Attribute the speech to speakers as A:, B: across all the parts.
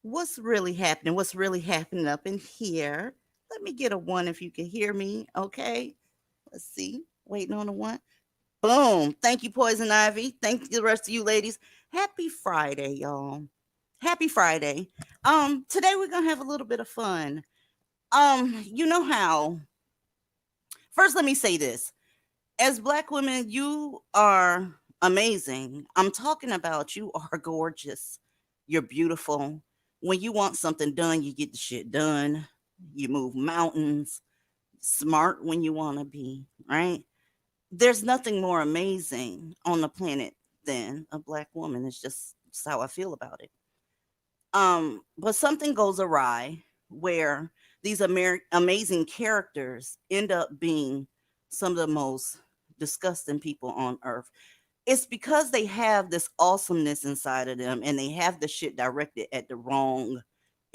A: What's really happening? What's really happening up in here? Let me get a one if you can hear me. Okay. Let's see. Waiting on a one. Boom. Thank you, Poison Ivy. Thank you, the rest of you ladies. Happy Friday, y'all. Happy Friday. Today we're gonna have a little bit of fun. You know how. First, let me say this. As black women, you are amazing. I'm talking about you are gorgeous. You're beautiful. When you want something done, you get the shit done. You move mountains. Smart when you want to be, right? There's nothing more amazing on the planet than a black woman. It's how I feel about it. But something goes awry where these amazing characters end up being some of the most disgusting people on earth. It's because they have this awesomeness inside of them and they have the shit directed at the wrong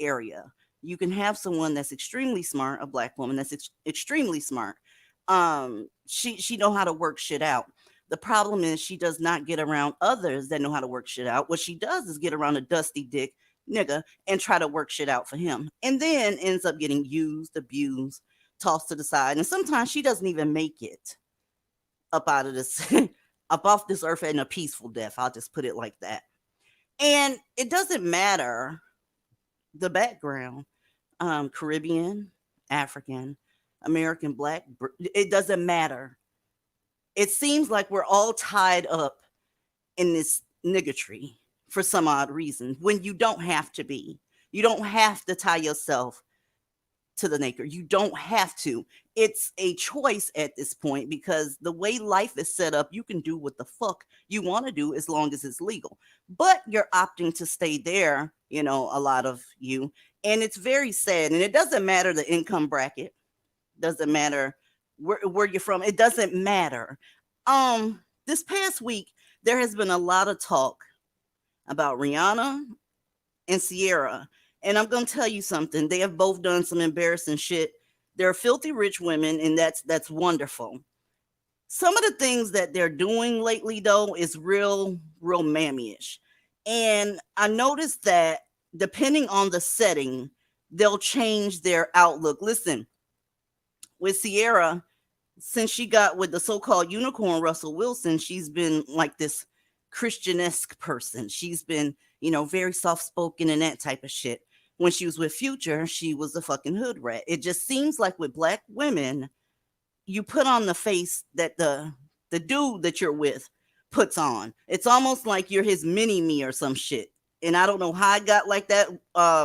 A: area. You can have someone that's extremely smart, a black woman that's extremely smart. She know how to work shit out. The problem is she does not get around others that know how to work shit out. What she does is get around a dusty dick nigga and try to work shit out for him. And then ends up getting used, abused, tossed to the side. And sometimes she doesn't even make it up out of this up off this earth in a peaceful death. I'll just put it like that. And it doesn't matter the background, Caribbean, African, American, black, it doesn't matter. It seems like we're all tied up in this niggatry for some odd reason when you don't have to be. You don't have to tie yourself to the naked. You don't have to. It's a choice at this point because the way life is set up, you can do what the fuck you want to do as long as it's legal. But you're opting to stay there, a lot of you. And it's very sad. And it doesn't matter the income bracket, doesn't matter where you're from. It doesn't matter. This past week, there has been a lot of talk about Rihanna and Ciara. And I'm going to tell you something. They have both done some embarrassing shit. They're filthy rich women, and that's wonderful. Some of the things that they're doing lately, though, is real mammy-ish. And I noticed that depending on the setting, they'll change their outlook. Listen, with Ciara, since she got with the so-called unicorn Russell Wilson, she's been like this Christian-esque person. She's been, very soft-spoken and that type of shit. When she was with Future, she was a fucking hood rat. It just seems like with black women, you put on the face that the dude that you're with puts on. It's almost like you're his mini me or some shit. And I don't know how I got like that.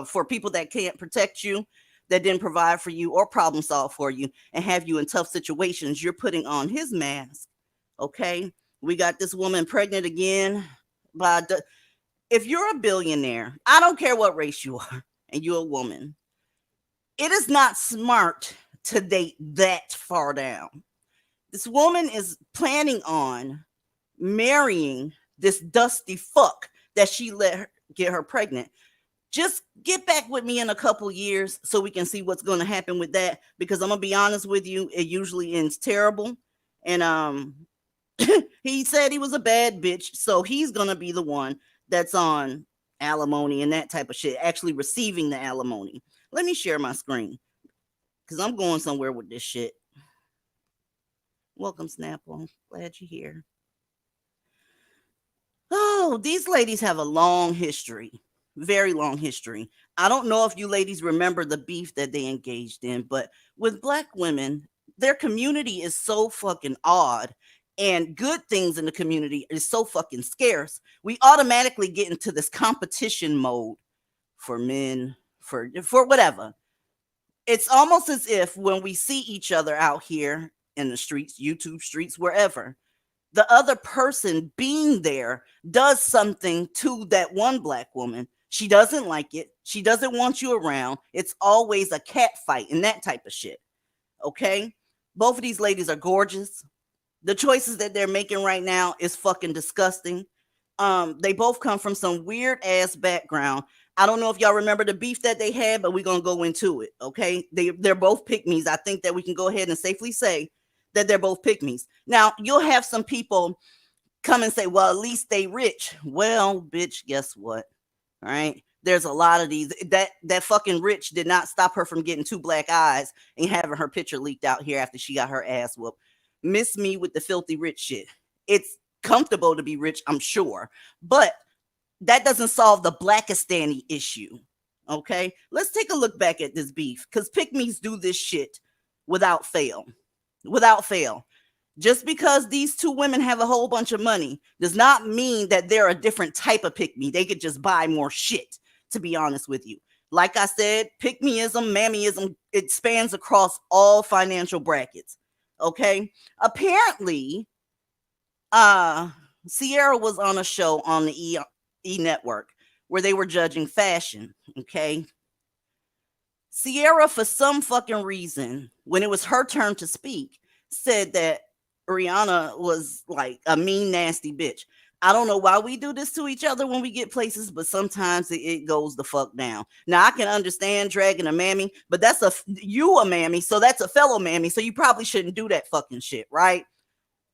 A: For people that can't protect you, that didn't provide for you or problem solve for you and have you in tough situations, you're putting on his mask. Okay, we got this woman pregnant again. If you're a billionaire, I don't care what race you are, and you're a woman, it is not smart to date that far down. This woman is planning on marrying this dusty fuck that she let her get her pregnant. Just get back with me in a couple years so we can see what's going to happen with that, because I'm going to be honest with you, it usually ends terrible. And he said he was a bad bitch, so he's going to be the one that's on alimony and that type of shit, actually receiving the alimony. Let me share my screen because I'm going somewhere with this shit. Welcome, Snapple. Glad you're here. Oh, these ladies have a long history. Very long history. I don't know if you ladies remember the beef that they engaged in, but with black women, their community is so fucking odd, and good things in the community is so fucking scarce. We automatically get into this competition mode for men, for whatever. It's almost as if when we see each other out here in the streets, YouTube streets, wherever, the other person being there does something to that one black woman. She doesn't like it. She doesn't want you around. It's always a cat fight and that type of shit. Okay? Both of these ladies are gorgeous. The choices that they're making right now is fucking disgusting. They both come from some weird ass background. I don't know if y'all remember the beef that they had, but we're going to go into it. Okay? They're both pick-me's. I think that we can go ahead and safely say that they're both pick-me's. Now, you'll have some people come and say, well, at least they rich. Well, bitch, guess what? All right. There's a lot of these. That fucking rich did not stop her from getting 2 black eyes and having her picture leaked out here after she got her ass whooped. Miss me with the filthy rich shit. It's comfortable to be rich, I'm sure, but that doesn't solve the Blackistani issue. Okay. Let's take a look back at this beef, because pick-me's do this shit without fail. Without fail. Just because these 2 women have a whole bunch of money does not mean that they're a different type of pick-me. They could just buy more shit, to be honest with you. Like I said, pick-meism, mammyism, it spans across all financial brackets. Okay? Apparently, Ciara was on a show on the E Network where they were judging fashion. Okay? Ciara, for some fucking reason, when it was her turn to speak, said that Rihanna was like a mean, nasty bitch. I don't know why we do this to each other when we get places, but sometimes it goes the fuck down. Now, I can understand dragging a mammy, but that's you a mammy, so that's a fellow mammy, so you probably shouldn't do that fucking shit, right?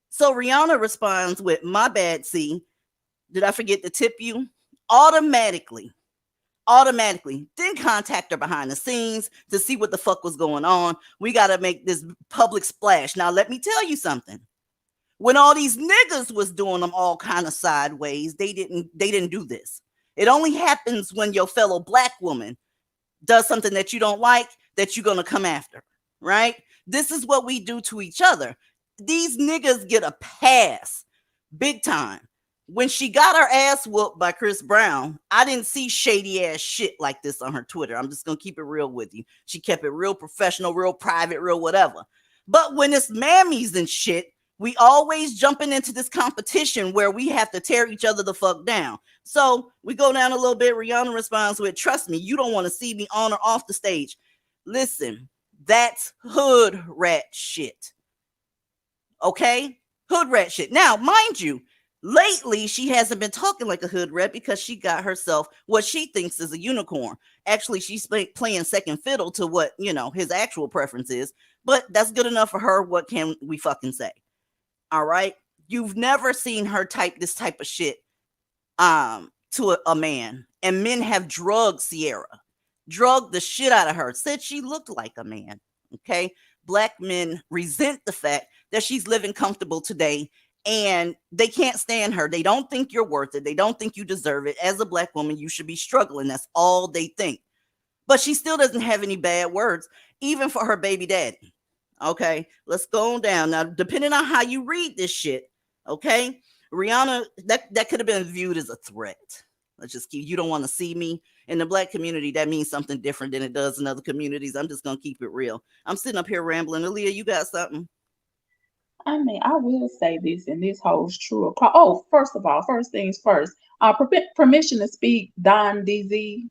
A: So Rihanna responds with, my bad, C. Did I forget to tip you? Automatically. Didn't contact her behind the scenes to see what the fuck was going on. We got to make this public splash. Now, let me tell you something. When all these niggas was doing them all kind of sideways, they didn't do this. It only happens when your fellow black woman does something that you don't like, that you're going to come after, right? This is what we do to each other. These niggas get a pass big time. when she got her ass whooped by Chris Brown, I didn't see shady ass shit like this on her Twitter. I'm just gonna keep it real with you. She kept it real professional, real private, real whatever. But when it's mammies and shit, we always jumping into this competition where we have to tear each other the fuck down. So we go down a little bit. Rihanna responds with, "Trust me, you don't want to see me on or off the stage." Listen, that's hood rat shit. Okay? Hood rat shit. Now, mind you, lately she hasn't been talking like a hood rat because she got herself what she thinks is a unicorn. Actually, she's playing second fiddle to what, his actual preference is. But that's good enough for her. What can we fucking say? All right? You've never seen her type this type of shit to a man. And men have drugged Ciara. Drugged the shit out of her. Said she looked like a man. Okay? Black men resent the fact that she's living comfortable today and they can't stand her. They don't think you're worth it. They don't think you deserve it. As a Black woman, you should be struggling. That's all they think. But she still doesn't have any bad words, even for her baby daddy. Okay, let's go on down. Now, depending on how you read this shit, okay, Rihanna, that could have been viewed as a threat. Let's just keep, you don't want to see me. In the Black community, that means something different than it does in other communities. I'm just going to keep it real. I'm sitting up here rambling. Aaliyah, you got something?
B: I mean, I will say this, and this holds true. Oh, first of all, first things first. Permission to speak, Don DZ,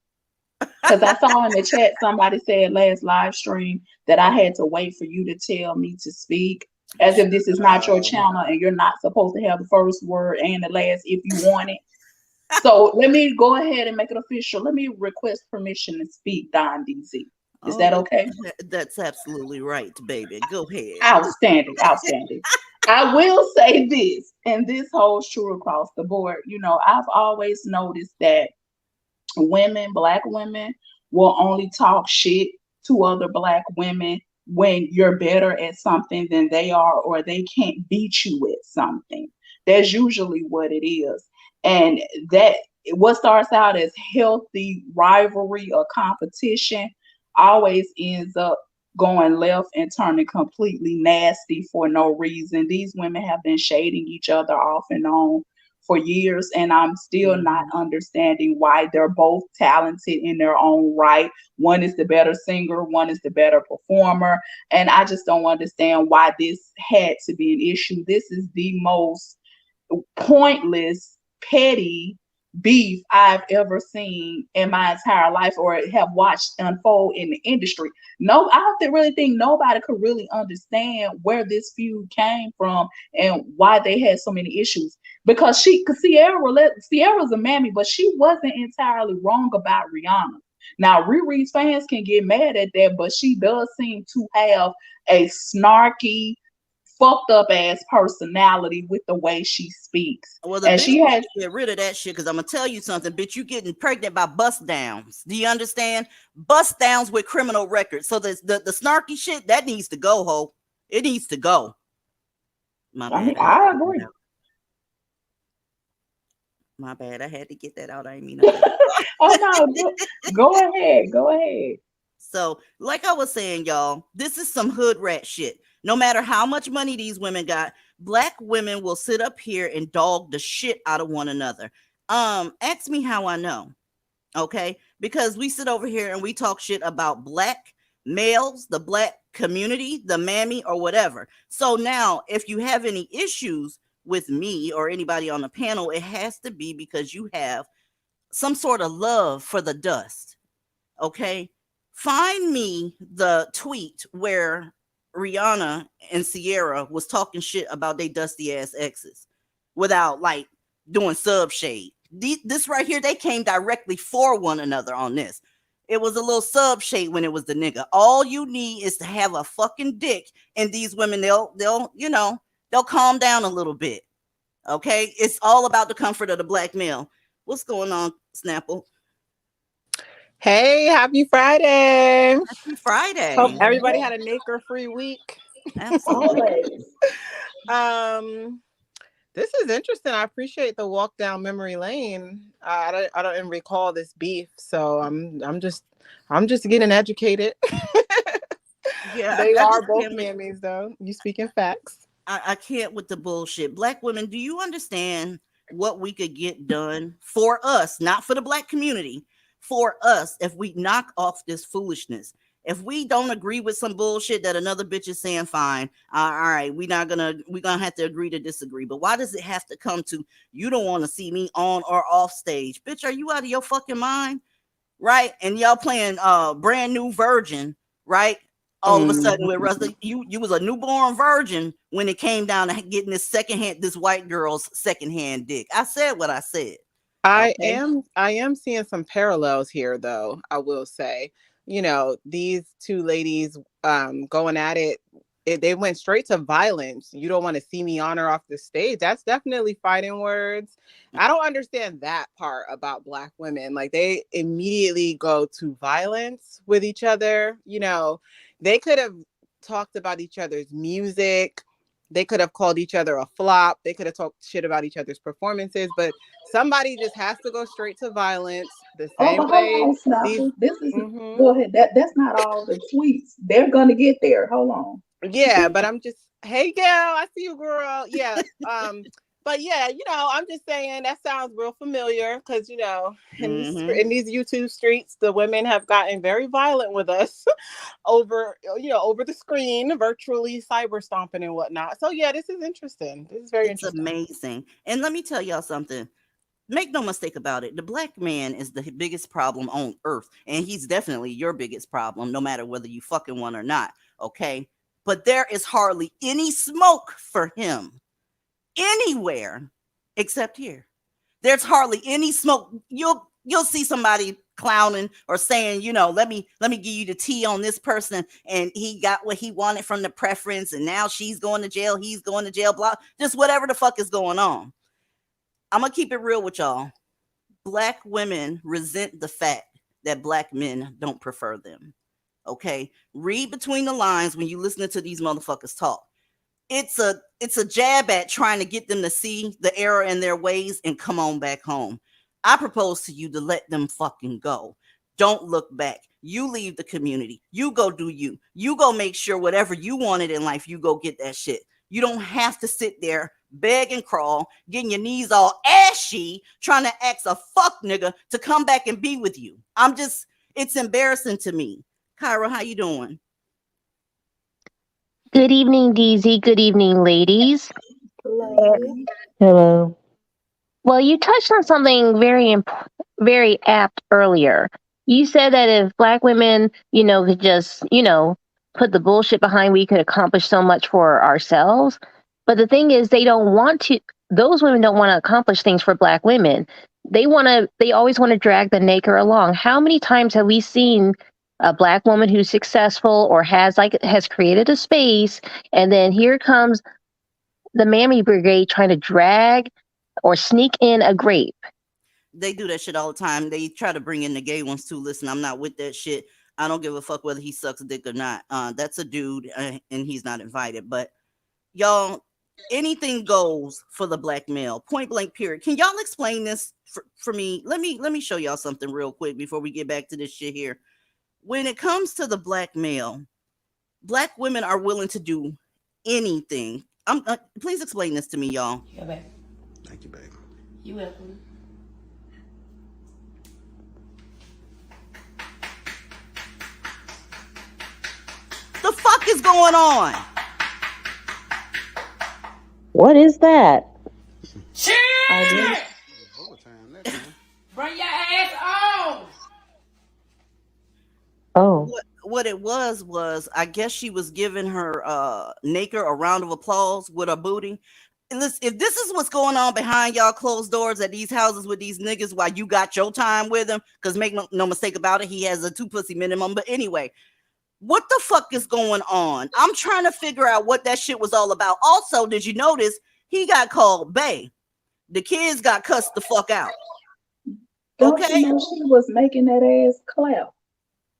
B: because I saw in the chat somebody said last live stream that I had to wait for you to tell me to speak, as if this is not your channel and you're not supposed to have the first word and the last if you want it. So let me go ahead and make it official. Let me request permission to speak, Don DZ. Is that okay?
A: That's absolutely right, baby. Go ahead.
B: Outstanding, outstanding. I will say this, and this holds true across the board. I've always noticed that Black women, will only talk shit to other Black women when you're better at something than they are, or they can't beat you at something. That's usually what it is. And that what starts out as healthy rivalry or competition always ends up going left and turning completely nasty for no reason. These women have been shading each other off and on for years, and I'm still not understanding why. They're both talented in their own right. One is the better singer, one is the better performer, and I just don't understand why this had to be an issue. This is the most pointless, petty beef I've ever seen in my entire life or have watched unfold in the industry. No, I don't really think nobody could really understand where this feud came from and why they had so many issues. Because Ciara's a mammy, but she wasn't entirely wrong about Rihanna. Now, Riri's fans can get mad at that, but she does seem to have a snarky, fucked up ass personality with the way she speaks.
A: Well, the
B: And
A: bitch
B: she has
A: get rid of that shit because I'm gonna tell you something, bitch. You getting pregnant by bust downs. Do you understand? Bust downs with criminal records. So the snarky shit that needs to go, ho. It needs to go. My bad.
B: I agree.
A: My bad. I had to get that out. I didn't mean that.
B: Oh no, go ahead. Go ahead.
A: So, like I was saying, y'all, this is some hood rat shit. No matter how much money these women got, Black women will sit up here and dog the shit out of one another. Ask me how I know. Okay? Because we sit over here and we talk shit about Black males, the Black community, the mammy, or whatever. So now, if you have any issues with me or anybody on the panel, it has to be because you have some sort of love for the dust. Okay? Find me the tweet where Rihanna and Ciara was talking shit about they dusty ass exes without like doing sub shade. This right here, they came directly for one another on this. It was a little sub shade when it was the nigga. All you need is to have a fucking dick, and these women they'll calm down a little bit. Okay, it's all about the comfort of the Black male. What's going on, Snapple?
C: Hey, happy Friday.
A: Happy Friday.
C: Hope everybody had a Naker-free week.
A: Absolutely.
C: This is interesting. I appreciate the walk down memory lane. I don't even recall this beef, so I'm just getting educated.
A: Yeah,
C: they are both mammies, though. You speaking facts.
A: I can't with the bullshit. Black women, do you understand what we could get done for us, not for the black community, for us, if we knock off this foolishness. If we don't agree with some bullshit that another bitch is saying, fine, all right, we're gonna have to agree to disagree. But why does it have to come to you don't want to see me on or off stage? Bitch, are you out of your fucking mind? Right? And y'all playing brand new virgin, right? All of a sudden with Russ, you was a newborn virgin when it came down to getting this white girl's secondhand dick. I said what I said. Okay.
C: I am seeing some parallels here though, I will say. You know, these two ladies going at it, they went straight to violence. You don't want to see me on or off the stage. That's definitely fighting words. I don't understand that part about black women. Like they immediately go to violence with each other. You know, they could have talked about each other's music. They could have called each other a flop. They could have talked shit about each other's performances, but somebody just has to go straight to violence the
B: Oh,
C: same
B: but hold
C: way
B: on,
C: these.
B: Snapper. This is
C: Mhm.
B: Go ahead. That's not all the tweets. They're gonna get there. Hold on.
C: Yeah, but I'm just, hey girl, I see you, girl. Yeah. But yeah, you know, I'm just saying that sounds real familiar because you know,
A: Mm-hmm.
C: in these YouTube streets, the women have gotten very violent with us over, you know, over the screen, virtually cyber stomping and whatnot. So yeah, this is interesting. This is very
A: It's
C: interesting.
A: amazing. And let me tell y'all something. Make no mistake about it. The black man is the biggest problem on earth. And he's definitely your biggest problem, no matter whether you fucking one or not. Okay. But there is hardly any smoke for him anywhere except here. There's hardly any smoke. You'll see somebody clowning or saying, you know, let me give you the tea on this person, and he got what he wanted from the preference, and now she's going to jail, he's going to jail, blah, just whatever the fuck is going on. I'm gonna keep it real with y'all. Black women resent the fact that black men don't prefer them. Okay, read between the lines when you listening to these motherfuckers talk. It's a jab at trying to get them to see the error in their ways and come on back home. I propose to you to let them fucking go. Don't look back. You leave the community. You go do you. You go make sure whatever you wanted in life, you go get that shit. You don't have to sit there, beg and crawl, getting your knees all ashy, trying to ask a fuck nigga to come back and be with you. It's embarrassing to me. Kyra, how you doing?
D: Good evening, DZ. Good evening, ladies.
B: Hello.
D: Hello. Well, you touched on something very apt earlier. You said that if Black women, could just, put the bullshit behind, we could accomplish so much for ourselves. But the thing is, they don't want to. Those women don't want to accomplish things for Black women. They always want to drag the naked along. How many times have we seen a Black woman who's successful or has created a space, and then here comes the Mammy Brigade trying to drag or sneak in a grape?
A: They do that shit all the time. They try to bring in the gay ones too. Listen, I'm not with that shit. I don't give a fuck whether he sucks dick or not. That's a dude, and he's not invited. But y'all, anything goes for the black male. Point blank. Period. Can y'all explain this for me? Let me show y'all something real quick before we get back to this shit here. When it comes to the black male, black women are willing to do anything. Please explain this to me, y'all.
E: Yeah, babe.
F: Thank you, babe.
E: You welcome.
A: The fuck is going on?
D: What is that?
E: Cheers!
F: Overtime that time.
E: Bring your ass on!
D: Oh,
A: What it was I guess she was giving her Naker a round of applause with her booty. And listen, if this is what's going on behind y'all closed doors at these houses with these niggas while you got your time with him, because make no mistake about it, he has a 2 pussy minimum. But anyway, what the fuck is going on? I'm trying to figure out what that shit was all about. Also, did you notice he got called Bay? The kids got cussed the fuck out.
B: Don't you
A: Okay.
B: know she was making that ass clap?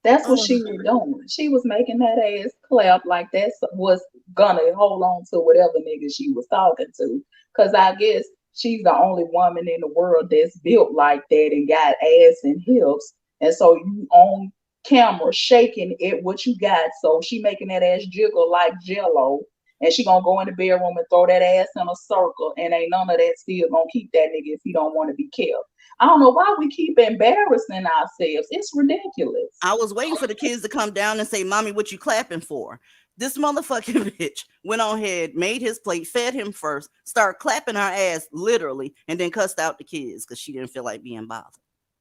B: That's what
A: Um,
B: she was doing. She was making that ass clap like that was gonna hold on to whatever nigga she was talking to. Cause I guess she's the only woman in the world that's built like that and got ass and hips. And so you on camera shaking it what you got. So she making that ass jiggle like jello. and she gonna go in the bedroom and throw that ass in a circle, and ain't none of that still gonna keep that nigga if he don't want to be killed. I don't know why we keep embarrassing ourselves. It's ridiculous.
A: I was waiting for the kids to come down and say, "Mommy, what you clapping for?" This motherfucking bitch went on ahead, made his plate, fed him first, started clapping her ass literally, and then cussed out the kids because she didn't feel like being bothered.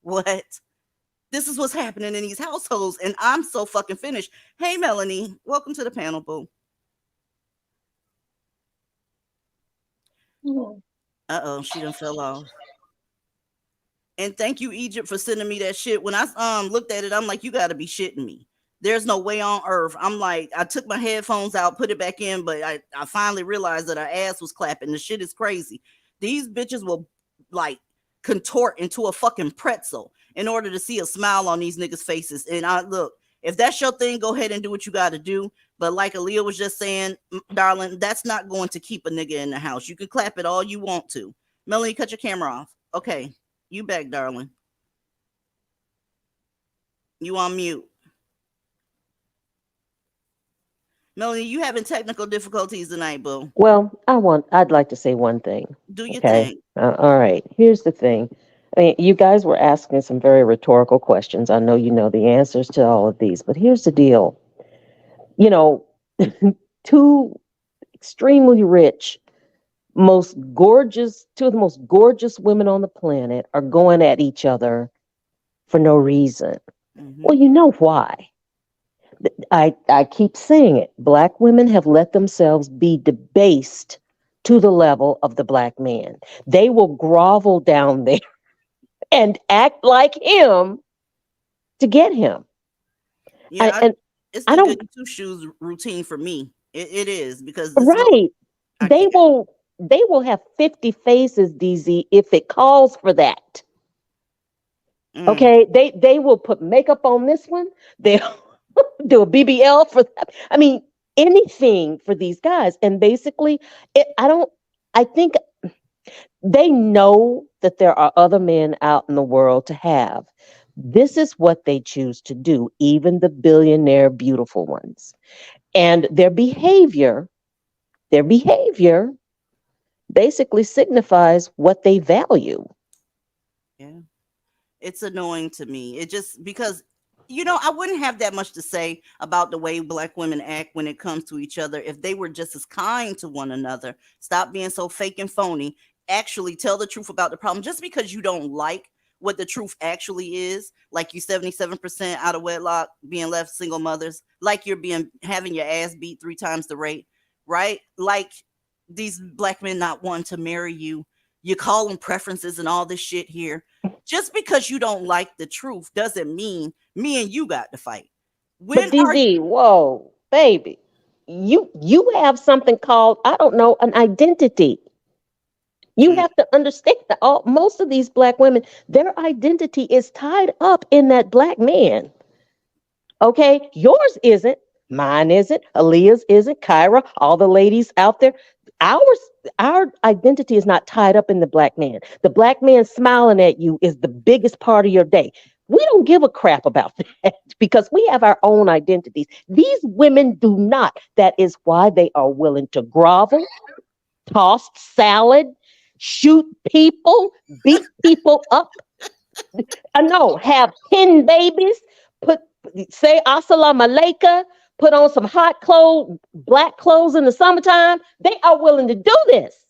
A: What? This is what's happening in these households, and I'm so fucking finished. Hey, Melanie, welcome to the panel, boo. Uh-oh, she done fell off. And thank you, Egypt, for sending me that shit. When I looked at it, I'm like, you gotta be shitting me. There's no way on earth. I'm like, I took my headphones out, put it back in, but I finally realized that her ass was clapping. The shit is crazy. These bitches will like contort into a fucking pretzel in order to see a smile on these niggas' faces. And I look, if that's your thing, go ahead and do what you gotta do. But like Aaliyah was just saying, darling, that's not going to keep a nigga in the house. You can clap it all you want to. Melanie, cut your camera off. Okay. You back, darling. You on mute. Melanie, you having technical difficulties tonight, boo.
G: Well, I'd like to say one thing.
A: Do your
G: Okay.
A: thing.
G: All right. Here's the thing. I mean, you guys were asking some very rhetorical questions. I know you know the answers to all of these, but here's the deal. You know, two extremely rich, two of the most gorgeous women on the planet are going at each other for no reason. Well, you know why. I keep saying it. Black women have let themselves be debased to the level of the black man. They will grovel down there and act like him to get him.
A: Yeah, it's
G: I
A: the
G: don't.
A: good two shoes routine for me. It is because
G: Right.
A: I
G: They
A: can't.
G: will have 50 faces, DZ, if it calls for that. Okay. They will put makeup on this one. They'll do a BBL for that. I mean, anything for these guys. And basically, I think they know that there are other men out in the world to have. This is what they choose to do, even the billionaire beautiful ones. And their behavior basically signifies what they value.
A: Yeah. It's annoying to me. It just because I wouldn't have that much to say about the way black women act when it comes to each other if they were just as kind to one another. Stop being so fake and phony. Actually tell the truth about the problem. Just because you don't like what the truth actually is, like you 77% out of wedlock being left single mothers, like you're being having your ass beat 3 times the rate, right? Like these black men not wanting to marry you. You call them preferences and all this shit here. Just because you don't like the truth doesn't mean me and you got to fight.
G: But
A: When are
G: DZ, whoa, baby, you have something called, I don't know, an identity. You
A: Mm,
G: have to understand that most of these black women, their identity is tied up in that black man. Okay, yours isn't, mine isn't, Aaliyah's isn't, Kyra, all the ladies out there. Ours, our identity is not tied up in the black man. The black man smiling at you is the biggest part of your day. We don't give a crap about that because we have our own identities. These women do not. That is why they are willing to grovel, toss salad, shoot people, beat people up. I know, have 10 babies, put say assalamu alaikum, put on some hot clothes, black clothes in the summertime. They are willing to do this.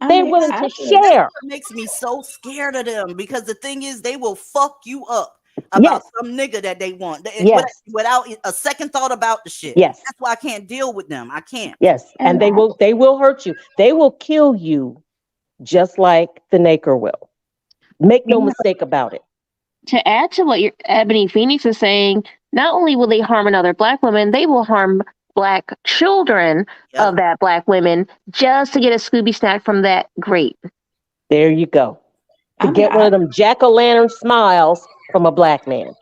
B: I
G: They're
B: mean,
G: willing
B: I
G: to
B: just
A: that's
G: share.
A: what makes me so scared of them because the thing is they will fuck you up about
G: Yes,
A: some nigga that they want
G: yes,
A: without a second thought about the shit.
G: yes,
A: That's why I can't deal with them. I can't.
G: yes. And
B: and
G: they will hurt you. They will kill you just like the Naker will. Make no
D: Yeah.
G: mistake about it.
D: To add to what your Ebony Phoenix is saying, not only will they harm another black woman, they will harm black children
A: Yep.
D: of that black women just to get a Scooby snack from that grape.
G: There you go. To
B: I mean,
G: get one of them jack-o'-lantern smiles from a black man.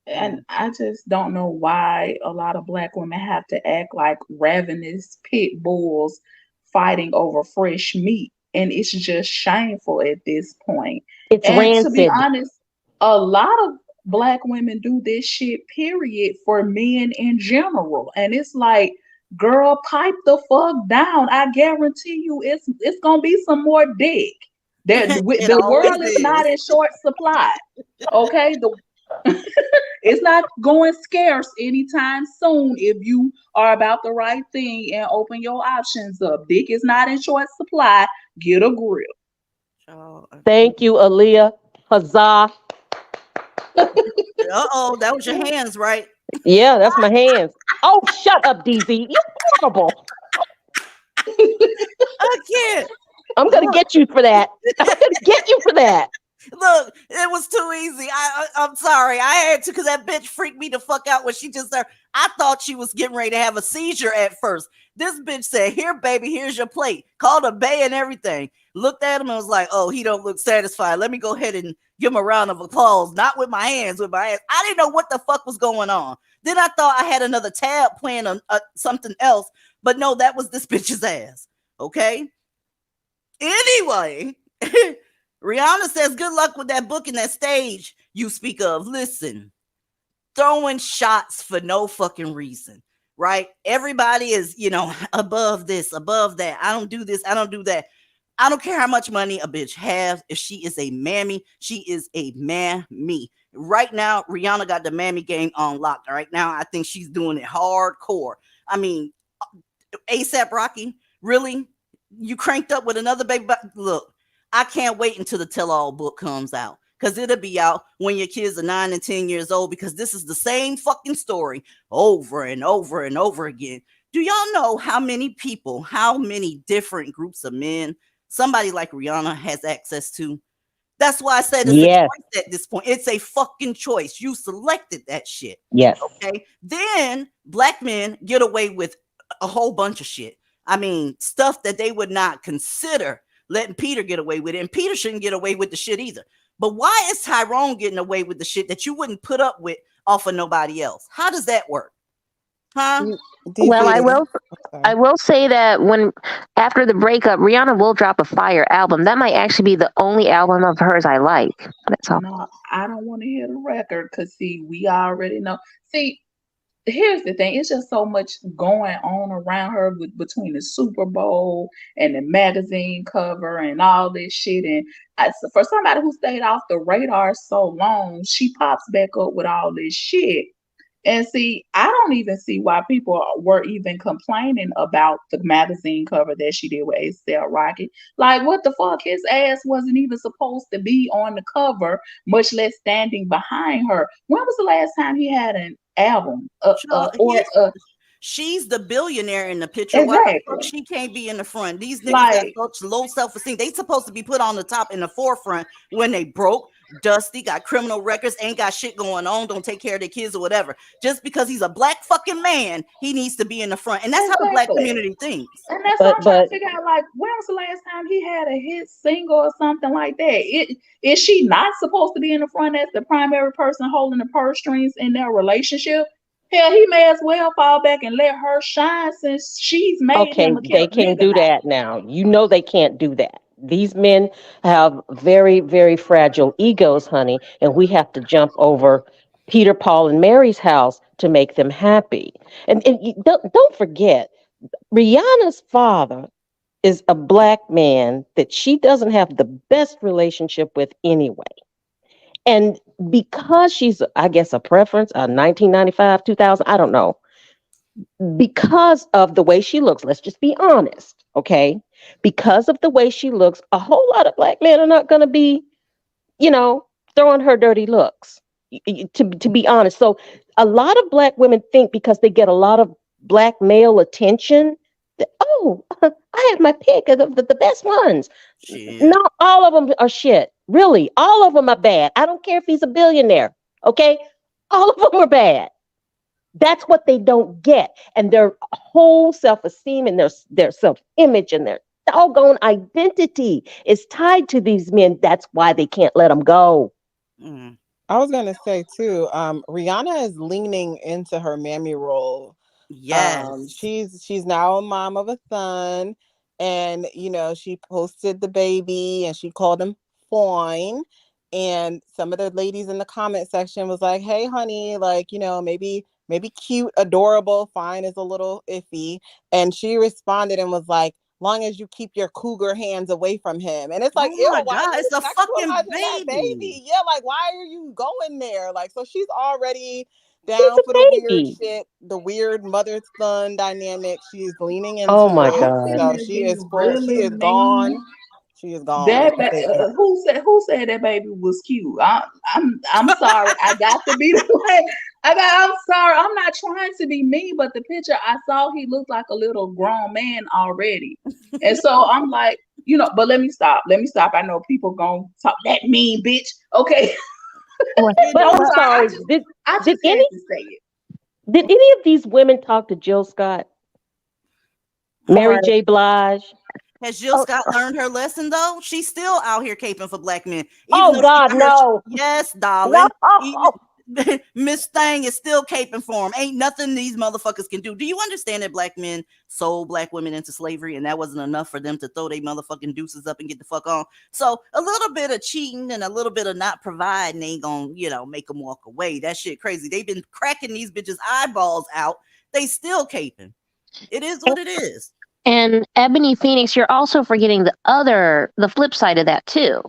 B: and I just don't know why a lot of black women have to act like ravenous pit bulls fighting over fresh meat. And it's just shameful at this point.
G: It's
B: And to be
G: rancid.
B: honest, a lot of black women do this shit, period, for men in general. And it's like, Girl, pipe the fuck down. I guarantee you it's gonna be some more dick. That
A: It
B: the
A: always
B: world is not
A: is.
B: in short supply. Okay, it's not going scarce anytime soon if you are about the right thing and open your options up. Dick is not in short supply. Get a grip.
A: Oh,
G: Thank you, Aaliyah. Huzzah.
A: uh-oh, that was your hands, right?
G: Yeah, that's my hands. Oh, shut up, DZ. You're horrible.
A: I can't.
G: I'm gonna
A: Look,
G: get you for that. I'm gonna get you for that.
A: look, it was too easy. I'm sorry. I had to because that bitch freaked me the fuck out when she just said, I thought she was getting ready to have a seizure at first. This bitch said, here, baby, here's your plate. Called a bay and everything. Looked at him and was like, oh, he don't look satisfied. Let me go ahead and give him a round of applause. Not with my hands, with my hands. I didn't know what the fuck was going on. Then I thought I had another tab playing on something else. But no, that was this bitch's ass. Okay? Anyway, Rihanna says, good luck with that book and that stage you speak of. Listen, throwing shots for no fucking reason, right? Everybody is, above this, above that. I don't do this, I don't do that. I don't care how much money a bitch has. If she is a mammy, she is a mammy. Right now, Rihanna got the mammy game on lock. Right now, I think she's doing it hardcore. I mean, ASAP Rocky, really? You cranked up with another baby? Look, I can't wait until the tell-all book comes out because it'll be out when your kids are 9 and 10 years old because this is the same fucking story over and over and over again. Do y'all know how many people, how many different groups of men somebody like Rihanna has access to? That's why I said it's a
G: Yes,
A: choice at this point. It's a fucking choice. You selected that shit.
G: yes.
A: Okay. Then black men get away with a whole bunch of shit. I mean, stuff that they would not consider letting Peter get away with it. And Peter shouldn't get away with the shit either. But why is Tyrone getting away with the shit that you wouldn't put up with off of nobody else? How does that work? Huh?
D: Well, I
C: DZ.
D: will. I will say that when after the breakup, Rihanna will drop a fire album. That might actually be the only album of hers I like. That's all.
B: No, I don't want to hear the record because see, we already know. See, here's the thing, it's just so much going on around her between the Super Bowl and the magazine cover and all this shit. And for somebody who stayed off the radar so long, she pops back up with all this shit. And see, I don't even see why people were even complaining about the magazine cover that she did with A$AP Rocky. Like, what the fuck? His ass wasn't even supposed to be on the cover, much less standing behind her. When was the last time he had an album?
A: She's the billionaire in the picture. Why the fuck
B: Exactly.
A: she can't be in the front? These niggas got
B: Like,
A: such low self-esteem. They supposed to be put on the top in the forefront when they broke, dusty, got criminal records, ain't got shit going on, don't take care of their kids or whatever. Just because he's a black fucking man, he needs to be in the front. And that's how the black
B: exactly.
A: community thinks.
B: And that's what
G: But
B: I'm trying to
G: but
B: figure out. Like, when was the last time he had a hit single or something like that? Is she not supposed to be in the front as the primary person holding the purse strings in their relationship? Hell, he may as well fall back and let her shine since she's made
G: okay,
B: him a
G: they
B: kept
G: can't
B: nigga
G: do
B: now.
G: that now. You know they can't do that. These men have very, very fragile egos, honey, and we have to jump over Peter, Paul, and Mary's house to make them happy. And don't forget, Rihanna's father is a black man that she doesn't have the best relationship with anyway. And because she's, I guess, a preference, a 1995, 2000, I don't know, because of the way she looks, let's just be honest, okay? Because of the way she looks, a whole lot of black men are not going to be, you know, throwing her dirty looks, to be honest. So a lot of black women think because they get a lot of black male attention, that, oh, I have my pick of the best ones.
A: Shit.
G: Not all of them are shit. Really, all of them are bad. I don't care if he's a billionaire, okay? All of them are bad. That's what they don't get. And their whole self-esteem and their self-image and their doggone identity is tied to these men. That's why they can't let them go.
A: Mm.
C: I was gonna say too, Rihanna is leaning into her mammy role.
A: Yes.
C: She's now a mom of a son, and she posted the baby and she called him fine. And some of the ladies in the comment section was like, "Hey, honey, like maybe maybe cute, adorable, fine is a little iffy. And she responded and was like, long as you keep your cougar hands away from him. And it's like,
A: Oh
C: ew,
A: my
C: why are
A: God,
C: you
A: it's a fucking
C: sexualizing that
A: baby.
C: baby? Yeah, like, why are you going there? Like, so she's already
G: He's
C: down
G: a
C: for the weird
G: baby.
C: shit, the weird mother-son dynamic. She's leaning
G: Oh
C: into
G: my
C: it.
B: Can
G: God.
C: So
B: it
C: she
B: be
C: is full, she
B: really
C: is
B: mean?
C: gone. She is gone completely.
B: Who said that baby was cute? I'm sorry. I got to be the one. I'm sorry. I'm not trying to be mean, but the picture I saw, he looked like a little grown man already, and so I'm like, But let me stop. Let me stop. I know people gonna talk that mean bitch. Okay,
A: It
G: But
B: so
A: is.
B: I'm
G: I'm
B: sorry.
G: sorry.
B: I
G: Did
B: just had
G: any
B: to say it.
G: did any of these women talk to Jill Scott, Mary
D: Or
G: J. Blige?
A: Has Jill
D: oh,
A: Scott learned her lesson though? She's still out here caping for black men, even
G: Oh
A: though she
G: God,
A: got her.
G: no,
A: Yes,
G: no.
A: darling. Even Miss Thang is still caping for him. Ain't nothing these motherfuckers can do. Do you understand that black men sold black women into slavery, and that wasn't enough for them to throw their motherfucking deuces up and get the fuck on? So a little bit of cheating and a little bit of not providing ain't gonna, make them walk away. That shit crazy. They've been cracking these bitches' eyeballs out. They still caping. It is what it is.
D: and Ebony Phoenix, you're also forgetting the flip side of that too.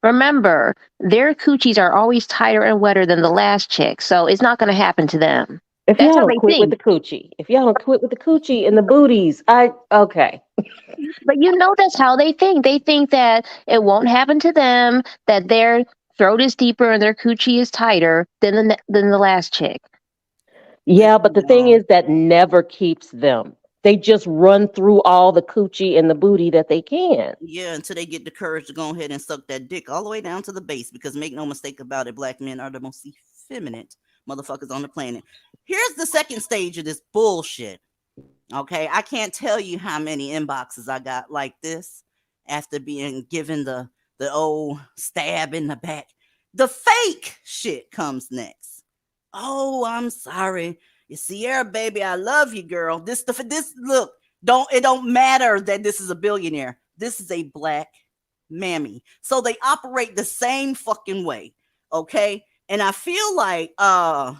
D: Remember, their coochies are always tighter and wetter than the last chick, so it's not going to happen to them.
G: If
D: That's
G: y'all
D: how
G: don't
D: they
G: quit with
D: think.
G: the coochie, if y'all don't quit with the coochie and the booties, okay.
D: But that's how they think. They think that it won't happen to them, that their throat is deeper and their coochie is tighter than the last chick.
G: Yeah, but
A: Listen,
G: the thing
A: y'all.
G: is that never keeps them. They just run through all the coochie and the booty that they can.
A: Yeah, until they get the courage to go ahead and suck that dick all the way down to the base. Because make no mistake about it, black men are the most effeminate motherfuckers on the planet. Here's the second stage of this bullshit. Okay, I can't tell you how many inboxes I got like this after being given the old stab in the back. The fake shit comes next. Oh, I'm sorry. You Ciara, baby, I love you, girl. This look, don't matter that this is a billionaire. This is a black mammy. So they operate the same fucking way. Okay? And I feel like Ciara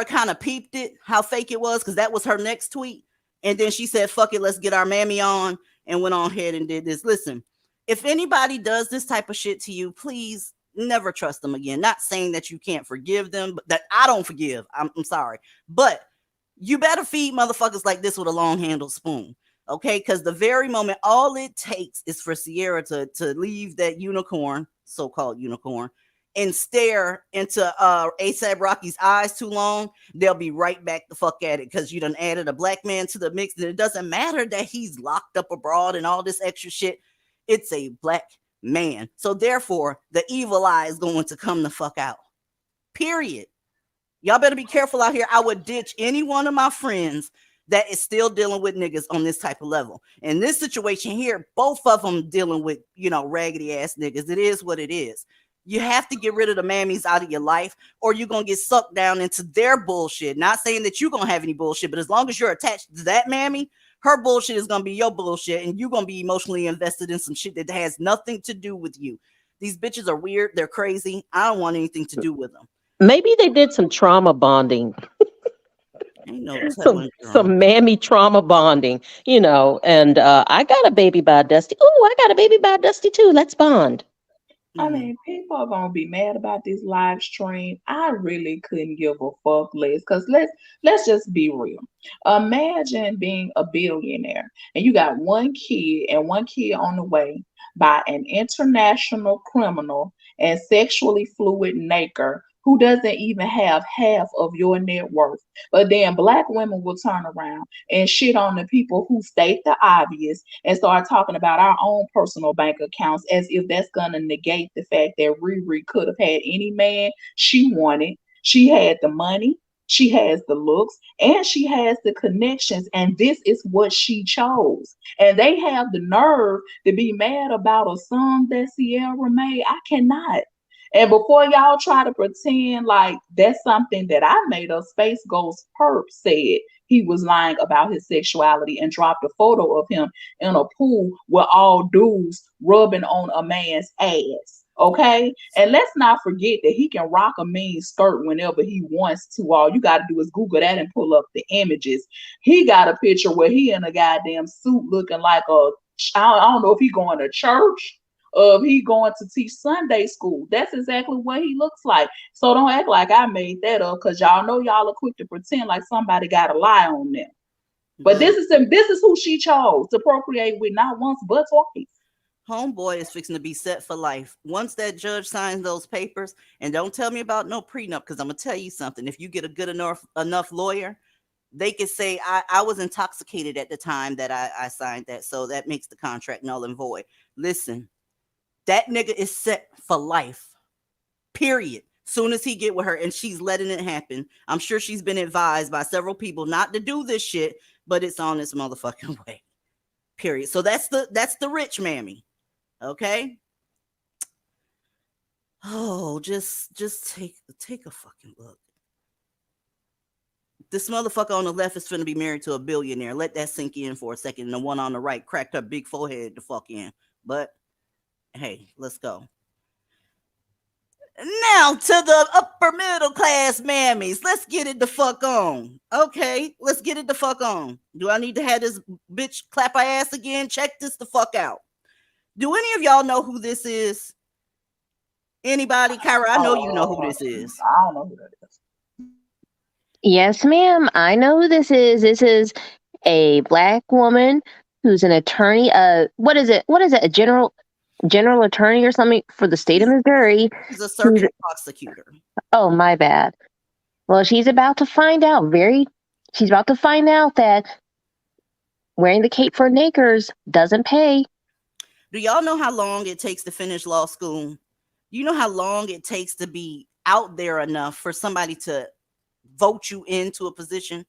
A: kind of peeped it, how fake it was, because that was her next tweet. And then she said, fuck it, let's get our mammy on, and went on ahead and did this. Listen, if anybody does this type of shit to you, please never trust them again. Not saying that you can't forgive them, but that I don't forgive. I'm sorry. But you better feed motherfuckers like this with a long handled spoon. Okay, because the very moment, all it takes is for Ciara to leave that unicorn, so-called unicorn, and stare into ASAP Rocky's eyes too long, they'll be right back the fuck at it because you done added a black man to the mix. And it doesn't matter that he's locked up abroad and all this extra shit. It's a black man. So therefore, the evil eye is going to come the fuck out. Period. Y'all better be careful out here. I would ditch any one of my friends that is still dealing with niggas on this type of level. In this situation here, both of them dealing with, raggedy ass niggas. It is what it is. You have to get rid of the mammies out of your life, or you're going to get sucked down into their bullshit. Not saying that you're going to have any bullshit, but as long as you're attached to that mammy, her bullshit is going to be your bullshit, and you're going to be emotionally invested in some shit that has nothing to do with you. These bitches are weird. They're crazy. I don't want anything to do with them.
G: Maybe they did some trauma bonding,
A: Ain't no
G: some
A: telling, girl.
G: some mammy trauma bonding, and I got a baby by Dusty. Oh, I got a baby by Dusty too. Let's bond.
B: I
A: Mm.
B: mean, people are gonna be mad about this live stream. I really couldn't give a fuck less. Cause let's just be real. Imagine being a billionaire and you got one kid on the way by an international criminal and sexually fluid naker who doesn't even have half of your net worth. But then black women will turn around and shit on the people who state the obvious and start talking about our own personal bank accounts as if that's going to negate the fact that Riri could have had any man she wanted. She had the money, she has the looks, and she has the connections, and this is what she chose. And they have the nerve to be mad about a song that Ciara made. I cannot. And before y'all try to pretend like that's something that I made up, Space Ghost Perp said he was lying about his sexuality and dropped a photo of him in a pool with all dudes rubbing on a man's ass. Okay, and let's not forget that he can rock a mean skirt whenever he wants to. All you got to do is Google that and pull up the images. He got a picture where he in a goddamn suit looking like I don't know if he going to church or if he going to teach Sunday school. That's exactly what he looks like. So don't act like I made that up, because y'all know y'all are quick to pretend like somebody got a lie on them. But this is who she chose to procreate with, not once but twice.
A: Homeboy is fixing to be set for life. Once that judge signs those papers, and don't tell me about no prenup, because I'm gonna tell you something. If you get a good enough lawyer, they could say I was intoxicated at the time that I signed that, so that makes the contract null and void. Listen, that nigga is set for life. Period. Soon as he get with her, and she's letting it happen. I'm sure she's been advised by several people not to do this shit, but it's on this motherfucking way. Period. So that's the rich mammy. Okay. Oh, just take a fucking look. This motherfucker on the left is finna be married to a billionaire. Let that sink in for a second. And the one on the right cracked her big forehead the fuck in. But hey, let's go. Now to the upper middle class mammies. Let's get it the fuck on. Okay, let's get it the fuck on. Do I need to have this bitch clap her ass again? Check this the fuck out. Do any of y'all know who this is? Anybody? Ciara, I know you know who this is.
B: I don't know who that is.
D: Yes, ma'am. I know who this is. This is a black woman who's an attorney. What is it? A general attorney or something for the state of Missouri.
A: She's a circuit prosecutor.
D: Oh, my bad. Well, she's about to find out that wearing the cape for niggers doesn't pay.
A: Do y'all know how long it takes to finish law school? You know how long it takes to be out there enough for somebody to vote you into a position?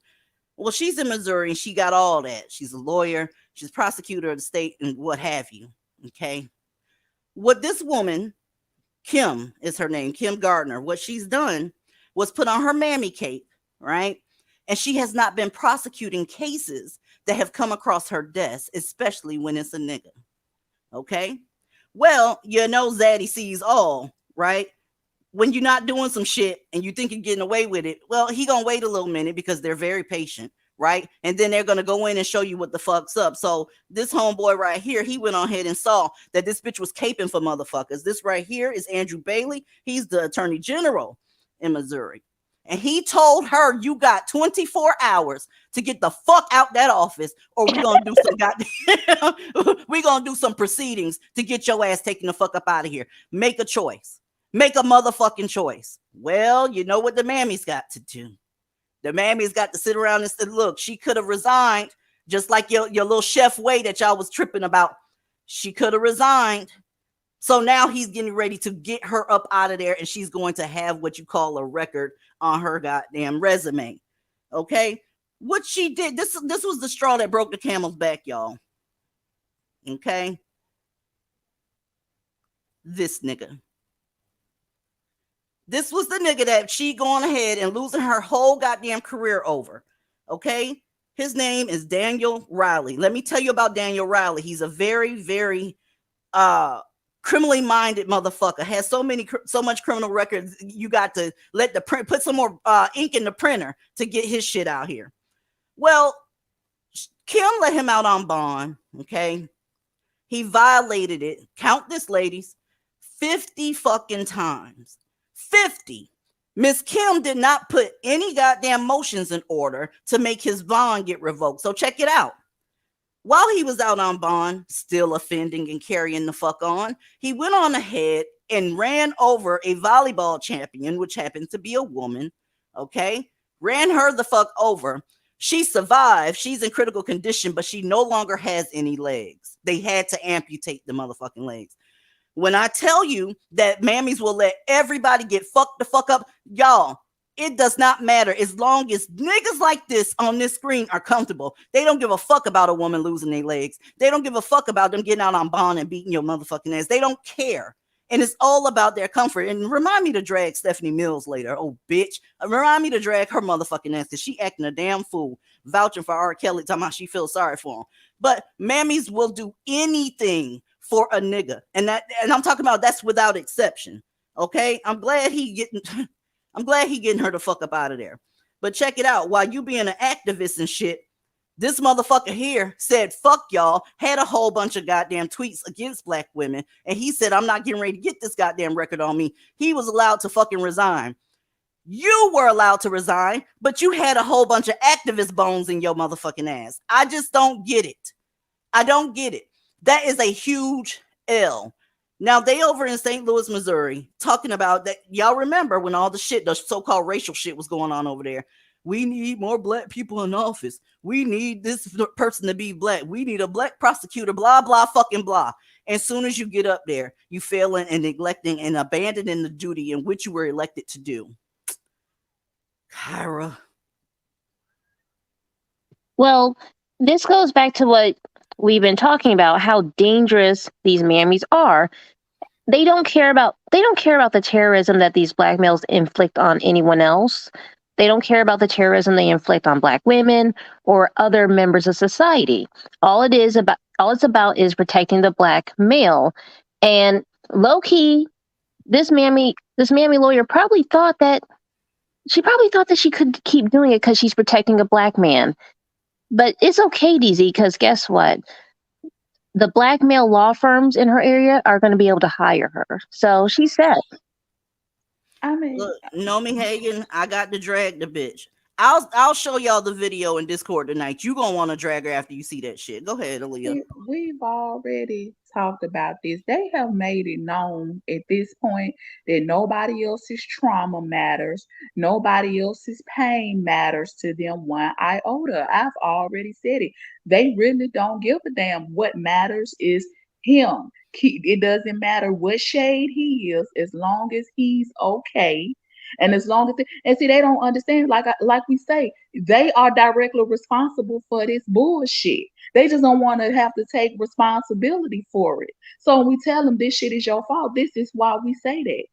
A: Well, she's in Missouri and she got all that. She's a lawyer, she's prosecutor of the state, and what have you. Okay. What this woman, Kim is her name, Kim Gardner, what she's done was put on her mammy cape, right? And she has not been prosecuting cases that have come across her desk, especially when it's a nigga. Okay. Well, you know, Zaddy sees all, right? When you're not doing some shit and you think you're getting away with it, well, he gonna wait a little minute because they're very patient, right? And then they're gonna go in and show you what the fuck's up. So this homeboy right here, he went on ahead and saw that this bitch was caping for motherfuckers. This right here is Andrew Bailey. He's the attorney general in Missouri. And he told her, you got 24 hours to get the fuck out that office, or we're going to do some goddamn, we're going to do some proceedings to get your ass taken the fuck up out of here. Make a choice. Make a motherfucking choice. Well, you know what the mammy's got to do. The mammy's got to sit around and say, look, she could have resigned, just like your little chef way that y'all was tripping about. She could have resigned. So now he's getting ready to get her up out of there, and she's going to have what you call a record on her goddamn resume. Okay? What she did, this was the straw that broke the camel's back, y'all. Okay? This nigga. This was the nigga that she going ahead and losing her whole goddamn career over. Okay? His name is Daniel Riley. Let me tell you about Daniel Riley. He's a very, very criminally minded motherfucker. Has so much criminal records. You got to let the print put some more ink in the printer to get his shit out here. Well, Kim let him out on bond. Okay, he violated it. Count this, ladies, 50 fucking times. 50. Miss Kim did not put any goddamn motions in order to make his bond get revoked. So check it out. While he was out on bond, still offending and carrying the fuck on, he went on ahead and ran over a volleyball champion, which happened to be a woman. Okay. Ran her the fuck over. She survived. She's in critical condition, but she no longer has any legs. They had to amputate the motherfucking legs. When I tell you that mammies will let everybody get fucked the fuck up, y'all, it does not matter as long as niggas like this on this screen are comfortable. They don't give a fuck about a woman losing their legs. They don't give a fuck about them getting out on bond and beating your motherfucking ass. They don't care. And it's all about their comfort. And remind me to drag Stephanie Mills later. Oh, bitch. Remind me to drag her motherfucking ass because she acting a damn fool, vouching for R. Kelly, talking about she feels sorry for him. But mammies will do anything for a nigga. And I'm talking about that's without exception. Okay? I'm glad he getting her the fuck up out of there. But check it out. While you being an activist and shit, this motherfucker here said, fuck y'all, had a whole bunch of goddamn tweets against black women. And he said, I'm not getting ready to get this goddamn record on me. He was allowed to fucking resign. You were allowed to resign, but you had a whole bunch of activist bones in your motherfucking ass. I just don't get it. I don't get it. That is a huge L. Now, they over in St. Louis, Missouri, talking about that. Y'all remember when all the shit, the so-called racial shit was going on over there. We need more black people in office. We need this person to be black. We need a black prosecutor, blah, blah, fucking blah. As soon as you get up there, you failing and neglecting and abandoning the duty in which you were elected to do. Ciara.
D: Well, this goes back to what we've been talking about, how dangerous these mammies are. They don't care about the terrorism that these black males inflict on anyone else. They don't care about the terrorism they inflict on black women or other members of society. All it's about is protecting the black male. And low key, this mammy lawyer probably thought that she could keep doing it because she's protecting a black man. But it's okay, DZ, because guess what? The black male law firms in her area are going to be able to hire her. So she said.
B: I mean,
A: look, Nomi Hagen, I got to drag the bitch. I'll show y'all the video in Discord tonight. You gonna want to drag her after you see that shit. Go ahead, Aaliyah.
B: we've already talked about this. They have made it known at this point that nobody else's trauma matters. Nobody else's pain matters to them one iota. I've already said it. They really don't give a damn. What matters is him. It doesn't matter what shade he is, as long as he's okay. And as long as and see, they don't understand. Like we say, they are directly responsible for this bullshit. They just don't want to have to take responsibility for it. So when we tell them this shit is your fault, this is why we say that.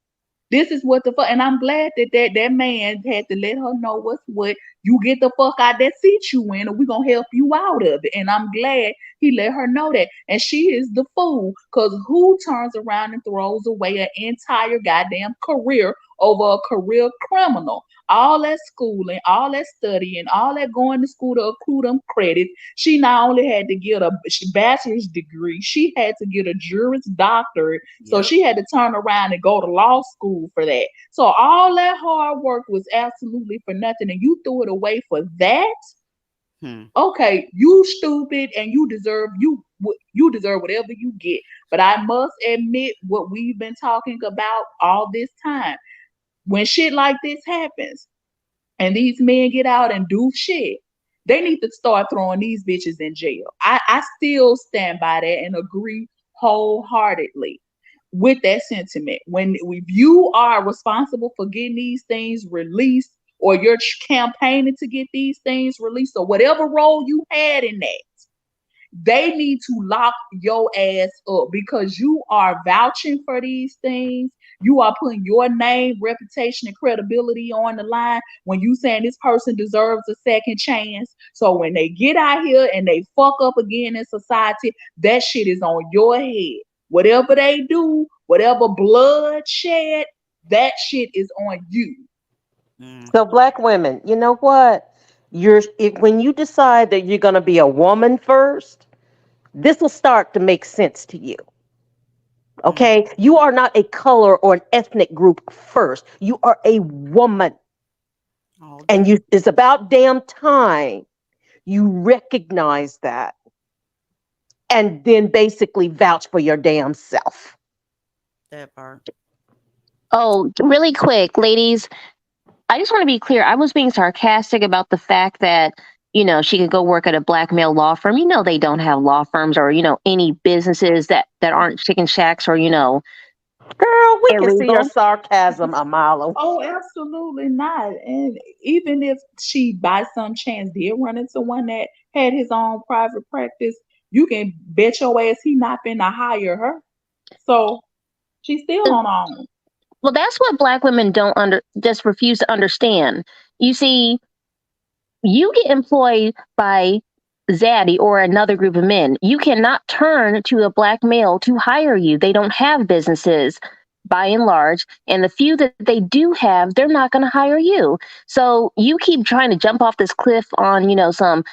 B: This is what the fuck, and I'm glad that man had to let her know what's what. You get the fuck out that seat you in, and we're gonna help you out of it. And I'm glad he let her know that. And she is the fool, because who turns around and throws away an entire goddamn career over a career criminal? All that schooling, all that studying, all that going to school to accrue them credits. She not only had to get a bachelor's degree, she had to get a Juris Doctorate. So she had to turn around and go to law school for that. So all that hard work was absolutely for nothing, and you threw it away for that. Okay, you stupid, and you deserve whatever you get. But I must admit what we've been talking about all this time. When shit like this happens and these men get out and do shit, they need to start throwing these bitches in jail. I still stand by that and agree wholeheartedly with that sentiment. If you are responsible for getting these things released, or you're campaigning to get these things released, or whatever role you had in that, they need to lock your ass up, because you are vouching for these things. You are putting your name, reputation, and credibility on the line when you saying this person deserves a second chance. So when they get out here and they fuck up again in society, that shit is on your head. Whatever they do, whatever blood shed, that shit is on you.
G: So black women, you know what? When you decide that you're going to be a woman first, this will start to make sense to you. Okay? You are not a color or an ethnic group first. You are a woman. And it's about damn time you recognize that and then basically vouch for your damn self.
A: That part.
D: Oh, really quick, ladies. I just want to be clear. I was being sarcastic about the fact that, she could go work at a black male law firm. They don't have law firms or, any businesses that aren't chicken shacks or,
G: Girl, we can see your
D: illegal.
G: sarcasm a mile away.
B: Oh, absolutely not. And even if she by some chance did run into one that had his own private practice, you can bet your ass he not finna hire her. So she's still on her own.
D: Well, that's what black women just refuse to understand. You see, you get employed by zaddy or another group of men. You cannot turn to a black male to hire you. They don't have businesses by and large. And the few that they do have, they're not going to hire you. So you keep trying to jump off this cliff on, some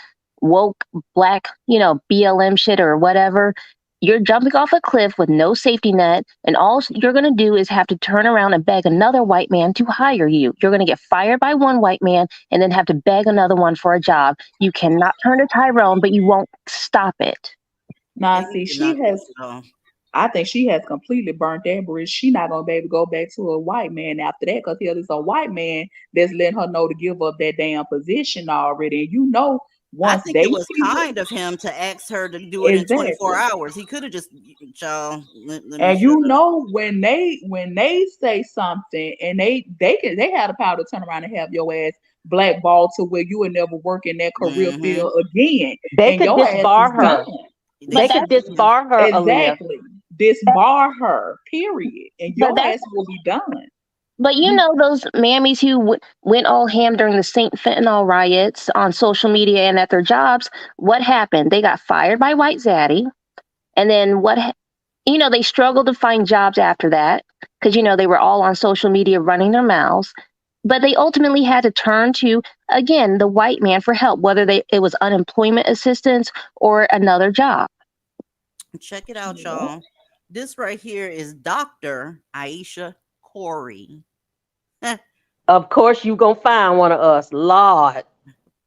D: woke black, BLM shit or whatever. You're jumping off a cliff with no safety net, and all you're going to do is have to turn around and beg another white man to hire you. You're going to get fired by one white man and then have to beg another one for a job. You cannot turn to Tyrone, but you won't stop it.
B: Now,
A: They
B: see,
A: need to
B: she
A: knock that
B: has.
A: shit off.
B: I think she has completely burnt that bridge. She not gonna be able to go back to a white man after that because it's a white man that's letting her know to give up that damn position already. And
A: I
B: once
A: think
B: they
A: it was
B: see
A: kind of him to ask her to do it in 24
B: exactly,
A: hours. He could have just, y'all, let me
B: and
A: shut up.
B: when they say something and they have the power to turn around and have your ass blackballed to where you will never work in that career
A: Mm-hmm.
B: field again,
G: They
B: and
G: could
B: your ass is
G: disbar her.
B: done.
A: They
D: But
G: They
A: sure
G: could
D: that's
A: can.
G: disbar her, Aaliyah.
B: Exactly. Disbar her, period. And
D: but
B: your
D: that's
B: ass will be done.
D: but
B: You
D: those mammies who went all ham during the Saint Fentanyl riots on social media and at their jobs. What happened? They got fired by White Zaddy, and then they struggled to find jobs after that because they were all on social media running their mouths. But they ultimately had to turn to, again, the white man for help, whether it was unemployment assistance or another job.
A: Check it out,
B: Yep.
A: y'all. This right here is Dr. Aisha Corey.
G: Of course, you gonna find one of us, Lord.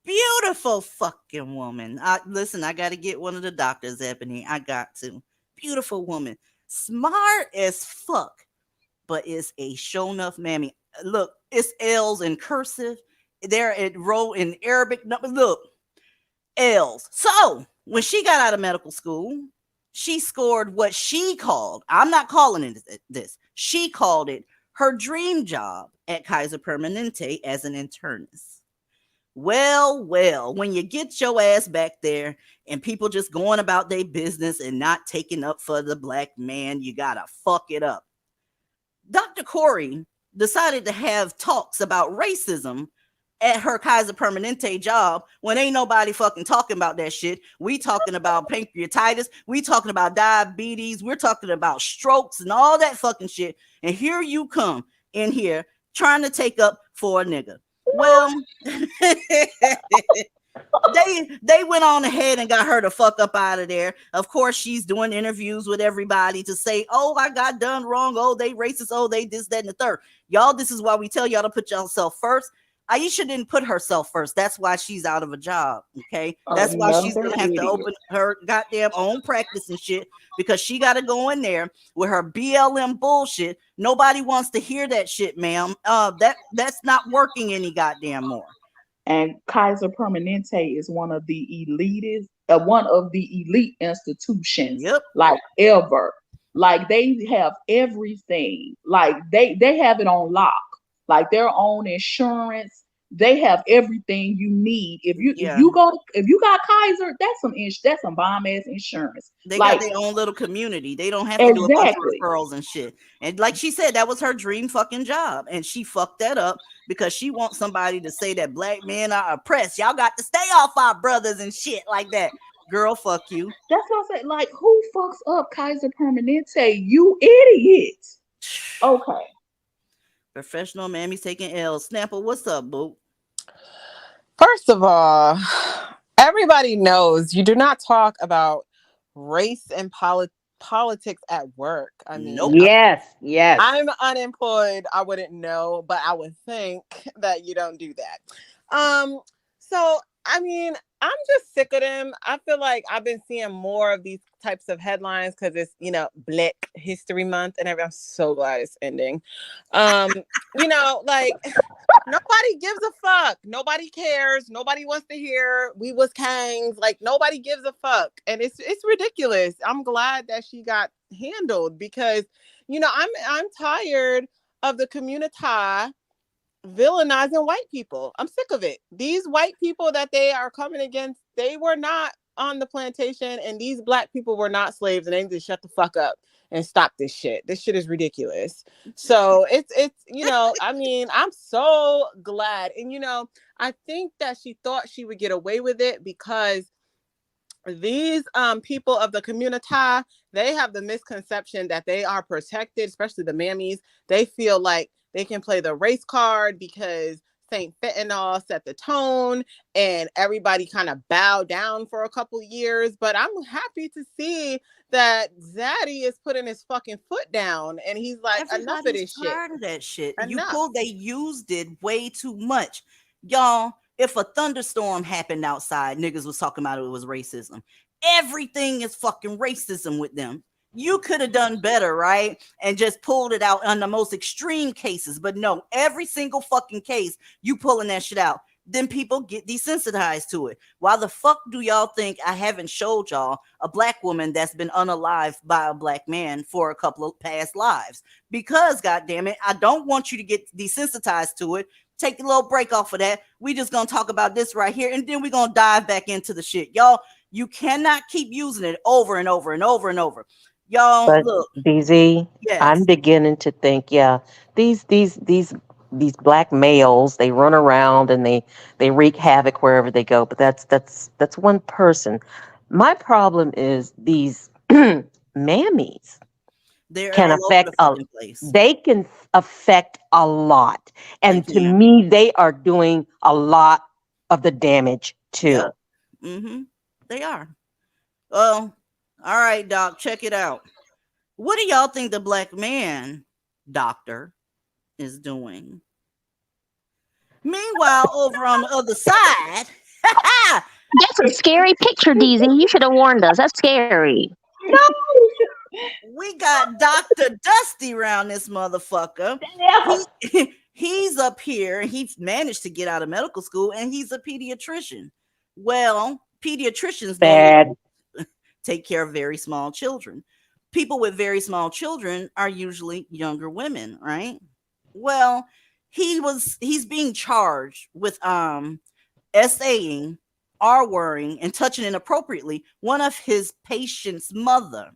A: Beautiful fucking woman. Listen, I got to get one of the doctors, Ebony. I got to. Beautiful woman. Smart as fuck, but it's a show enough mammy. Look, it's L's in cursive. There it wrote in Arabic number. Look, L's. So when she got out of medical school, she scored what she called, I'm not calling it this, she called it her dream job at Kaiser Permanente as an internist. Well, when you get your ass back there and people just going about their business and not taking up for the black man, you gotta fuck it up. Dr. Corey decided to have talks about racism at her Kaiser Permanente job when ain't nobody fucking talking about that shit. We talking about pancreatitis, we talking about diabetes, we're talking about strokes and all that fucking shit. And here you come in here trying to take up for a nigga. Well, they went on ahead and got her the fuck up out of there. Of course, she's doing interviews with everybody to say, oh, I got done wrong. Oh, they racist. Oh, they this, that, and the third. Y'all, this is why we tell y'all to put yourself first. Aisha didn't put herself first. That's why she's out of a job. Okay. That's why she's
B: another
A: gonna have to
B: idiot.
A: open her goddamn own practice and shit because she gotta go in there with her BLM bullshit. Nobody wants to hear that shit, ma'am. That's not working any goddamn more.
B: And Kaiser Permanente is one of the elite institutions,
A: Yep.
B: like ever. Like they have everything. Like they have it on lock. Like their own insurance. They have everything you need.
A: Yeah.
B: If you got Kaiser, that's some bomb ass insurance.
A: They got
B: Like
A: their own little community. They don't have to do a bunch of
B: exactly.
A: referrals and shit. And like she said, that was her dream fucking job. And she fucked that up because she wants somebody to say that black men are oppressed. Y'all got to stay off our brothers and shit like that. Girl, fuck you.
B: That's what I said. Like, who fucks up Kaiser Permanente? You idiot. Okay.
A: Professional mammies taking L's. Snapper, what's up, boo?
C: First of all, everybody knows you do not talk about race and politics at work. I mean,
A: Nope.
G: Yes.
C: I'm unemployed. I wouldn't know, but I would think that you don't do that. So I mean, I'm just sick of them. I feel like I've been seeing more of these types of headlines because it's, Black History Month and everything. I'm so glad it's ending. Like nobody gives a fuck. Nobody cares. Nobody wants to hear we was kangs. Like nobody gives a fuck. And it's ridiculous. I'm glad that she got handled because, I'm tired of the community villainizing white people. I'm sick of it. These white people that they are coming against, they were not on the plantation and these black people were not slaves and they need to shut the fuck up and stop this shit. This shit is ridiculous. So it's I mean, I'm so glad. And I think that she thought she would get away with it because these people of the community, they have the misconception that they are protected, especially the mammies. They feel like they can play the race card because Saint Fentanyl set the tone and everybody kind of bowed down for a couple years. But I'm happy to see that Zaddy is putting his fucking foot down and he's like, enough of
A: Everybody's
C: this shit.
A: tired of that shit.
C: Enough.
A: They used it way too much. Y'all, if a thunderstorm happened outside, niggas was talking about it was racism. Everything is fucking racism with them. You could have done better, right? And just pulled it out on the most extreme cases. But no, every single fucking case, you pulling that shit out. Then people get desensitized to it. Why the fuck do y'all think I haven't showed y'all a black woman that's been unalived by a black man for a couple of past lives? Because, goddamn it, I don't want you to get desensitized to it. Take a little break off of that. We just gonna talk about this right here, and then we're gonna dive back into the shit. Y'all, you cannot keep using it over and over and over and over. Y'all,
G: But
A: look,
G: BZ, I'm
A: yes,
G: beginning to think, yeah, these black males, they run around and they wreak havoc wherever they go. But that's one person. My problem is these mammies
A: they're
G: can
A: all over the
G: affect a
A: fucking place.
G: they can affect a lot.
A: They
G: And to
A: can.
G: me, they are doing a lot of the damage too.
A: Yep. They are. Well, all right, Doc, check it out. What do y'all think the black man doctor is doing? Meanwhile, over on the other side,
D: That's a scary picture, DZ. You should have warned us. That's scary.
G: No,
A: we got Dr. Dusty around this motherfucker.
G: no.
A: He's up here and he's managed to get out of medical school and he's a pediatrician. Well, pediatricians
G: Bad.
A: normally take care of very small children. People with very small children are usually younger women, right? Well, he's being charged with SAing, R-wording, and touching inappropriately one of his patient's mother.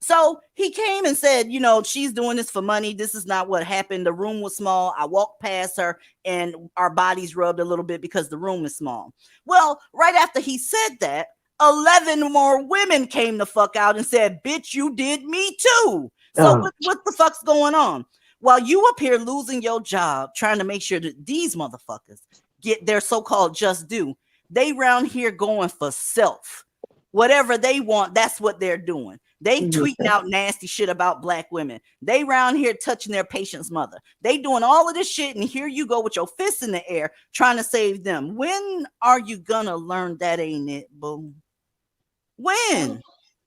A: So he came and said, she's doing this for money. This is not what happened. The room was small. I walked past her and our bodies rubbed a little bit because the room is small. Well, right after he said that, 11 more women came the fuck out and said, bitch, you did me too. So
G: Oh,
A: what the fuck's going on? While you up here losing your job, trying to make sure that these motherfuckers get their so-called just due, they round here going for self. Whatever they want, that's what they're doing. They tweeting out nasty shit about black women. They round here touching their patient's mother. They doing all of this shit, and here you go with your fists in the air trying to save them. When are you gonna learn that ain't it, boo? When?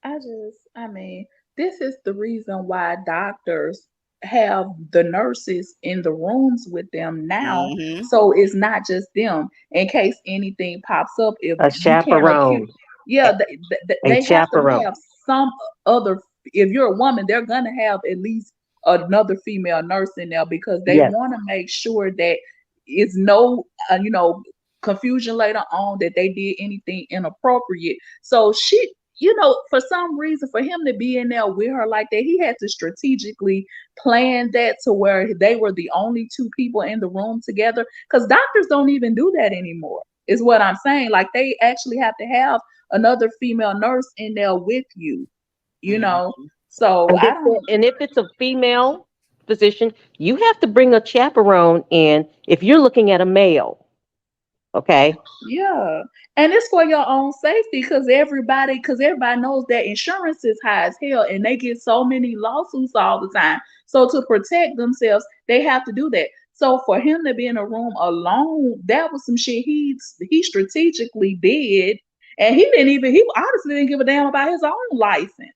B: I mean, this is the reason why doctors have the nurses in the rooms with them now.
A: Mm-hmm.
B: So it's not just them in case anything pops up. If
G: a
B: you can't
G: chaperone.
B: accuse, yeah,
G: A
B: they have to
G: chaperone.
B: have some other. If you're a woman, they're gonna have at least another female nurse in there because they
G: Yes.
B: want to make sure that it's no, confusion later on that they did anything inappropriate. So she, for some reason, for him to be in there with her like that, he had to strategically plan that to where they were the only two people in the room together. Because doctors don't even do that anymore, is what I'm saying. Like they actually have to have another female nurse in there with you, you know.
A: Mm-hmm.
B: So
G: And
B: I
G: if,
B: don't.
G: and if it's a female physician, you have to bring a chaperone in if you're looking at a male. Okay.
B: Yeah. And it's for your own safety because everybody knows that insurance is high as hell and they get so many lawsuits all the time. So to protect themselves, they have to do that. So for him to be in a room alone, that was some shit he strategically did. And he honestly didn't give a damn about his own license.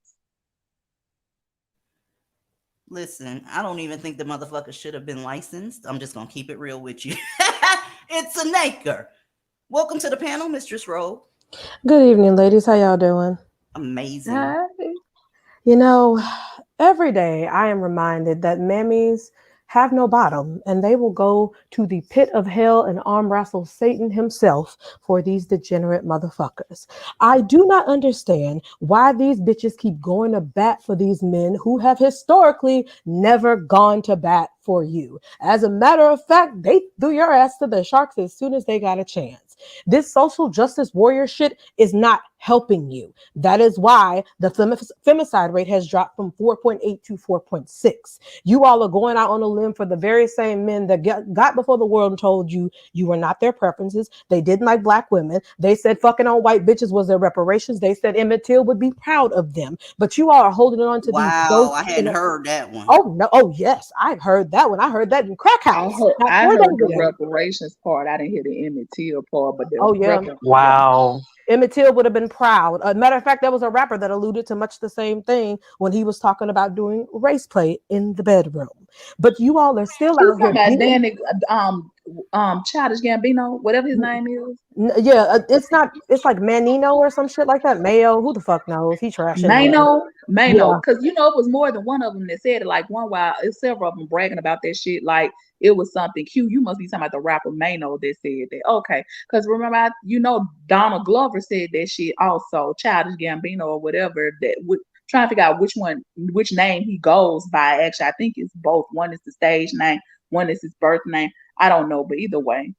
A: Listen, I don't even think the motherfucker should have been licensed. I'm just gonna keep it real with you. It's a naker. Welcome to the panel, Mistress Rowe.
H: Good evening, ladies. How y'all doing?
A: Amazing.
B: Hi.
H: You know, every day I am reminded that mammies have no bottom and they will go to the pit of hell and arm wrestle Satan himself for these degenerate motherfuckers. I do not understand why these bitches keep going to bat for these men who have historically never gone to bat for you. As a matter of fact, they threw your ass to the sharks as soon as they got a chance. This social justice warrior shit is not helping you. That is why the femicide rate has dropped from 4.8 to 4.6. You all are going out on a limb for the very same men that got before the world and told you you were not their preferences. They didn't like black women. They said fucking on white bitches was their reparations. They said Emmett Till would be proud of them. But you all are holding on to these
A: Wow, I
H: ghosts.
A: hadn't heard that one.
H: Oh no! Oh yes, I've heard that one. I heard that in Crack House not
B: I
H: 4 days
B: heard the
H: ago.
B: reparations part. I didn't hear the Emmett Till part, but the
H: Oh yeah,
B: yeah.
G: Wow.
H: Emmett Till would have been proud. Matter of fact, there was a rapper that alluded to much the same thing when he was talking about doing race play in the bedroom. But you all are still
B: You
H: out
B: talking
H: here
B: about
H: being,
B: Danny, Childish Gambino, whatever his name is?
H: yeah, it's not, it's like Manino or some shit like that. Mayo, who the fuck knows? He trash anyway.
B: Mano,
H: Yeah.
B: because it was more than one of them that said it. Like one while, it's several of them bragging about that shit. Like it was something cute. You must be talking about the rapper Mano that said that. Okay, because remember, Donald Glover said that shit also. Childish Gambino or whatever that would trying to figure out which name he goes by. Actually, I think it's both. One is the stage name, one is his birth name. I don't know, but either way,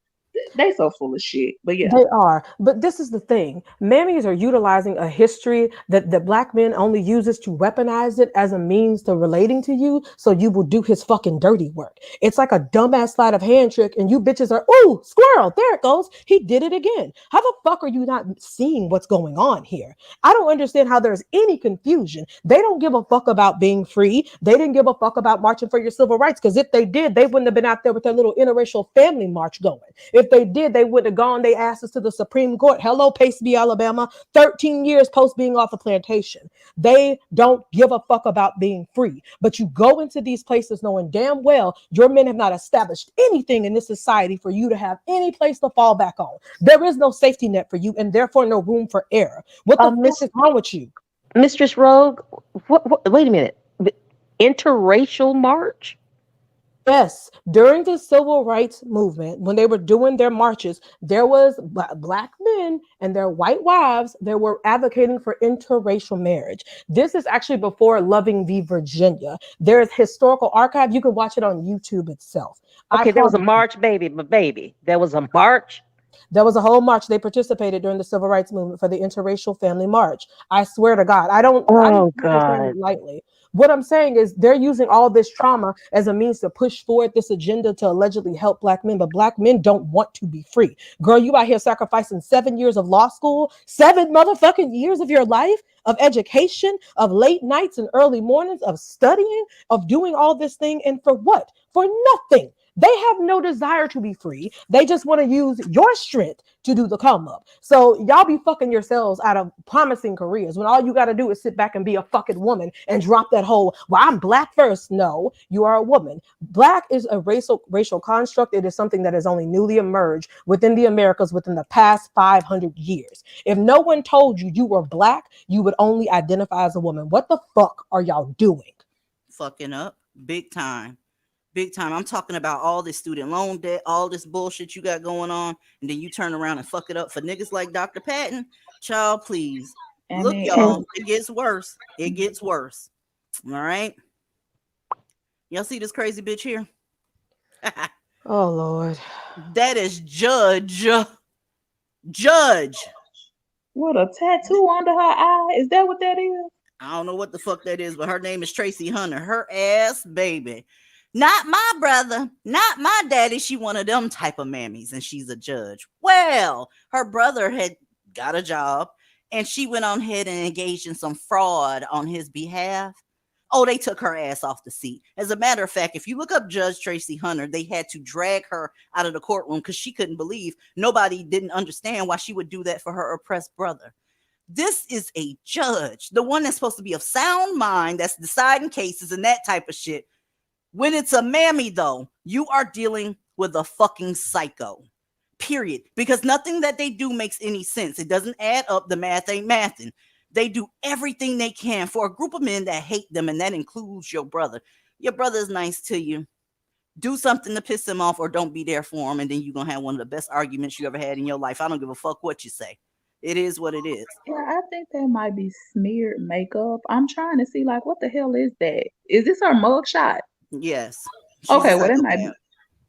B: they so full of shit. But yeah.
H: They are. But this is the thing. Mammies are utilizing a history that black men only uses to weaponize it as a means to relating to you so you will do his fucking dirty work. It's like a dumbass sleight of hand trick and you bitches are, ooh, squirrel, there it goes. He did it again. How the fuck are you not seeing what's going on here? I don't understand how there's any confusion. They don't give a fuck about being free. They didn't give a fuck about marching for your civil rights because if they did, they wouldn't have been out there with their little interracial family march going. If they did, they would have gone their asses to the Supreme Court. Hello, Paceby, Alabama, 13 years post being off the plantation. They don't give a fuck about being free. But you go into these places knowing damn well your men have not established anything in this society for you to have any place to fall back on. There is no safety net for you and therefore no room for error. What the fuck
G: Miss
H: is wrong with you?
G: Mistress Rogue, wait a minute. Interracial march?
H: Yes, during the civil rights movement, when they were doing their marches, there was black men and their white wives that were advocating for interracial marriage. This is actually before Loving v. Virginia. There is historical archive. You can watch it on YouTube itself.
G: Okay, there was a march, baby. There was a march.
H: There was a whole march. They participated during the civil rights movement for the interracial family march. I swear to God, I don't
G: Oh
H: understand
G: God.
H: it lightly. What I'm saying is they're using all this trauma as a means to push forward this agenda to allegedly help black men, but black men don't want to be free. Girl, you out here sacrificing 7 years of law school, 7 motherfucking years of your life, of education, of late nights and early mornings, of studying, of doing all this thing. And for what? For nothing. They have no desire to be free. They just want to use your strength to do the come up. So y'all be fucking yourselves out of promising careers when all you got to do is sit back and be a fucking woman and drop that whole, well, I'm black first. No, you are a woman. Black is a racial construct. It is something that has only newly emerged within the Americas within the past 500 years. If no one told you you were black, you would only identify as a woman. What the fuck are y'all doing?
A: Fucking up big time. Big time. I'm talking about all this student loan debt, all this bullshit you got going on, and then you turn around and fuck it up for niggas like Dr. Patton. Child, please.
B: I
A: Look,
B: mean,
A: y'all, it gets worse. It gets worse. All right. Y'all see this crazy bitch here?
H: Oh, Lord.
A: That is Judge. Judge.
B: what, a tattoo under her eye? Is that what that is?
A: I don't know what the fuck that is, but her name is Tracy Hunter. Her ass, baby. Not my brother, not my daddy. She one of them type of mammies, and she's a judge. Well, her brother had got a job, and she went on ahead and engaged in some fraud on his behalf. Oh, they took her ass off the seat. As a matter of fact, if you look up Judge Tracy Hunter, they had to drag her out of the courtroom because she couldn't believe nobody didn't understand why she would do that for her oppressed brother. This is a judge, the one that's supposed to be of sound mind, that's deciding cases and that type of shit. When it's a mammy, though, you are dealing with a fucking psycho, period. Because nothing that they do makes any sense. It doesn't add up. The math ain't mathing. They do everything they can for a group of men that hate them, and that includes your brother. Your brother is nice to you. Do something to piss him off or don't be there for him, and then you're going to have one of the best arguments you ever had in your life. I don't give a fuck what you say. It is what it is.
B: Yeah, I think that might be smeared makeup. I'm trying to see, like, what the hell is that? Is this her mugshot?
A: Yes. She's
B: Okay,
A: a
B: well, that might be.
A: psychopath.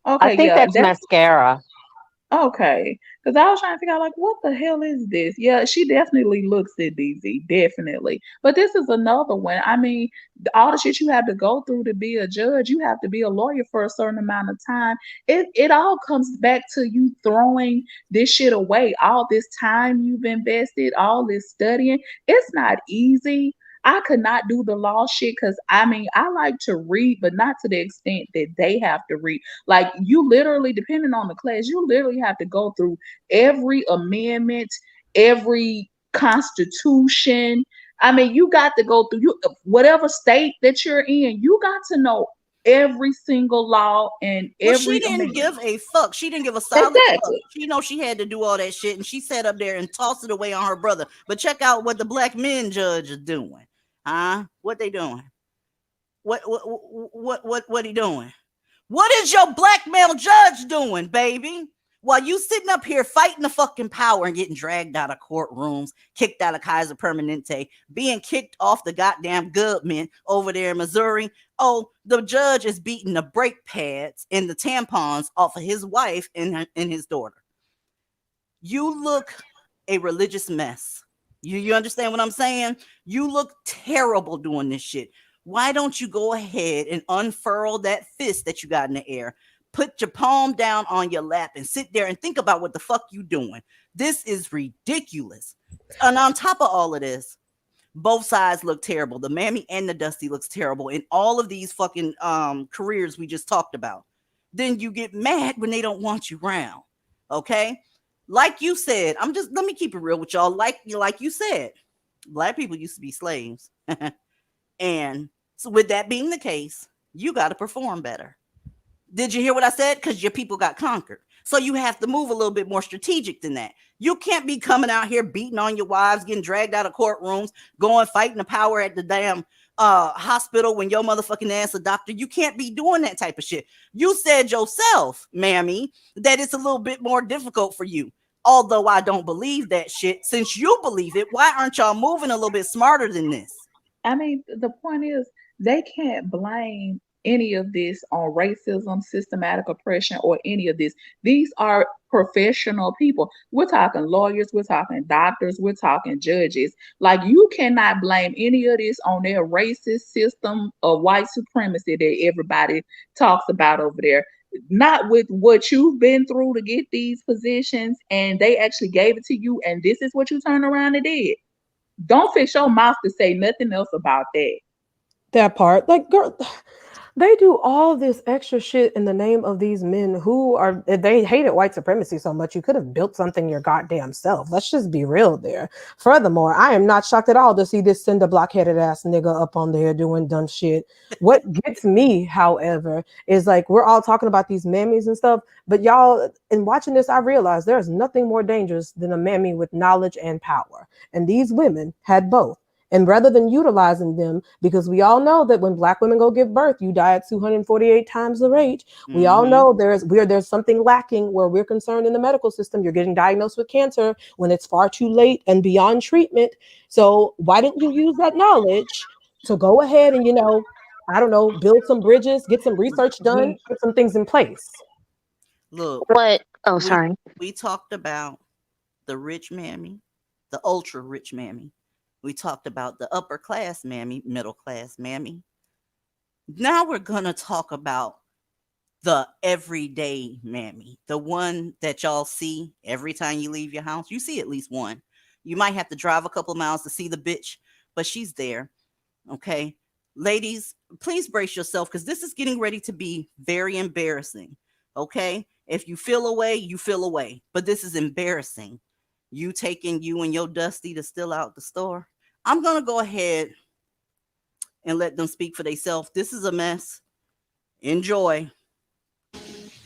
G: I
B: Okay,
G: think
B: yeah,
G: that's
B: that's
G: mascara.
B: Okay, because I was trying to figure out like what the hell is this? Yeah, she definitely looks it, DZ, definitely. But this is another one. I mean, all the shit you have to go through to be a judge, you have to be a lawyer for a certain amount of time. It all comes back to you throwing this shit away. All this time you've invested, all this studying. It's not easy. I could not do the law shit because I mean I like to read, but not to the extent that they have to read. Like you literally, depending on the class, you literally have to go through every amendment, every constitution. I mean, you got to go through you whatever state that you're in. You got to know every single law and
A: Well, she
B: every
A: didn't
B: amendment.
A: give a fuck. She didn't give a solid fuck.
B: Exactly.
A: She know she had to do all that shit, and she sat up there and tossed it away on her brother. But check out what the black men judge is doing. Huh? What they doing? What he doing? What is your black male judge doing, baby? While you sitting up here fighting the fucking power and getting dragged out of courtrooms, kicked out of Kaiser Permanente, being kicked off the goddamn government over there in Missouri. Oh, the judge is beating the brake pads and the tampons off of his wife and his daughter. You look a religious mess. You understand what I'm saying? You look terrible doing this shit. Why don't you go ahead and unfurl that fist that you got in the air? Put your palm down on your lap and sit there and think about what the fuck you doing. This is ridiculous. And on top of all of this, both sides look terrible. The Mammy and the Dusty looks terrible in all of these fucking careers we just talked about. Then you get mad when they don't want you around. Okay? Like you said, let me keep it real with y'all. Like you said, black people used to be slaves. And so with that being the case, you got to perform better. Did you hear what I said? Because your people got conquered. So you have to move a little bit more strategic than that. You can't be coming out here beating on your wives, getting dragged out of courtrooms, going fighting the power at the damn hospital when your motherfucking ass a doctor. You can't be doing that type of shit. You said yourself, Mammy, that it's a little bit more difficult for you. Although I don't believe that shit. Since you believe it, why aren't y'all moving a little bit smarter than this?
B: I mean, the point is they can't blame any of this on racism, systematic oppression, or any of this. These are professional people. We're talking lawyers, we're talking doctors, we're talking judges. Like, you cannot blame any of this on their racist system of white supremacy that everybody talks about over there. Not with what you've been through to get these positions, and they actually gave it to you, and this is what you turn around and did. Don't fix your mouth to say nothing else about that.
H: That part, like, girl, they do all this extra shit in the name of these men who are, they hated white supremacy so much. You could have built something your goddamn self. Let's just be real there. Furthermore, I am not shocked at all to see this cinder block-headed ass nigga up on there doing dumb shit. What gets me, however, is like, we're all talking about these mammies and stuff, but y'all, in watching this, I realized there's nothing more dangerous than a mammy with knowledge and power. And these women had both. And rather than utilizing them, because we all know that when black women go give birth, you die at 248 times the rate. We all know there's something lacking where we're concerned in the medical system. You're getting diagnosed with cancer when it's far too late and beyond treatment. So why didn't you use that knowledge to go ahead and, I don't know, build some bridges, get some research done, put some things in place?
A: Look,
D: What? Oh, sorry.
A: We talked about the rich mammy, the ultra rich mammy. We talked about the upper class mammy, middle class mammy. Now we're going to talk about the everyday mammy, the one that y'all see every time you leave your house. You see at least one. You might have to drive a couple miles to see the bitch, but she's there. Okay. Ladies, please brace yourself because this is getting ready to be very embarrassing. Okay. If you feel away, you feel away, but this is embarrassing. You taking you and your Dusty to still out the store. I'm going to go ahead and let them speak for themselves. This is a mess. Enjoy.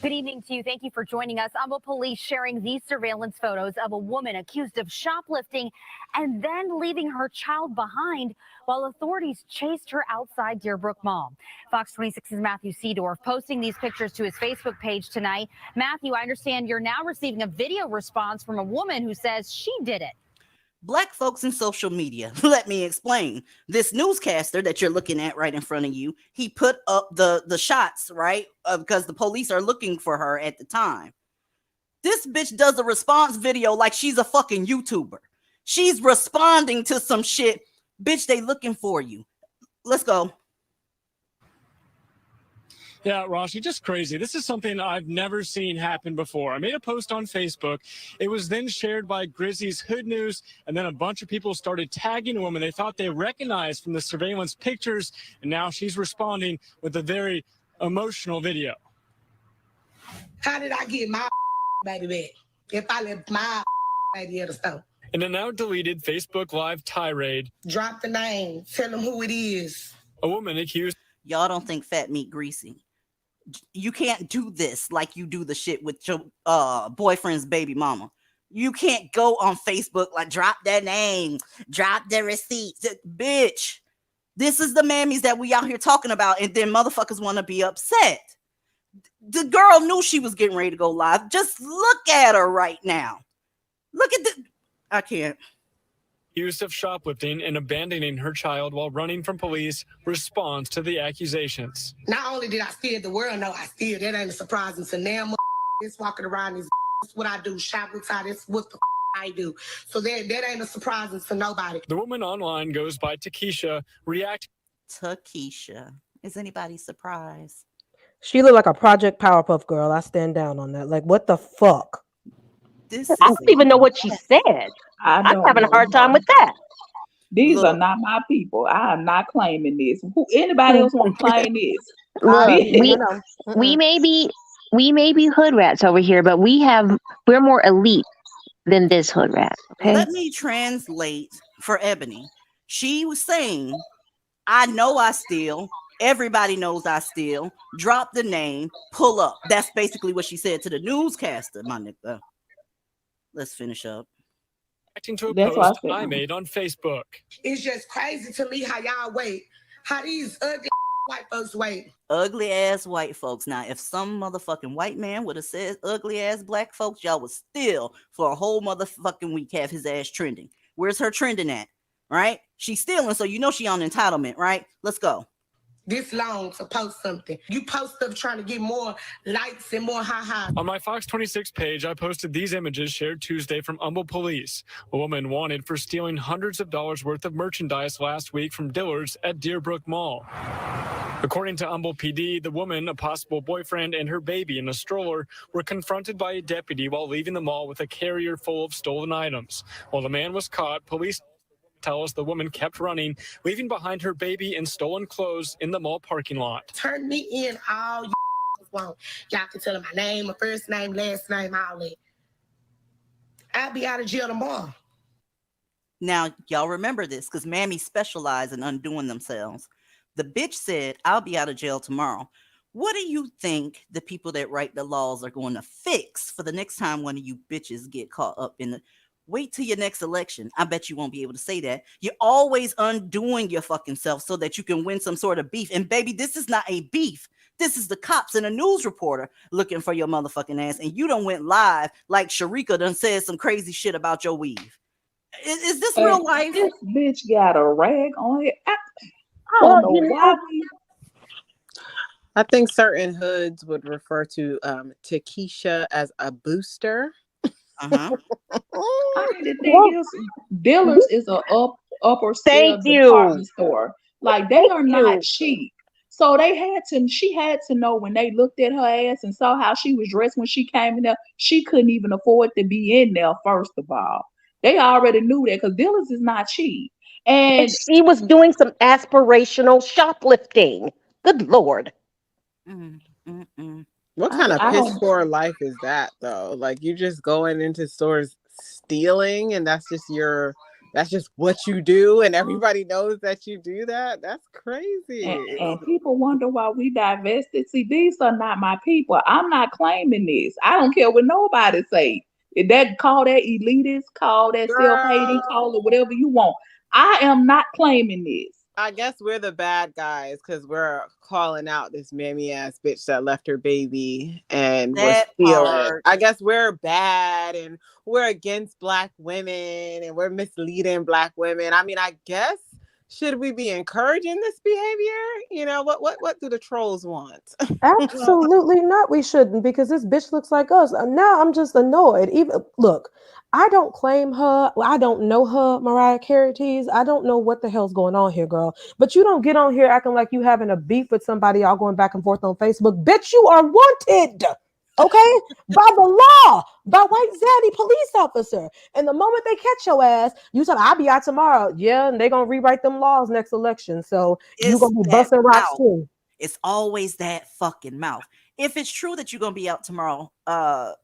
I: Good evening to you. Thank you for joining us. Amba police sharing these surveillance photos of a woman accused of shoplifting and then leaving her child behind while authorities chased her outside Deerbrook Mall. Fox 26's Matthew Seedorf posting these pictures to his Facebook page tonight. Matthew, I understand you're now receiving a video response from a woman who says she did it.
A: Black folks in social media. Let me explain. This newscaster that you're looking at right in front of you, he put up the shots, right? Because the police are looking for her at the time. This bitch does a response video like she's a fucking YouTuber. She's responding to some shit. Bitch, they looking for you. Let's go.
J: Yeah, Ross, you're just crazy. This is something I've never seen happen before. I made a post on Facebook. It was then shared by Grizzly's Hood News, and then a bunch of people started tagging a woman they thought they recognized from the surveillance pictures, and now she's responding with a very emotional video.
K: How did I get my baby back if I left my baby at the store?
J: In a now deleted Facebook Live tirade,
K: drop the name, tell them who it is.
J: A woman accused.
A: Y'all don't think fat meat greasy. You can't do this like you do the shit with your boyfriend's baby mama. You can't go on Facebook like drop their name, drop their receipts. Bitch, this is the mammies that we out here talking about, and then motherfuckers want to be upset. The girl knew she was getting ready to go live. Just look at her right now. Look at the... I can't.
J: Accused of shoplifting and abandoning her child while running from police responds to the accusations.
K: Not only did I steal, the world know I steal. That ain't a surprise. And so now it's walking around this. That's what I do. Shoplift. That's what the I do. So that ain't a surprise to nobody.
J: The woman online goes by Takesha.
A: Takesha. Is anybody surprised?
H: She looked like a Project Powerpuff Girl. I stand down on that. Like, what the fuck?
G: I don't even know what she said. I'm having a hard time with that.
B: These are not my people. I am not claiming this. Who anybody else want to claim this?
D: Look, we may be hood rats over here, but we're more elite than this hood rat. Okay.
A: Let me translate for Ebony. She was saying, I know I steal. Everybody knows I steal. Drop the name. Pull up. That's basically what she said to the newscaster, my nigga. Let's finish up.
J: Reacting to a post I made on Facebook.
K: It's just crazy to me how y'all wait. How these ugly white folks wait.
A: Ugly ass white folks. Now, if some motherfucking white man would have said ugly ass black folks, y'all would still for a whole motherfucking week have his ass trending. Where's her trending at? Right? She's stealing, so you know she on entitlement, right? Let's go.
K: This long to post something. You post stuff trying to get more likes and more ha-ha.
J: On my Fox 26 page, I posted these images shared Tuesday from Humble Police. A woman wanted for stealing hundreds of dollars worth of merchandise last week from Dillard's at Deerbrook Mall. According to Humble PD, the woman, a possible boyfriend, and her baby in a stroller were confronted by a deputy while leaving the mall with a carrier full of stolen items. While the man was caught, police tell us the woman kept running, leaving behind her baby and stolen clothes in the mall parking lot.
K: Turn me in all you want. Y'all can tell them my name, my first name, last name, all that. I'll be out of jail tomorrow.
A: Now, y'all remember this because Mammies specialize in undoing themselves. The bitch said, I'll be out of jail tomorrow. What do you think the people that write the laws are going to fix for the next time one of you bitches get caught up in the... Wait till your next election. I bet you won't be able to say that. You're always undoing your fucking self so that you can win some sort of beef. And baby, this is not a beef. This is the cops and a news reporter looking for your motherfucking ass. And you done went live like Sharika done said some crazy shit about your weave. Is this real life?
B: This bitch got a rag on it. I don't know why.
C: I think certain hoods would refer to Takesha as a booster.
A: Uh-huh.
B: The thing is, Dillard's is a upper scale department store. Like, they are not cheap. So she had to know when they looked at her ass and saw how she was dressed when she came in there, she couldn't even afford to be in there, first of all. They already knew that because Dillard's is not cheap.
G: And she was doing some aspirational shoplifting. Good Lord.
C: What kind of piss poor life is that, though? Like, you just going into stores stealing, and that's just what you do, and everybody knows that you do that? That's crazy.
B: And people wonder why we divested. See, these are not my people. I'm not claiming this. I don't care what nobody say. If that call that elitist, call that self-hating, call it whatever you want. I am not claiming this.
C: I guess we're the bad guys because we're calling out this mammy ass bitch that left her baby and was stealing. I guess we're bad and we're against black women and we're misleading black women. I mean, I guess Should we be encouraging this behavior? You know, what do the trolls want?
H: Absolutely not. We shouldn't, because this bitch looks like us. Now I'm just annoyed. Even look, I don't claim her. I don't know her, Mariah Carey tease. I don't know what the hell's going on here, girl. But you don't get on here acting like you having a beef with somebody, all going back and forth on Facebook. Bitch, you are wanted. Okay, by the law, by white zaddy police officer. And the moment they catch your ass, you tell I'll be out tomorrow. Yeah, and they're gonna rewrite them laws next election. So you
A: It's
H: gonna be
A: that
H: busting rocks
A: mouth.
H: too.
A: It's always that fucking mouth. If it's true that you're gonna be out tomorrow,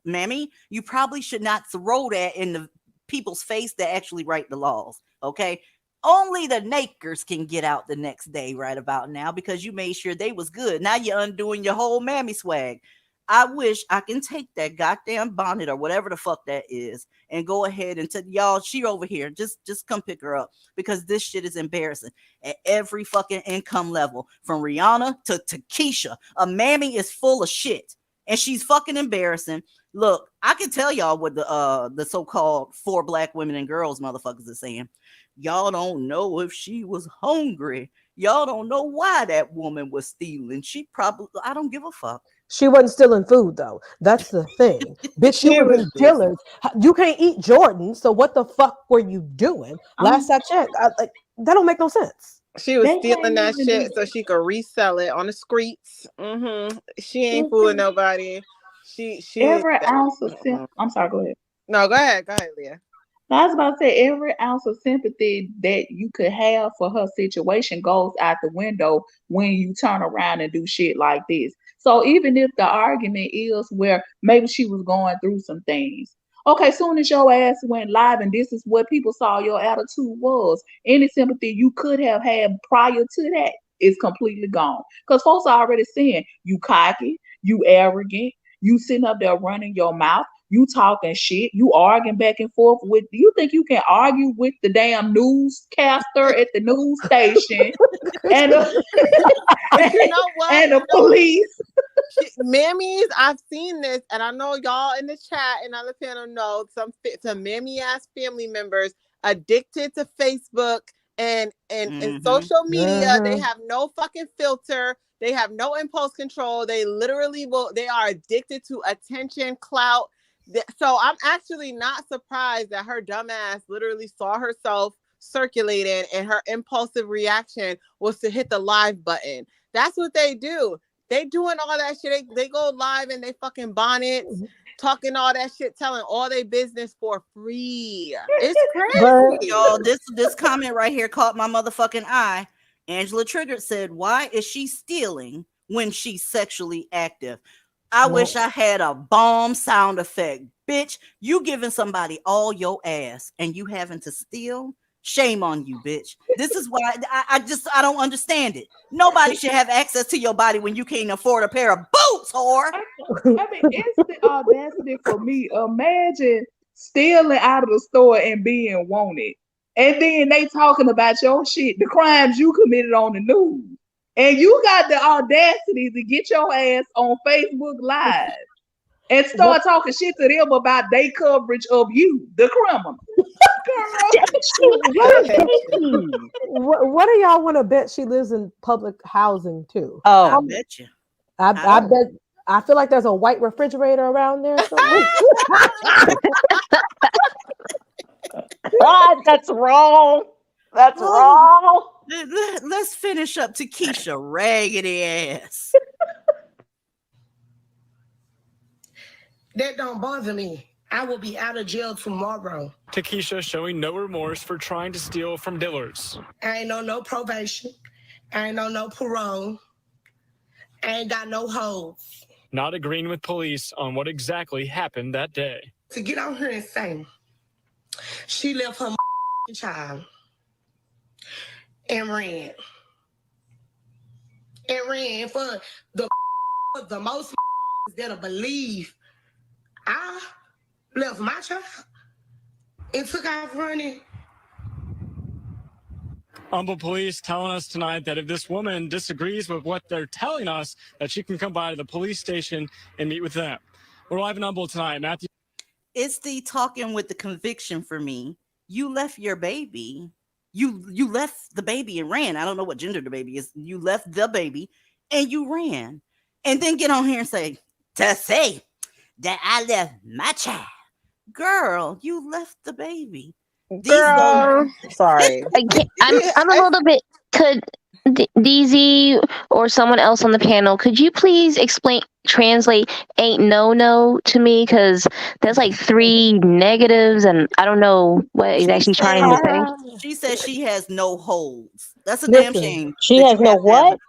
A: Mammy, you probably should not throw that in the people's face that actually write the laws. Okay. Only the nakers can get out the next day right about now because you made sure they was good. Now you're undoing your whole mammy swag. I wish I can take that goddamn bonnet or whatever the fuck that is and go ahead and tell y'all she over here. Just come pick her up because this shit is embarrassing at every fucking income level, from Rihanna to Keisha. A mammy is full of shit and she's fucking embarrassing. Look, I can tell y'all what the so-called 4 black women and girls motherfuckers are saying. Y'all don't know if she was hungry. Y'all don't know why that woman was stealing. She probably, I don't give a fuck.
H: She wasn't stealing food though. That's the thing. Bitch, you
C: She
H: was
C: was
H: in Dillard's. You can't eat Jordan, so what the fuck were you doing? Last I checked, that don't make no sense.
C: She was
B: They
C: stealing
B: can't
C: that
B: even do
C: shit so she could resell it on the streets. She ain't
B: that.
C: fooling nobody. She
B: Every ounce of I'm sorry, go ahead.
C: No, go ahead, Leah.
B: I was about to say every ounce of sympathy that you could have for her situation goes out the window when you turn around and do shit like this. So even if the argument is where maybe she was going through some things, okay, soon as your ass went live and this is what people saw your attitude was, any sympathy you could have had prior to that is completely gone. Because folks are already saying you cocky, you arrogant, you sitting up there running your mouth. You talking shit. You arguing back and forth with. You think you can argue with the damn newscaster at the news station and
C: But you know what?
B: and the police?
C: Mammies, I've seen this, and I know y'all in the chat and other panel know some mammy ass family members addicted to Facebook and social media. They have no fucking filter. They have no impulse control. They literally they are addicted to attention, clout. So I'm actually not surprised that her dumbass literally saw herself circulating and her impulsive reaction was to hit the live button. That's what they do. They doing all that shit. They go live in they fucking bonnets, talking all that shit, telling all their business for free. It's crazy.
A: Y'all, this comment right here caught my motherfucking eye. Angela Triggered said, "Why is she stealing when she's sexually active?" I wish I had a bomb sound effect. Bitch, you giving somebody all your ass and you having to steal? Shame on you, bitch. This is why I don't understand it. Nobody should have access to your body when you can't afford a pair of boots, whore.
B: I mean, it's the audacity for me. Imagine stealing out of the store and being wanted. And then they talking about your shit, the crimes you committed on the news. And you got the audacity to get your ass on Facebook Live and start talking shit to them about their coverage of you, the criminal.
H: What do y'all want to bet she lives in public housing too?
A: I bet you.
H: I bet. I feel like there's a white refrigerator around there somewhere.
G: That's wrong. That's wrong.
A: Let's finish up to Keisha raggedy ass.
K: That don't bother me. I will be out of jail tomorrow.
J: Takesha showing no remorse for trying to steal from Dillard's.
K: I ain't on no probation. I ain't on no parole. I ain't got no hoes.
J: Not agreeing with police on what exactly happened that day.
K: To get on here and say she left her child and ran. And ran for the most that'll believe I left my child and took off running.
J: Humble police telling us tonight that if this woman disagrees with what they're telling us, that she can come by to the police station and meet with them. We're live in Humble tonight. Matthew.
A: It's the talking with the conviction for me. You left your baby You left the baby and ran. I don't know what gender the baby is. You left the baby and you ran. And then get on here and say, to say that I left my child. Girl, you left the baby. These
C: Girl, sorry.
D: I'm a little bit. Could DZ or someone else on the panel, could you please translate "ain't no" to me? Because there's like 3 negatives, and I don't know what exactly she's trying to say.
A: She says she has no holds. That's a damn
G: Listen,
A: shame.
G: she
A: that
G: has
A: you
G: no
A: have to have
G: what?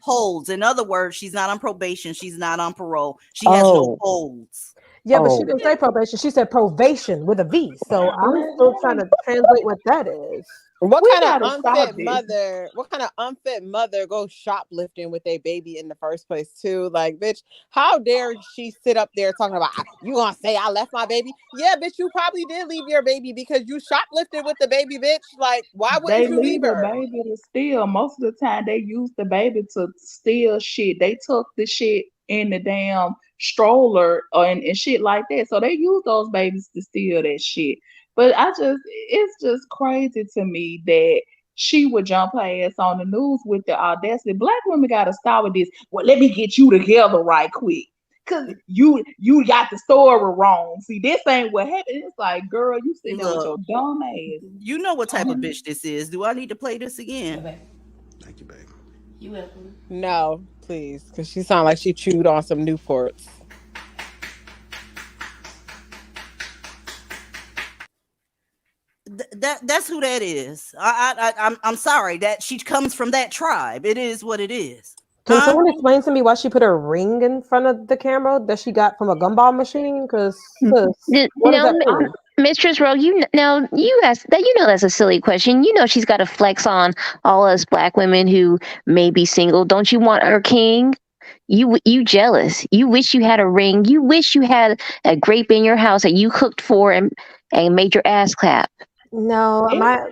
A: holds. In other words, she's not on probation. She's not on parole. She has no holds.
H: Yeah, but she didn't say probation. She said probation with a V. So I'm still trying to translate what that is.
C: What
B: We
C: kind of
B: gotta stop
C: unfit
B: this.
C: mother? What kind of unfit mother goes shoplifting with a baby in the first place too? Like, bitch, how dare she sit up there talking about you gonna say I left my baby? Yeah, bitch, you probably did leave your baby because you shoplifted with the baby, bitch. Like, why
B: They
C: wouldn't you leave
B: leave a
C: her?
B: baby to steal. Most of the time, they use the baby to steal shit. They took the shit in the damn stroller and shit like that. So they use those babies to steal that shit. But it's just crazy to me that she would jump her ass on the news with the audacity. Black women got to start with this. Well, let me get you together right quick. Cause you got the story wrong. See, this ain't what happened. It's like, girl, you sitting there with your dumb ass.
A: You know what type of bitch this is. Do I need to play this again?
F: Thank you, babe.
E: You welcome.
C: No, please, because she sounded like she chewed on some Newports.
A: That's who that is. I'm sorry that she comes from that tribe. It is what it is.
H: Can someone explain to me why she put a ring in front of the camera that she got from a gumball machine? Because what does that mean?
D: Mistress Rowe, you asked that. You know that's a silly question. You know she's got to flex on all us black women who may be single. Don't you want her king? You jealous? You wish you had a ring. You wish you had a grape in your house that you cooked for and made your ass clap.
H: No,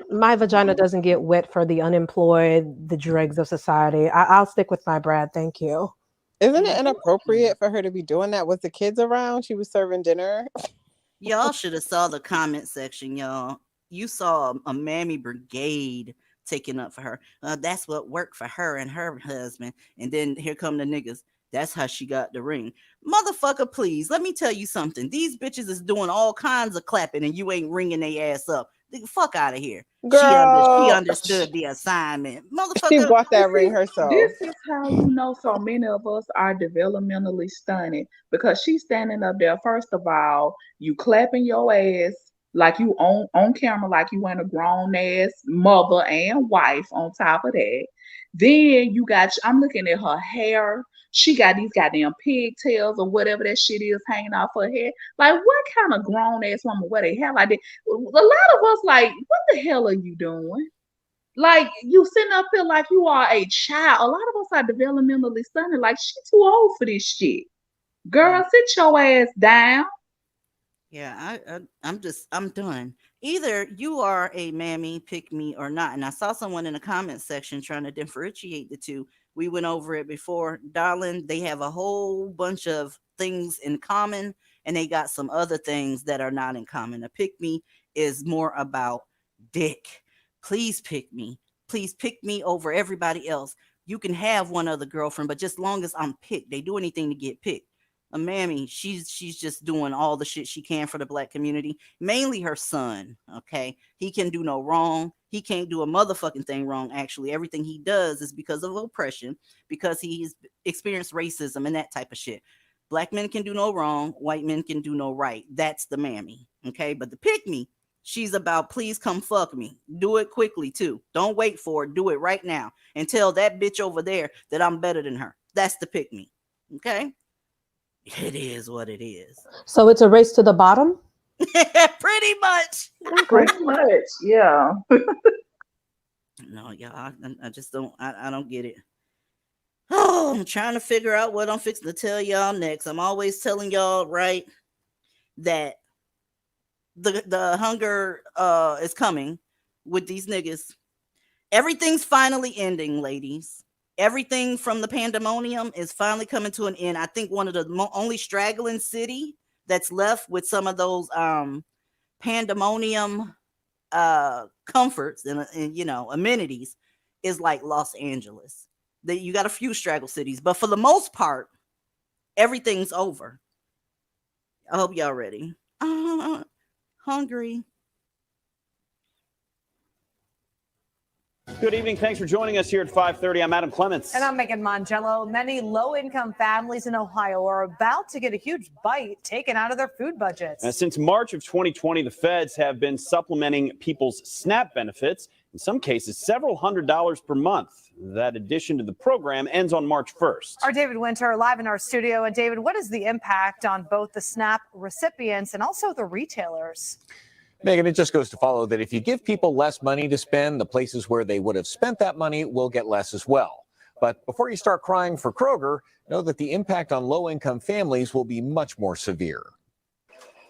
H: my vagina doesn't get wet for the unemployed, the dregs of society. I'll stick with my Brad. Thank you.
C: Isn't it inappropriate for her to be doing that with the kids around? She was serving dinner.
A: Y'all should have saw the comment section, y'all. You saw a mammy brigade taking up for her. That's what worked for her and her husband. And then here come the niggas. That's how she got the ring. Motherfucker, please, let me tell you something. These bitches is doing all kinds of clapping and you ain't ringing their ass up. The fuck out of here.
C: Girl,
A: she understood the assignment. Motherfucker.
C: She bought that ring herself.
B: This is how you know so many of us are developmentally stunted because she's standing up there. First of all, you clapping your ass like you on camera, like you ain't a grown ass mother and wife on top of that. Then I'm looking at her hair. She got these goddamn pigtails or whatever that shit is hanging off her head. Like, what kind of grown ass woman wear they hair like that? A lot of us like, what the hell are you doing? Like, you sitting up here like you are a child. A lot of us are developmentally stunted. Like, she too old for this shit. Girl, sit your ass down.
A: Yeah, I'm done. Either you are a mammy, pick me or not. And I saw someone in the comment section trying to differentiate the two. We went over it before. Darling, they have a whole bunch of things in common and they got some other things that are not in common. A pick me is more about dick. Please pick me. Please pick me over everybody else. You can have one other girlfriend, but just long as I'm picked, they do anything to get picked. A mammy, she's just doing all the shit she can for the black community, mainly her son. Okay, he can do no wrong. He can't do a motherfucking thing wrong. Actually, everything he does is because of oppression, because he's experienced racism and that type of shit. Black men can do no wrong. White men can do no right. That's the mammy. Okay, but the pick me, she's about please come fuck me. Do it quickly too. Don't wait for it. Do it right now and tell that bitch over there that I'm better than her. That's the pick me. Okay. It is what it is.
H: So it's a race to the bottom?
A: Pretty much.
B: Pretty much, yeah.
A: No, y'all, I just don't, I don't get it. Oh, I'm trying to figure out what I'm fixing to tell y'all next. I'm always telling y'all, right, that the hunger is coming with these niggas. Everything's finally ending, ladies. Everything from the pandemonium is finally coming to an end. I think one of the only straggling city that's left with some of those pandemonium comforts and amenities is like Los Angeles. That you got a few straggle cities, but for the most part, everything's over. I hope y'all ready. Hungry.
L: Good evening. Thanks for joining us here at 5:30. I'm Adam Clements.
M: And I'm Megan Mongello. Many low-income families in Ohio are about to get a huge bite taken out of their food budgets.
L: Since March of 2020, the feds have been supplementing people's SNAP benefits, in some cases several $100s per month. That addition to the program ends on March 1st.
M: Our David Winter live in our studio. And David, what is the impact on both the SNAP recipients and also the retailers?
N: Megan, it just goes to follow that if you give people less money to spend, the places where they would have spent that money will get less as well. But before you start crying for Kroger, know that the impact on low-income families will be much more severe.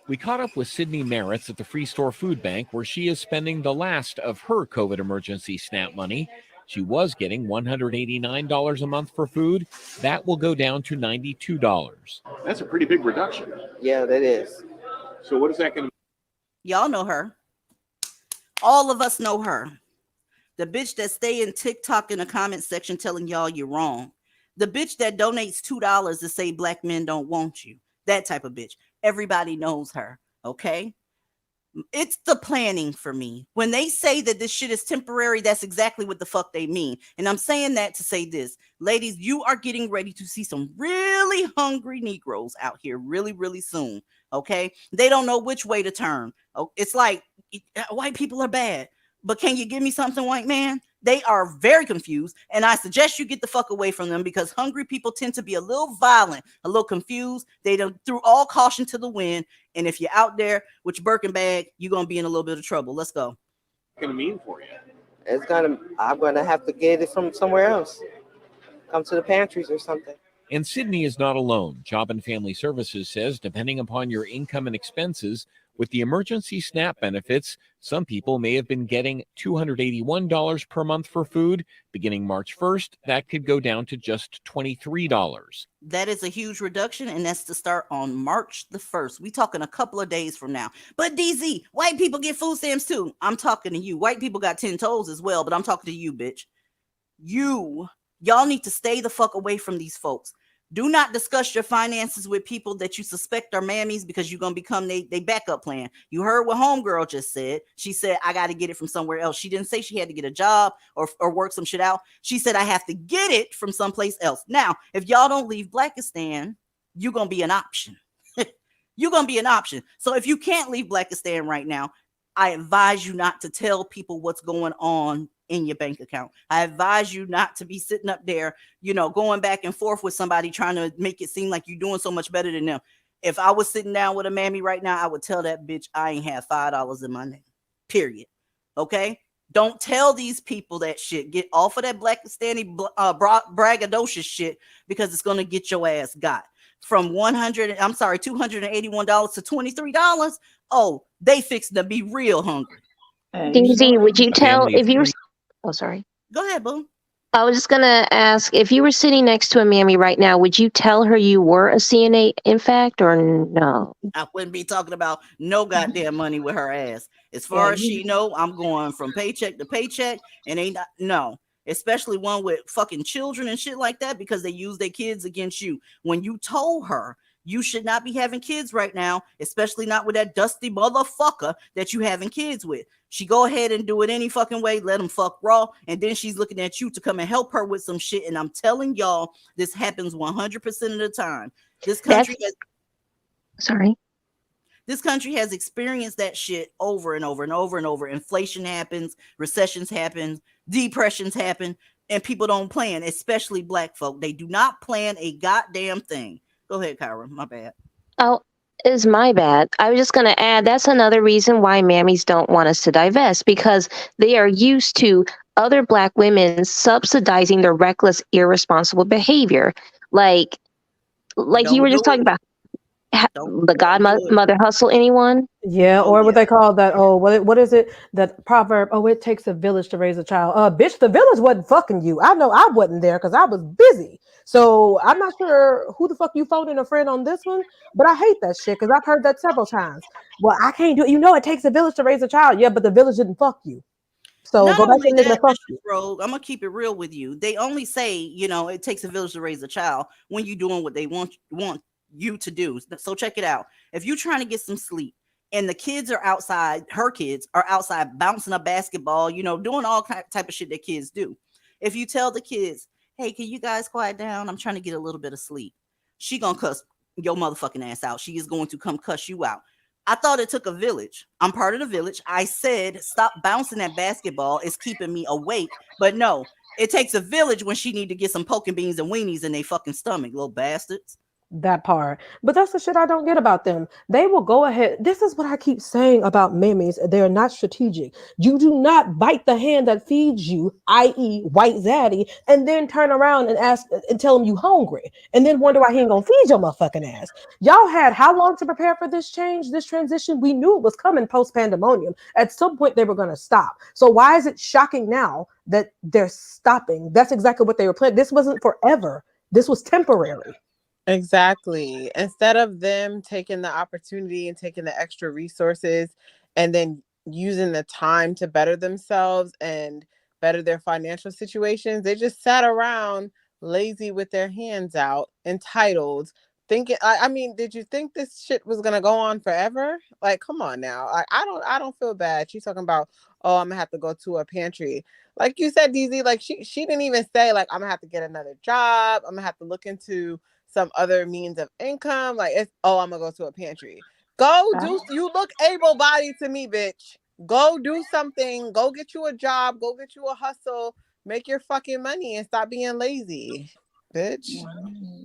O: We caught up with Sydney Merritz at the Free Store Food Bank, where she is spending the last of her COVID emergency SNAP money. She was getting $189 a month for food. That will go down to $92.
P: That's a pretty big reduction.
Q: Yeah, that is.
P: So what is that going to
A: Y'all know her. All of us know her. The bitch that stay in TikTok in the comment section telling y'all you're wrong. The bitch that donates $2 to say black men don't want you. That type of bitch. Everybody knows her. Okay? It's the planning for me. When they say that this shit is temporary, that's exactly what the fuck they mean. And I'm saying that to say this. Ladies, you are getting ready to see some really hungry Negroes out here really, really soon. Okay? They don't know which way to turn. Oh, it's like white people are bad. But can you give me something, white man? They are very confused. And I suggest you get the fuck away from them because hungry people tend to be a little violent, a little confused. They don't threw all caution to the wind. And if you're out there with your Birkin bag, you're going to be in a little bit of trouble. Let's go.
P: going to mean for you?
Q: I'm gonna have to get it from somewhere else. Come to the pantries or something.
O: And Sydney is not alone. Job and Family Services says, depending upon your income and expenses, with the emergency SNAP benefits, some people may have been getting $281 per month for food. Beginning March 1st, that could go down to just $23.
A: That is a huge reduction, and that's to start on March the 1st. We talking a couple of days from now. But DZ, white people get food stamps too. I'm talking to you. White people got 10 toes as well, but I'm talking to you, bitch. Y'all need to stay the fuck away from these folks. Do not discuss your finances with people that you suspect are mammies because you're going to become they backup plan. You heard what homegirl just said. She said, I got to get it from somewhere else. She didn't say she had to get a job or work some shit out. She said, I have to get it from someplace else. Now, if y'all don't leave Blackistan, you're going to be an option. You're going to be an option. So if you can't leave Blackistan right now, I advise you not to tell people what's going on in your bank account. I advise you not to be sitting up there, going back and forth with somebody trying to make it seem like you're doing so much better than them. If I was sitting down with a mammy right now, I would tell that bitch I ain't have $5 in my name. Period. Okay? Don't tell these people that shit. Get off of that Blackistani braggadocious shit because it's going to get your ass got. From $281 to $23. Oh, they fixing to be real hungry.
D: DZ, would you tell if you were? Oh, sorry.
A: Go ahead, boo.
D: I was just gonna ask if you were sitting next to a mammy right now, would you tell her you were a CNA in fact or no?
A: I wouldn't be talking about no goddamn money with her ass. As far as she know, I'm going from paycheck to paycheck and no. Especially one with fucking children and shit like that because they use their kids against you. When you told her you should not be having kids right now, especially not with that dusty motherfucker that you having kids with. She go ahead and do it any fucking way, let them fuck raw, and then she's looking at you to come and help her with some shit. And I'm telling y'all, this happens 100% of the time. This country This country has experienced that shit over and over and over and over. Inflation happens, recessions happen, depressions happen, and people don't plan, especially black folk. They do not plan a goddamn thing. Go ahead, Kyra. My bad.
D: Oh, it's my bad. I was just going to add that's another reason why mammies don't want us to divest because they are used to other black women subsidizing their reckless, irresponsible behavior. Like you were just talking about. The godmother hustle anyone?
H: Yeah, or what they call that. Oh, what is it? That proverb. Oh, it takes a village to raise a child. Bitch, the village wasn't fucking you. I know I wasn't there because I was busy. So I'm not sure who the fuck you phoning a friend on this one, but I hate that shit because I've heard that several times. Well, I can't do it. It takes a village to raise a child. Yeah, but the village didn't fuck you.
G: So
A: Not
G: go back to
A: only
G: the nigga
A: that,
G: that fucked
A: Mistress
G: you.
A: Rogue, I'm gonna keep it real with you. They only say, it takes a village to raise a child when you're doing what they want you to do. So check it out. If you're trying to get some sleep and the kids are outside, her kids are outside bouncing a basketball, doing all type of shit that kids do. If you tell the kids, hey, can you guys quiet down? I'm trying to get a little bit of sleep. She gonna cuss your motherfucking ass out. She is going to come cuss you out. I thought it took a village. I'm part of the village. I said, stop bouncing that basketball. It's keeping me awake. But no, it takes a village when she need to get some poking beans and weenies in their fucking stomach, little bastards.
H: That part. But that's the shit I don't get about them. They will go ahead. This is what I keep saying about Mammies. They're not strategic. You do not bite the hand that feeds you, i.e., white zaddy, and then turn around and ask and tell him you hungry, and then wonder why he ain't gonna feed your motherfucking ass. Y'all had how long to prepare for this change, this transition? We knew it was coming post pandemonium. At some point, they were gonna stop. So why is it shocking now that they're stopping? That's exactly what they were planning. This wasn't forever. This was temporary.
C: Exactly. Instead of them taking the opportunity and taking the extra resources and then using the time to better themselves and better their financial situations, they just sat around lazy with their hands out, entitled, thinking I mean, did you think this shit was gonna go on forever? Like, come on now. I don't feel bad. She's talking about, oh, I'm gonna have to go to a pantry. Like you said, DZ, like she didn't even say like I'm gonna have to get another job. I'm gonna have to look into some other means of income. Like, it's, oh, I'm gonna go to a pantry. Go do, you look able-bodied to me, bitch. Go do something. Go get you a job. Go get you a hustle. Make your fucking money and stop being lazy, bitch.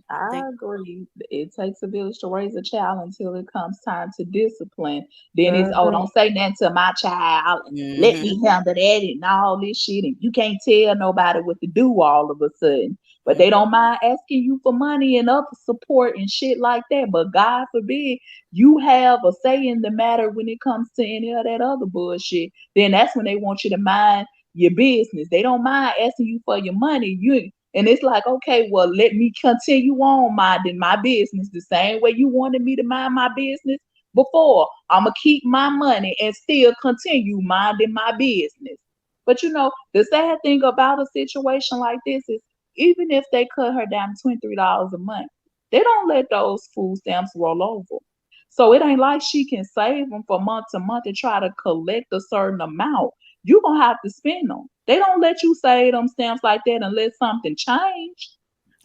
B: I agree. It takes a village to raise a child until it comes time to discipline. Then it's, oh, don't say nothing to my child. Let me handle that and all this shit. And you can't tell nobody what to do all of a sudden. But they don't mind asking you for money and other support and shit like that. But God forbid you have a say in the matter when it comes to any of that other bullshit. Then that's when they want you to mind your business. They don't mind asking you for your money. And it's like, okay, well, let me continue on minding my business the same way you wanted me to mind my business before. I'm going to keep my money and still continue minding my business. But the sad thing about a situation like this is even if they cut her down to $23 a month, they don't let those food stamps roll over. So it ain't like she can save them for month to month and try to collect a certain amount. You're going to have to spend them. They don't let you save them stamps like that unless something change.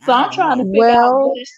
B: So I'm trying to figure out
H: Well,
B: what is.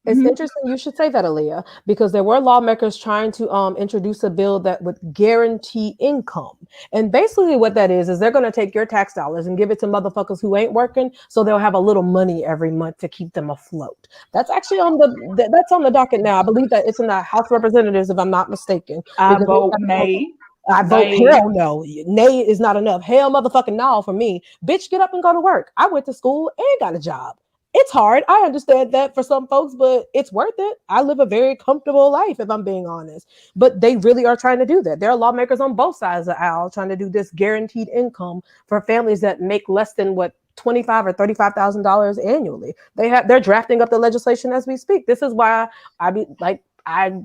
H: it's interesting you should say that, Aaliyah, because there were lawmakers trying to introduce a bill that would guarantee income. And basically what that is they're going to take your tax dollars and give it to motherfuckers who ain't working, so they'll have a little money every month to keep them afloat. That's actually that's on the docket now. I believe that it's in the House of Representatives, if I'm not mistaken.
B: I
H: Because
B: vote nay.
H: I vote
B: Nay.
H: hell no. Nay is not enough. Hell motherfucking no for me. Bitch, get up and go to work. I went to school and got a job. It's hard. I understand that for some folks, but it's worth it. I live a very comfortable life, if I'm being honest. But they really are trying to do that. There are lawmakers on both sides of the aisle trying to do this guaranteed income for families that make less than what $25,000 or $35,000 annually. They're drafting up the legislation as we speak. This is why I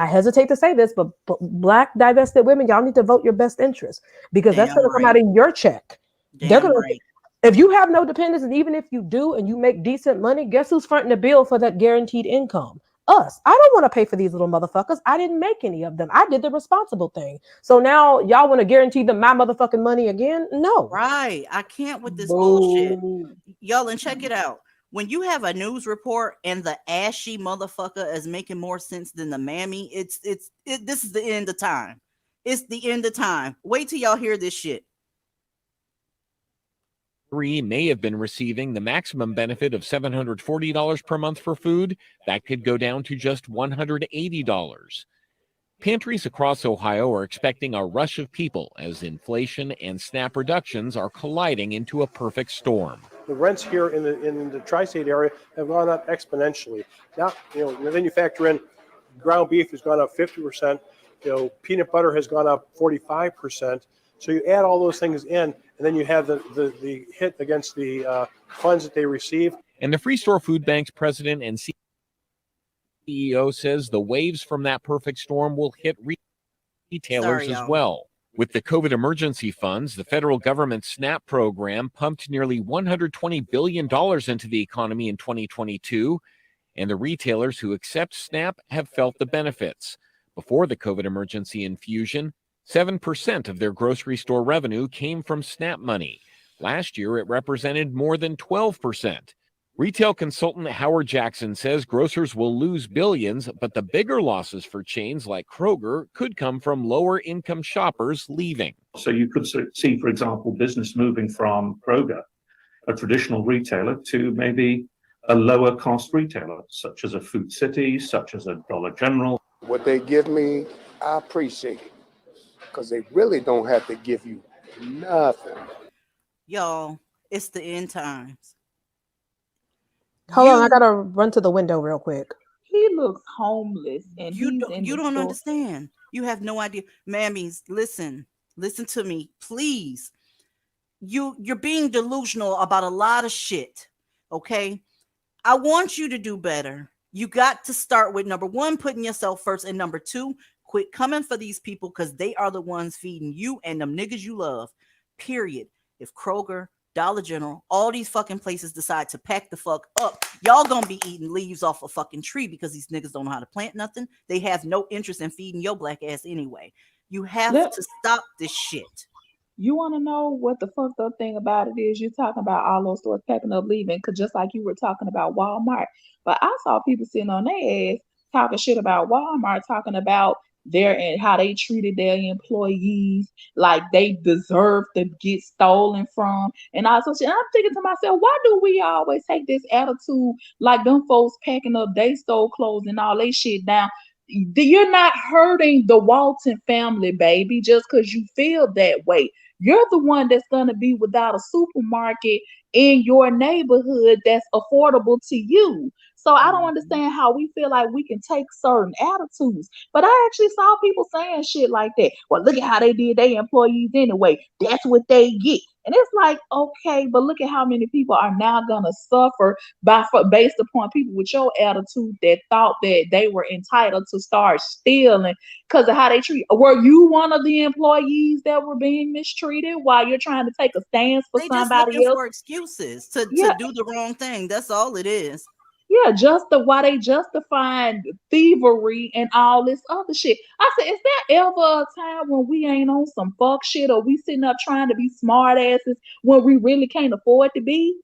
H: hesitate to say this, but Black divested women, y'all need to vote your best interest, because that's going to come out of your check. They're going to. If you have no dependents, and even if you do and you make decent money, guess who's fronting the bill for that guaranteed income? Us. I don't want to pay for these little motherfuckers. I didn't make any of them. I did the responsible thing. So now y'all want to guarantee them my motherfucking money again? No.
A: Right. I can't with this bullshit. Y'all, and check it out. When you have a news report and the ashy motherfucker is making more sense than the mammy, this is the end of time. It's the end of time. Wait till y'all hear this shit.
O: May have been receiving the maximum benefit of $740 per month for food. That could go down to just $180. Pantries across Ohio are expecting a rush of people as inflation and SNAP reductions are colliding into a perfect storm.
R: The rents here in the tri-state area have gone up exponentially. Now, then you factor in ground beef has gone up 50%. Peanut butter has gone up 45%. So you add all those things in, and then you have the hit against the funds that they receive.
O: And the Free Store Food Bank's president and CEO says the waves from that perfect storm will hit retailers as well. With the COVID emergency funds, the federal government SNAP program pumped nearly $120 billion into the economy in 2022, and the retailers who accept SNAP have felt the benefits. Before the COVID emergency infusion, 7% of their grocery store revenue came from SNAP money. Last year, it represented more than 12%. Retail consultant Howard Jackson says grocers will lose billions, but the bigger losses for chains like Kroger could come from lower income shoppers leaving.
S: So you could see, for example, business moving from Kroger, a traditional retailer, to maybe a lower cost retailer, such as a Food City, such as a Dollar General.
T: What they give me, I appreciate it, because they really don't have to give you nothing.
A: Y'all, it's the end times.
H: Hold on, I gotta run to the window real quick.
B: He looks homeless, and
A: you don't understand. You have no idea. Mammies, listen to me, please. You're being delusional about a lot of shit. Okay, I want you to do better. You got to start with number one, putting yourself first, and number two, quit coming for these people because they are the ones feeding you and them niggas you love. Period. If Kroger, Dollar General, all these fucking places decide to pack the fuck up, y'all gonna be eating leaves off a fucking tree because these niggas don't know how to plant nothing. They have no interest in feeding your black ass anyway. You have to stop this shit.
B: You want to know what the fucked up thing about it is? You're talking about all those stores packing up leaving, because just like you were talking about Walmart, but I saw people sitting on their ass talking shit about Walmart, talking about their and how they treated their employees like they deserve to get stolen from, and also shit. And I'm thinking to myself, why do we always take this attitude like them folks packing up they stole clothes and all they shit down? You're not hurting the Walton family, baby, just because you feel that way. You're the one that's going to be without a supermarket in your neighborhood that's affordable to you. So I don't understand how we feel like we can take certain attitudes. But I actually saw people saying shit like that. Well, look at how they did their employees anyway. That's what they get. And it's like, okay, but look at how many people are now going to suffer based upon people with your attitude that thought that they were entitled to start stealing because of how they treat. Were you one of the employees that were being mistreated while you're trying to take a stance for
A: They just
B: somebody
A: looking
B: else?
A: for excuses to do the wrong thing. That's all it is.
B: Yeah, why they justifying thievery and all this other shit. I said, is there ever a time when we ain't on some fuck shit or we sitting up trying to be smart asses when we really can't afford to be?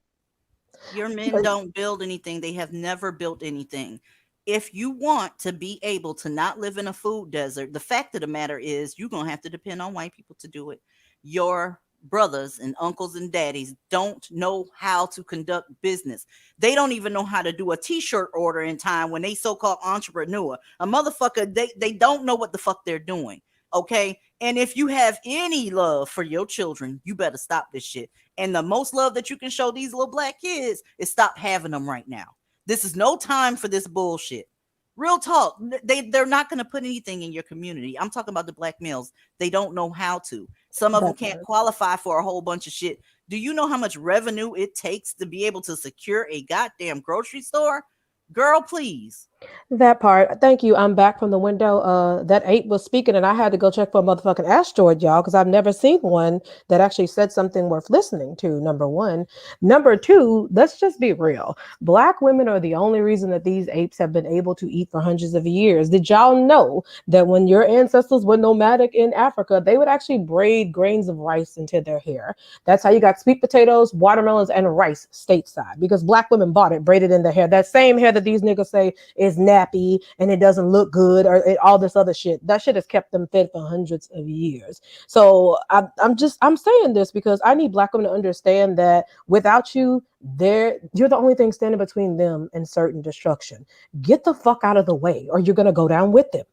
A: Your men don't build anything. They have never built anything. If you want to be able to not live in a food desert, the fact of the matter is you're going to have to depend on white people to do it. Your brothers and uncles and daddies don't know how to conduct business. They don't even know how to do a t-shirt order in time when they so-called entrepreneur. A motherfucker, they don't know what the fuck they're doing. Okay. And if you have any love for your children, you better stop this shit. And the most love that you can show these little black kids is stop having them right now. This is no time for this bullshit. Real talk. They're not going to put anything in your community. I'm talking about the black males. They don't know how to. Some of them can't qualify for a whole bunch of shit. Do you know how much revenue it takes to be able to secure a goddamn grocery store? Girl, please.
H: That part. Thank you. I'm back from the window. That ape was speaking, and I had to go check for a motherfucking asteroid, y'all, because I've never seen one that actually said something worth listening to. Number one. Number two, let's just be real. Black women are the only reason that these apes have been able to eat for hundreds of years. Did y'all know that when your ancestors were nomadic in Africa, they would actually braid grains of rice into their hair? That's how you got sweet potatoes, watermelons, and rice stateside, because black women bought it, braided in their hair. That same hair that these niggas say is nappy and it doesn't look good or all this other shit. That shit has kept them fed for hundreds of years. So I'm saying this because I need black women to understand that without you, you're the only thing standing between them and certain destruction. Get the fuck out of the way or you're gonna go down with them.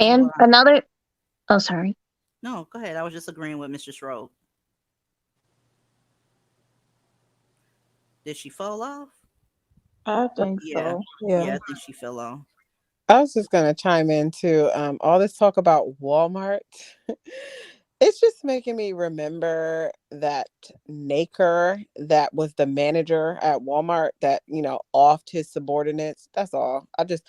D: And another, oh sorry.
A: No, go ahead. I was just agreeing with Mr. Schroed. Did she fall off?
B: I think so.
A: Yeah, I think she fell off.
C: I was just going to chime in too. All this talk about Walmart, it's just making me remember that Naker that was the manager at Walmart that, offed his subordinates. That's all. I just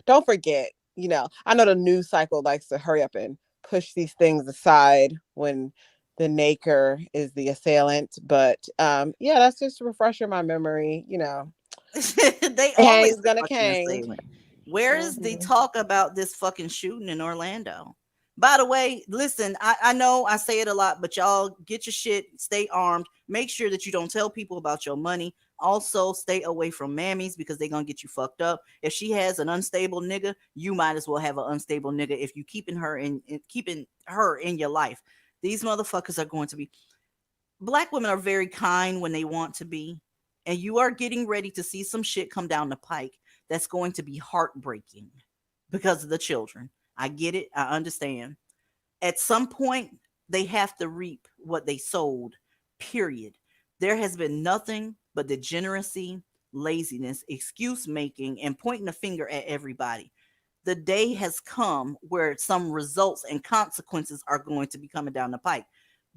C: don't forget, I know the news cycle likes to hurry up and push these things aside when the naker is the assailant. But yeah, that's just refreshing my memory.
A: They always
C: Kang's gonna
A: fucking
C: Kang.
A: assailant. Where is the
C: Mhm.
A: talk about this fucking shooting in Orlando? By the way, listen, I know I say it a lot, but y'all get your shit, stay armed, make sure that you don't tell people about your money. Also, stay away from mammies because they're gonna get you fucked up. If she has an unstable nigga, you might as well have an unstable nigga if you keeping her in your life. These motherfuckers are going to be Black women are very kind when they want to be, and you are getting ready to see some shit come down the pike that's going to be heartbreaking because of the children. I get it. I understand. At some point, they have to reap what they sowed, period. There has been nothing but degeneracy, laziness, excuse making, and pointing a finger at everybody. The day has come where some results and consequences are going to be coming down the pike.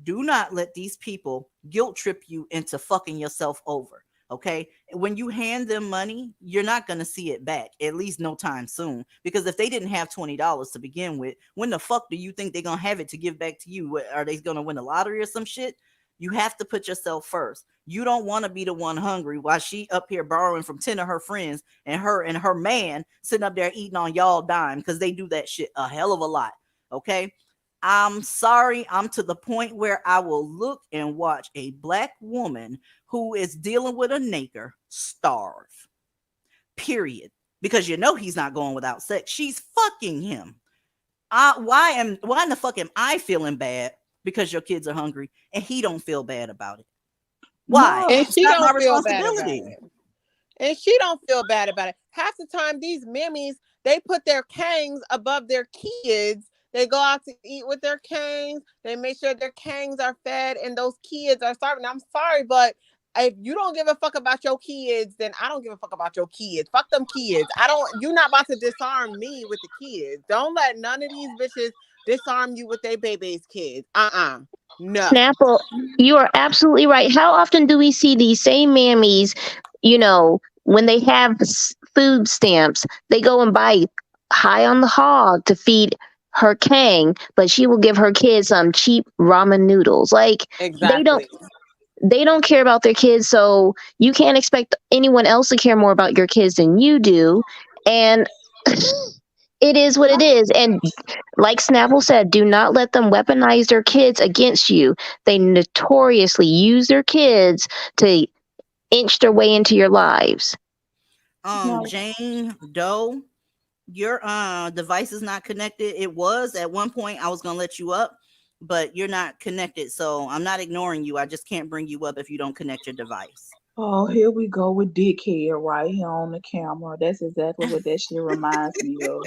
A: Do not let these people guilt trip you into fucking yourself over. Okay. When you hand them money, you're not going to see it back, at least no time soon. Because if they didn't have $20 to begin with, when the fuck do you think they're going to have it to give back to you? Are they going to win the lottery or some shit? You have to put yourself first. You don't want to be the one hungry while she up here borrowing from 10 of her friends and her man sitting up there eating on y'all dime because they do that shit a hell of a lot. Okay. I'm sorry, I'm to the point where I will look and watch a Black woman who is dealing with a nigger starve. Period. Because he's not going without sex. She's fucking him. Why in the fuck am I feeling bad because your kids are hungry and he don't feel bad about it? Why?
C: And
A: It's
C: she
A: not my
C: don't feel bad about
A: responsibility.
C: it. And she don't feel bad about it. Half the time, these mammies, they put their kangs above their kids. They go out to eat with their kangs. They make sure their kangs are fed and those kids are starving. I'm sorry, but if you don't give a fuck about your kids, then I don't give a fuck about your kids. Fuck them kids. You're not about to disarm me with the kids. Don't let none of these bitches disarm you with their baby's kids. No.
D: Snapple, you are absolutely right. How often do we see these same mammies, when they have food stamps, they go and buy high on the hog to feed her Kang, but she will give her kids some cheap ramen noodles. Like
C: Exactly.
D: they don't care about their kids, so you can't expect anyone else to care more about your kids than you do. And it is what it is. And like Snapple said, do not let them weaponize their kids against you. They notoriously use their kids to inch their way into your lives.
A: Jane Doe, your device is not connected. It was at one point. I was gonna let you up, but you're not connected. So I'm not ignoring you. I just can't bring you up if you don't connect your device.
B: Oh, here we go with dickhead right here on the camera. That's exactly what that shit reminds me of.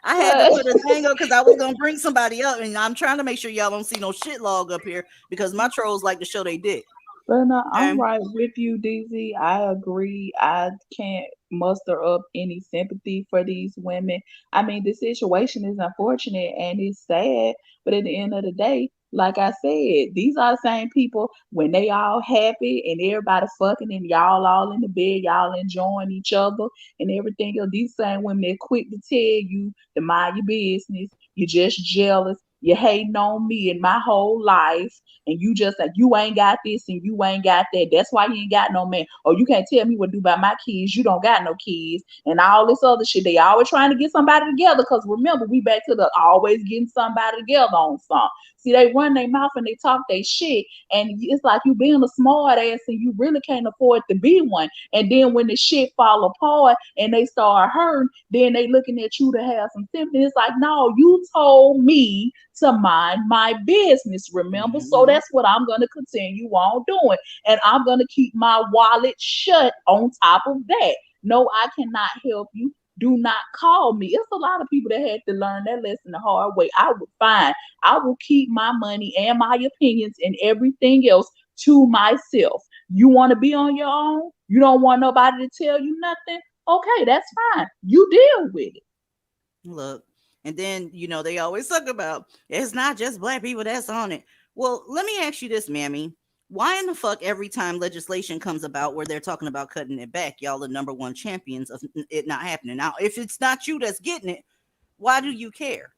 A: I had to put a thing up because I was gonna bring somebody up, and I'm trying to make sure y'all don't see no shit log up here because my trolls like to show they dick.
B: But no, I'm
A: Okay.
B: right with you, DZ. I agree. I can't muster up any sympathy for these women. I mean, the situation is unfortunate and it's sad, but at the end of the day, like I said, these are the same people when they all happy and everybody fucking and y'all all in the bed, y'all enjoying each other and everything else. These same women they're quick to tell you to mind your business. You're just jealous. You're hating on me and my whole life and you just like you ain't got this and you ain't got that. That's why you ain't got no man. Or you can't tell me what to do about my kids. You don't got no kids and all this other shit. They always trying to get somebody together because remember we back to the always getting somebody together on something. See, they run their mouth and they talk their shit, and it's like you being a smart ass and you really can't afford to be one. And then when the shit fall apart and they start hurting, then they looking at you to have some sympathy. It's like, no, you told me to mind my business, remember? So that's what I'm going to continue on doing. And I'm going to keep my wallet shut on top of that. No, I cannot help you. Do not call me. It's a lot of people that had to learn that lesson the hard way. I will keep my money and my opinions and everything else to myself. You want to be on your own? You don't want nobody to tell you nothing? Okay, that's fine. You deal with it.
A: Look, and then they always talk about it's not just Black people that's on it. Well, let me ask you this, Mammy. Why in the fuck every time legislation comes about where they're talking about cutting it back, y'all the number one champions of it not happening? Now, if it's not you that's getting it, why do you care?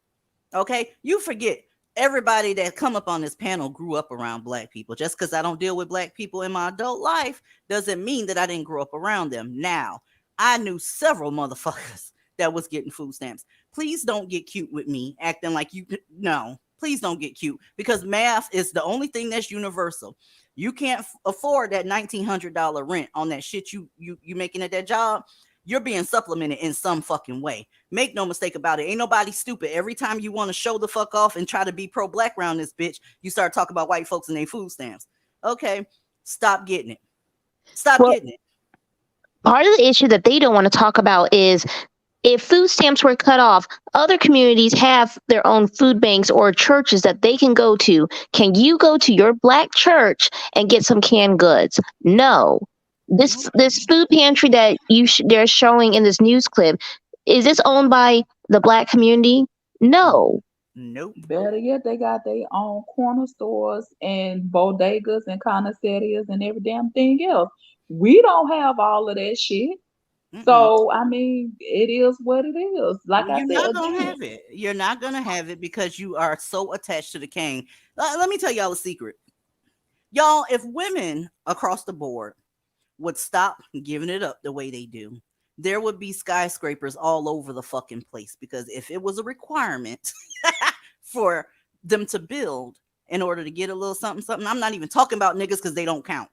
A: Okay, you forget everybody that come up on this panel grew up around black people. Just because I don't deal with black people in my adult life doesn't mean that I didn't grow up around them. Now, I knew several motherfuckers that was getting food stamps. Please don't get cute with me acting like you no. Please don't get cute because math is the only thing that's universal. You can't afford that $1,900 rent on that shit you making at that job. You're being supplemented in some fucking way. Make no mistake about it. Ain't nobody stupid. Every time you want to show the fuck off and try to be pro-black around this bitch, you start talking about white folks and their food stamps. Okay, stop getting it. Stop getting it.
D: Part of the issue that they don't want to talk about is if food stamps were cut off, other communities have their own food banks or churches that they can go to. Can you go to your black church and get some canned goods? No. This food pantry that they're showing in this news clip, is this owned by the black community? No.
A: Nope.
B: Better yet, they got their own corner stores and bodegas and commissarias and every damn thing else. We don't have all of that shit. So I mean, it is what it is. Like I
A: You're
B: said,
A: not gonna have it. You're not gonna have it because you are so attached to the king. Let me tell y'all a secret. Y'all, if women across the board would stop giving it up the way they do, there would be skyscrapers all over the fucking place. Because if it was a requirement for them to build in order to get a little something, I'm not even talking about niggas because they don't count.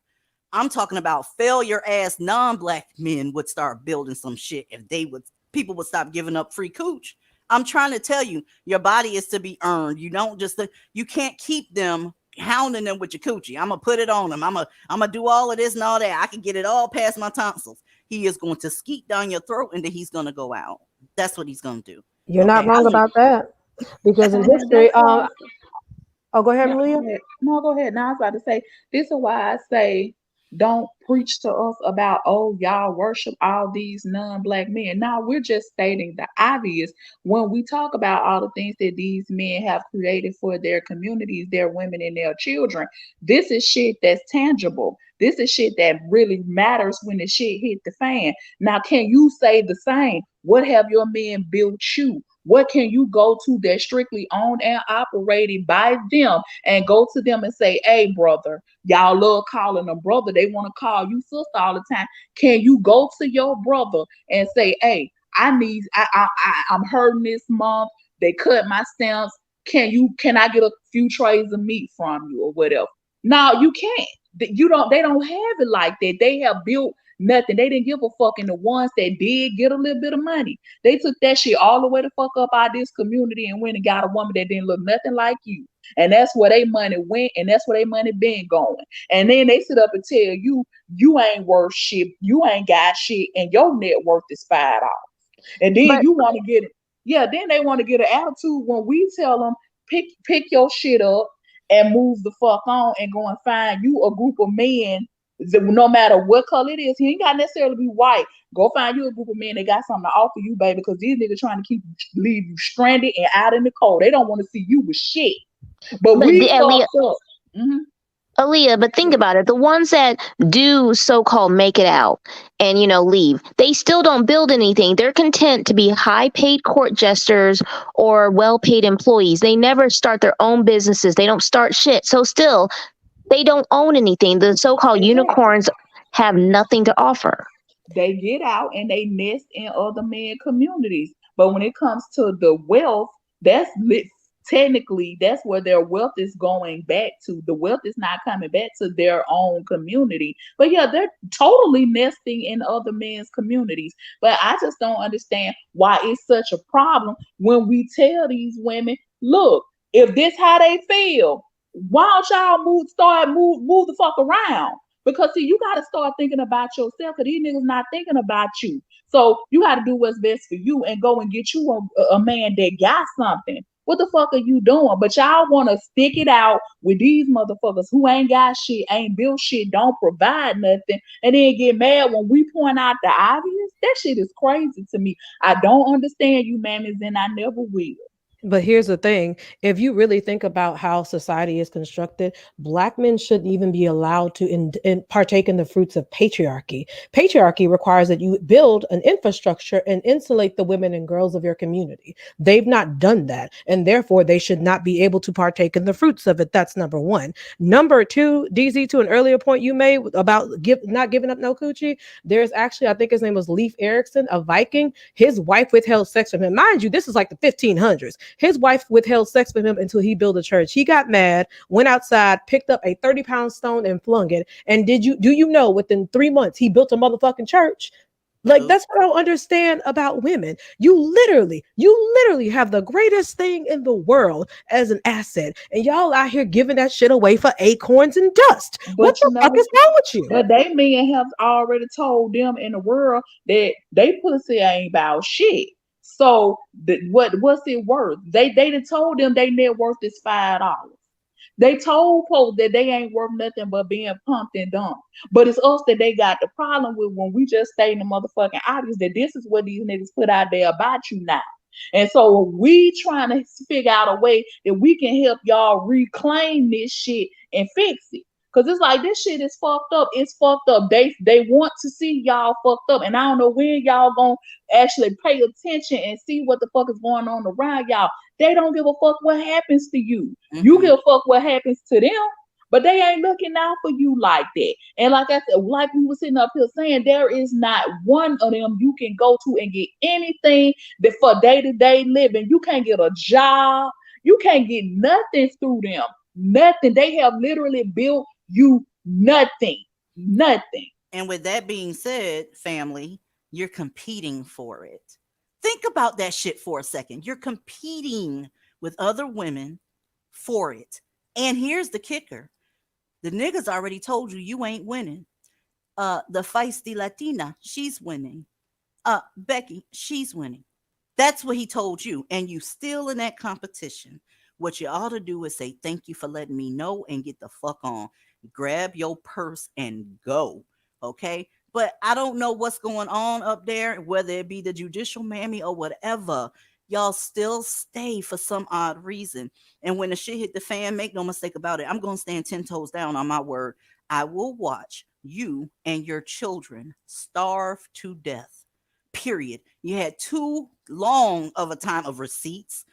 A: I'm talking about failure ass non-black men would start building some shit if people would stop giving up free cooch. I'm trying to tell you, your body is to be earned. You don't just you can't keep them hounding them with your coochie. I'm gonna put it on them. I'm gonna do all of this and all that. I can get it all past my tonsils. He is going to skeet down your throat and then he's gonna go out. That's what he's gonna do.
H: You're not wrong about that because in history, oh, go ahead, Malia.
B: No, go ahead. Now I was about to say, this is why I say don't preach to us about, oh, y'all worship all these non-black men. Now we're just stating the obvious when we talk about all the things that these men have created for their communities, their women and their children. This is shit that's tangible. This is shit that really matters when the shit hit the fan. Now, can you say the same? What have your men built you? What can you go to that's strictly owned and operated by them and go to them and say, hey, brother, y'all love calling them brother. They want to call you sister all the time. Can you go to your brother and say, hey, I'm hurting this month. They cut my stamps. Can I get a few trays of meat from you or whatever? No, you can't. They don't have it like that. They have built nothing. They didn't give a fuck. And the ones that did get a little bit of money, they took that shit all the way to fuck up out this community and went and got a woman that didn't look nothing like you. And that's where their money went, and that's where their money been going. And then they sit up and tell you, you ain't worth shit, you ain't got shit, and your net worth is $5. And then you want to get it. Yeah, then they want to get an attitude when we tell them, pick your shit up and move the fuck on and go and find you a group of men, no matter what color it is. He ain't got to necessarily be white. Go find you a group of men that got something to offer you, baby, because these niggas trying to leave you stranded and out in the cold. They don't want to see you with shit. But we fucked up.
D: Aaliyah, but think about it. The ones that do so-called make it out and, leave, they still don't build anything. They're content to be high-paid court jesters or well-paid employees. They never start their own businesses. They don't start shit. So still, they don't own anything. The so-called unicorns have nothing to offer.
B: They get out and they nest in other men communities. But when it comes to the wealth, technically that's where their wealth is going back to. The wealth is not coming back to their own community. But yeah, they're totally nesting in other men's communities. But I just don't understand why it's such a problem when we tell these women, look, if this how they feel, why don't y'all move the fuck around? Because see, you got to start thinking about yourself, because these niggas not thinking about you. So you got to do what's best for you and go and get you a man that got something. What the fuck are you doing? But y'all want to stick it out with these motherfuckers who ain't got shit, ain't built shit, don't provide nothing, and then get mad when we point out the obvious. That shit is crazy to me. I don't understand you, mammies, and I never will.
H: But here's the thing, if you really think about how society is constructed, black men shouldn't even be allowed to partake in the fruits of patriarchy. Patriarchy requires that you build an infrastructure and insulate the women and girls of your community. They've not done that, and therefore they should not be able to partake in the fruits of it. That's number one. Number two, DZ, to an earlier point you made about not giving up no coochie, there's actually, I think his name was Leif Erikson, a Viking. His wife withheld sex from him. Mind you, this is like the 1500s. His wife withheld sex with him until he built a church. He got mad, went outside, picked up a 30-pound stone and flung it. And do you know within 3 months he built a motherfucking church? Like, that's what I don't understand about women. You literally have the greatest thing in the world as an asset, and y'all out here giving that shit away for acorns and dust. What the fuck is wrong with you?
B: But they men have already told them in the world that they pussy ain't about shit. So what's it worth? They done told them they net worth is $5. They told folks that they ain't worth nothing but being pumped and dumped. But it's us that they got the problem with when we just stay in the motherfucking audience that this is what these niggas put out there about you now. And so we trying to figure out a way that we can help y'all reclaim this shit and fix it. Cause it's like this shit is fucked up. It's fucked up. They want to see y'all fucked up. And I don't know when y'all gonna actually pay attention and see what the fuck is going on around y'all. They don't give a fuck what happens to you. You give a fuck what happens to them, but they ain't looking out for you like that. And like I said, like we were sitting up here saying, there is not one of them you can go to and get anything that for day-to-day living. You can't get a job. You can't get nothing through them. Nothing. They have literally built you nothing. Nothing.
A: And with that being said, family, you're competing for it. Think about that shit for a second. You're competing with other women for it. And here's the kicker. The niggas already told you ain't winning. The feisty Latina, she's winning. Becky, she's winning. That's what he told you. And you still in that competition. What you ought to do is say, thank you for letting me know and get the fuck on. Grab your purse and go. Okay? But I don't know what's going on up there, whether it be the judicial mammy or whatever. Y'all still stay for some odd reason. And when the shit hit the fan, make no mistake about it, I'm going to stand 10 toes down on my word. I will watch you and your children starve to death. Period. You had too long of a time of receipts,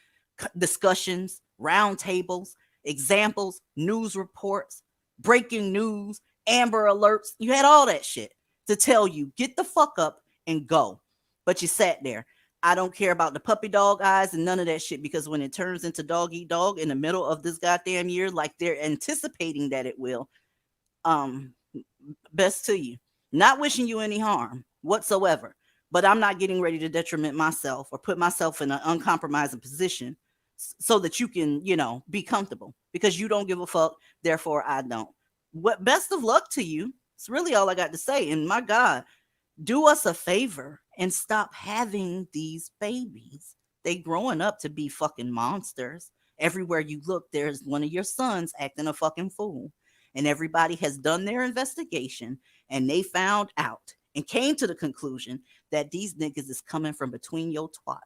A: discussions, round tables, examples, news reports, breaking news, Amber alerts. You had all that shit to tell you, get the fuck up and go. But you sat there. I don't care about the puppy dog eyes and none of that shit, because when it turns into dog eat dog in the middle of this goddamn year, like they're anticipating that it will, best to you. Not wishing you any harm whatsoever, but I'm not getting ready to detriment myself or put myself in an uncompromising position so that you can, be comfortable, because you don't give a fuck. Therefore, I don't. What best of luck to you. It's really all I got to say. And my God, do us a favor and stop having these babies. They growing up to be fucking monsters. Everywhere you look, there's one of your sons acting a fucking fool. And everybody has done their investigation and they found out and came to the conclusion that these niggas is coming from between your twat.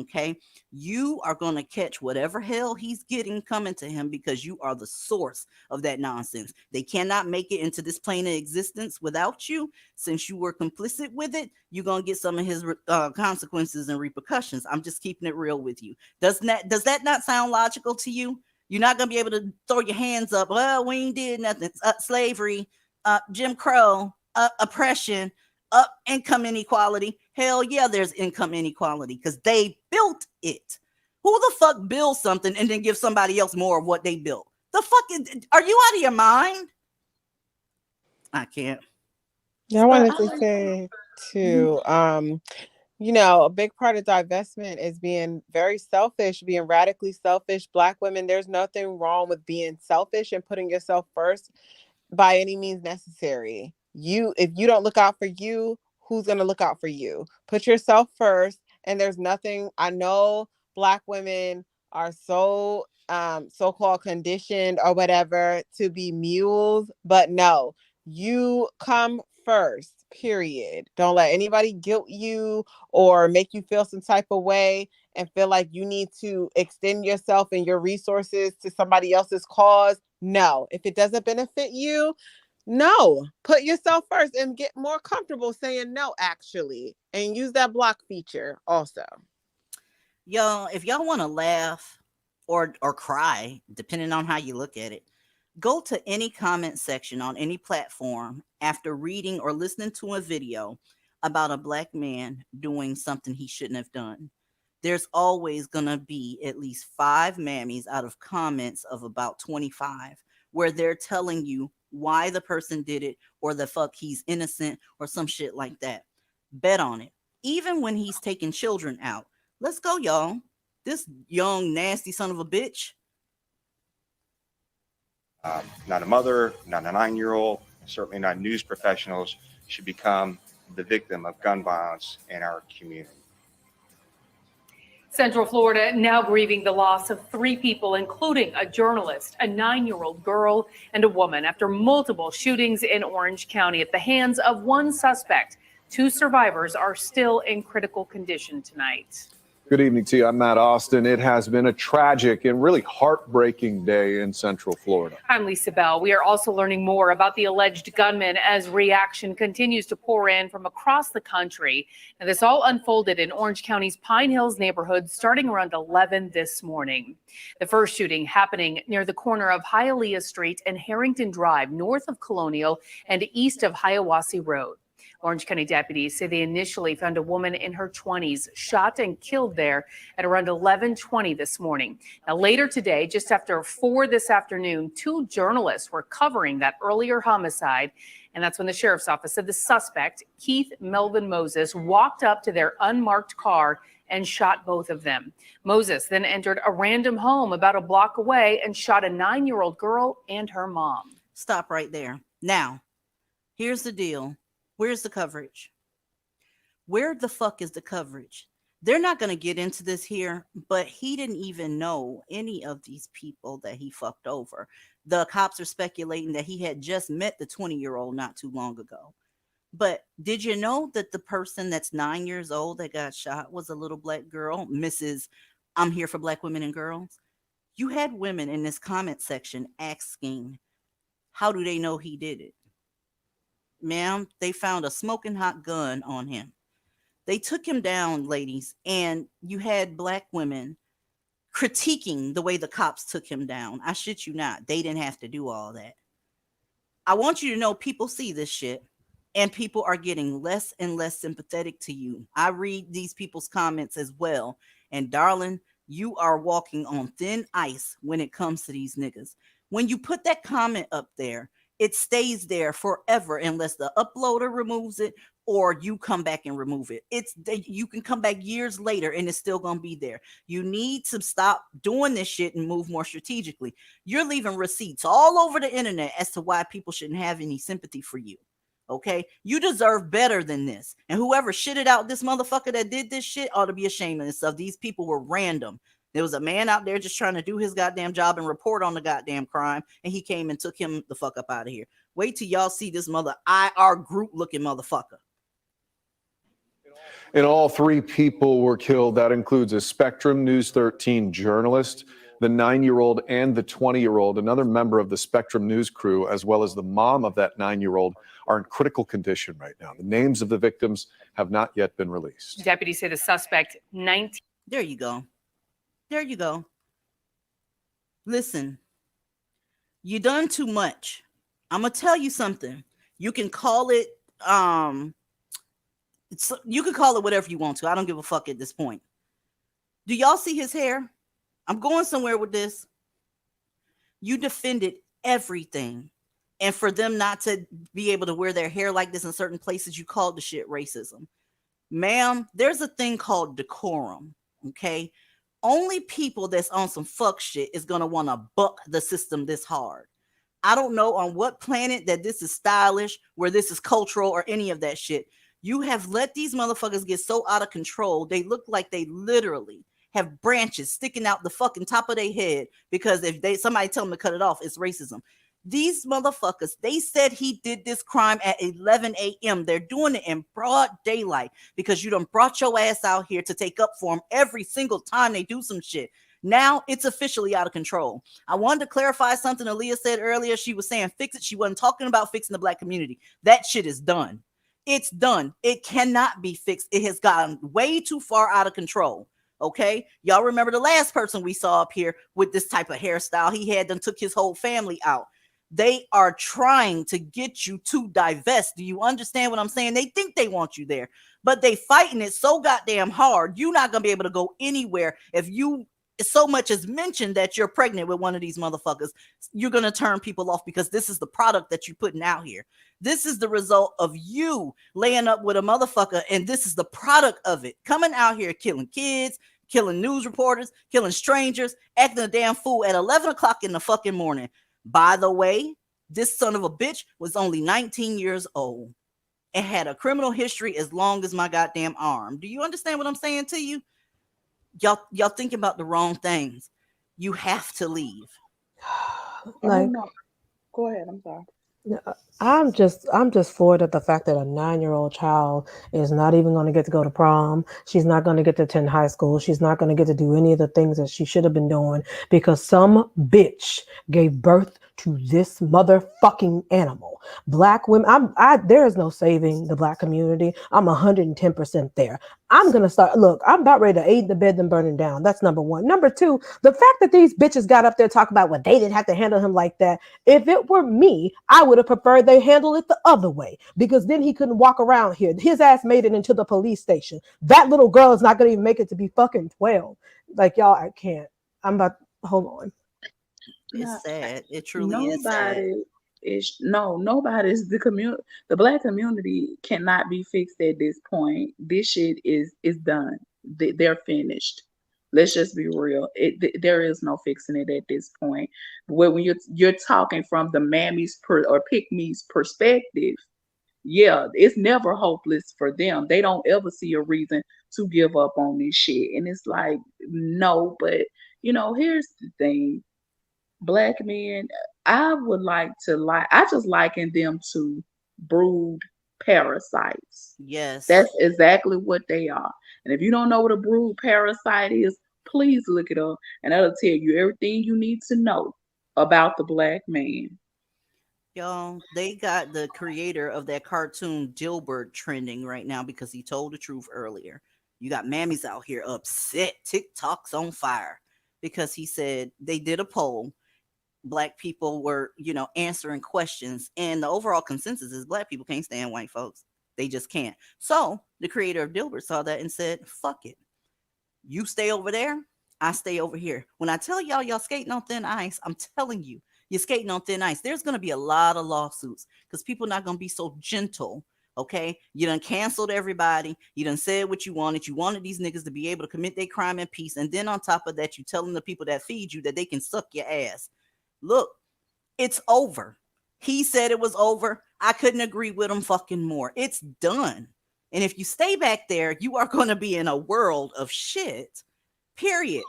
A: Okay, you are going to catch whatever hell he's getting coming to him, because you are the source of that nonsense. They cannot make it into this plane of existence without you. Since you were complicit with it, you're going to get some of his consequences and repercussions. I'm just keeping it real with you. Does that not sound logical to you? You're not going to be able to throw your hands up. Well, we ain't did nothing. Slavery, Jim Crow, oppression, income inequality. Hell yeah, there's income inequality because they built it. Who the fuck builds something and then give somebody else more of what they built? The fuck are you out of your mind? I can't.
C: Yeah, I wanted to say too, a big part of divestment is being very selfish, being radically selfish. Black women, there's nothing wrong with being selfish and putting yourself first by any means necessary. If you don't look out for you, who's going to look out for you? Put yourself first. And there's nothing, I know Black women are so so-called conditioned or whatever to be mules, but no, you come first, period. Don't let anybody guilt you or make you feel some type of way. and feel like you need to extend yourself and your resources to somebody else's cause, no. If it doesn't benefit you, no. Put yourself first and get more comfortable saying no, actually, and use that block feature also.
A: Y'all, if y'all want to laugh or cry, depending on how you look at it, go to any comment section on any platform after reading or listening to a video about a black man doing something he shouldn't have done. There's always going to be at least 5 mammies out of comments of about 25 where they're telling you why the person did it or the fuck he's innocent or some shit like that. Bet on it. Even when he's taking children out. Let's go, y'all. This young, nasty son of a bitch.
U: Not a mother, not a 9-year-old, certainly not news professionals should become the victim of gun violence in our community.
V: Central Florida now grieving the loss of 3 people, including a journalist, a 9-year-old girl, and a woman after multiple shootings in Orange County at the hands of one suspect. 2 survivors are still in critical condition tonight.
W: Good evening to you. I'm Matt Austin. It has been a tragic and really heartbreaking day in Central Florida.
V: I'm Lisa Bell. We are also learning more about the alleged gunman as reaction continues to pour in from across the country. And this all unfolded in Orange County's Pine Hills neighborhood starting around 11 this morning. The first shooting happening near the corner of Hialeah Street and Harrington Drive, north of Colonial and east of Hiawassee Road. Orange County deputies say they initially found a woman in her 20s shot and killed there at around 11:20 this morning. Now, later today, just after 4 this afternoon, 2 journalists were covering that earlier homicide. And that's when the sheriff's office said the suspect, Keith Melvin Moses, walked up to their unmarked car and shot both of them. Moses then entered a random home about a block away and shot a 9-year-old girl and her mom.
A: Stop right there. Now, here's the deal. Where's the coverage? Where the fuck is the coverage? They're not going to get into this here, but he didn't even know any of these people that he fucked over. The cops are speculating that he had just met the 20-year-old not too long ago. But did you know that the person that's 9 years old that got shot was a little black girl, Mrs. I'm here for black women and girls? You had women in this comment section asking, how do they know he did it? Ma'am, they found a smoking hot gun on him. They took him down, ladies, and you had black women critiquing the way the cops took him down. I shit you not. They didn't have to do all that. I want you to know people see this shit, and people are getting less and less sympathetic to you. I read these people's comments as well, and darling, you are walking on thin ice when it comes to these niggas. When you put that comment up there, it stays there forever unless the uploader removes it or you come back and remove it. You can come back years later and it's still going to be there. You need to stop doing this shit and move more strategically. You're leaving receipts all over the internet as to why people shouldn't have any sympathy for you. Okay? You deserve better than this. And whoever shitted out this motherfucker that did this shit ought to be ashamed of themselves. These people were random. There was a man out there just trying to do his goddamn job and report on the goddamn crime, and he came and took him the fuck up out of here. Wait till y'all see this mother IR group looking motherfucker.
W: And all 3 people were killed. That includes a Spectrum News 13 journalist, the 9-year-old and the 20-year-old. Another member of the Spectrum News crew, as well as the mom of that 9-year-old, are in critical condition right now. The names of the victims have not yet been released.
V: Deputies say the suspect, 19.
A: There you go. There you go. Listen, you done too much. I'm gonna tell you something. You can call it you can call it whatever you want to. I don't give a fuck at this point. Do y'all see his hair? I'm going somewhere with this. You defended everything. And for them not to be able to wear their hair like this in certain places, you called the shit racism. Ma'am, there's a thing called decorum, okay? Only people that's on some fuck shit is going to want to buck the system this hard. I don't know on what planet that this is stylish, where this is cultural or any of that shit. You have let these motherfuckers get so out of control. They look like they literally have branches sticking out the fucking top of their head because if somebody tell them to cut it off, it's racism. These motherfuckers, they said he did this crime at 11 a.m. They're doing it in broad daylight because you done brought your ass out here to take up for them every single time they do some shit. Now it's officially out of control. I wanted to clarify something Aaliyah said earlier. She was saying fix it. She wasn't talking about fixing the black community. That shit is done. It's done. It cannot be fixed. It has gotten way too far out of control. Okay, y'all remember the last person we saw up here with this type of hairstyle? He had them took his whole family out. They are trying to get you to divest. Do you understand what I'm saying? They think they want you there, but they fighting it so goddamn hard. You're not gonna be able to go anywhere if you so much as mentioned that you're pregnant with one of these motherfuckers. You're gonna turn people off because this is the product that you're putting out here. This is the result of you laying up with a motherfucker, and this is the product of it. Coming out here killing kids, killing news reporters, killing strangers, acting a damn fool at 11 o'clock in the fucking morning. By the way, this son of a bitch was only 19 years old and had a criminal history as long as my goddamn arm. Do you understand what I'm saying to you? Y'all thinking about the wrong things. You have to leave.
B: Like, no. Go ahead. I'm sorry.
H: I'm just floored at the fact that a 9-year-old child is not even going to get to go to prom. She's not going to get to attend high school. She's not going to get to do any of the things that she should have been doing because some bitch gave birth to this motherfucking animal. Black women, there is no saving the black community. I'm 110% there. I'm going to start, look, I'm about ready to aid the bed and burn it down. That's number one. Number two, the fact that these bitches got up there talking about, well, they didn't have to handle him like that. If it were me, I would have preferred they handle it the other way because then he couldn't walk around here. His ass made it into the police station. That little girl is not going to even make it to be fucking 12. Like, y'all, I can't. Hold on.
A: It's sad. It truly is sad.
B: Nobody's the black community cannot be fixed at this point. This shit is done. They're finished. Let's just be real. There is no fixing it at this point. When you're talking from the Mammies or Pick-Me's perspective, yeah, it's never hopeless for them. They don't ever see a reason to give up on this shit. And it's like, no, but here's the thing. Black men, I just liken them to brood parasites.
A: Yes.
B: That's exactly what they are. And if you don't know what a brood parasite is, please look it up and that'll tell you everything you need to know about the black man.
A: Y'all, they got the creator of that cartoon Dilbert trending right now because he told the truth earlier. You got Mammies out here upset. TikTok's on fire because he said they did a poll. Black people were, answering questions. And the overall consensus is black people can't stand white folks. They just can't. So the creator of Dilbert saw that and said, fuck it. You stay over there. I stay over here. When I tell y'all skating on thin ice, I'm telling you, you're skating on thin ice. There's going to be a lot of lawsuits because people are not going to be so gentle. Okay. You done canceled everybody. You done said what you wanted. You wanted these niggas to be able to commit their crime in peace. And then on top of that, you telling the people that feed you that they can suck your ass. Look, it's over. He said it was over. I couldn't agree with him fucking more. It's done. And if you stay back there, you are going to be in a world of shit. Period.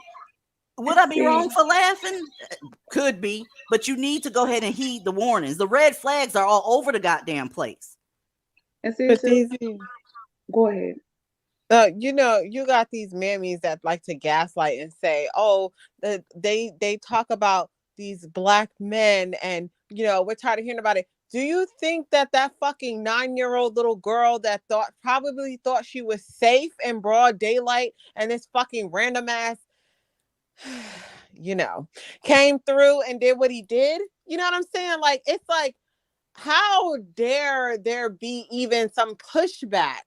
A: Would I be wrong for laughing? Could be. But you need to go ahead and heed the warnings. The red flags are all over the goddamn place.
B: Go ahead.
C: You got these mammies that like to gaslight and say, oh, they talk about these black men and we're tired of hearing about it. Do you think that fucking 9-year-old little girl that probably thought she was safe in broad daylight and this fucking random ass came through and did what he did? You know what I'm saying? Like, it's like, how dare there be even some pushback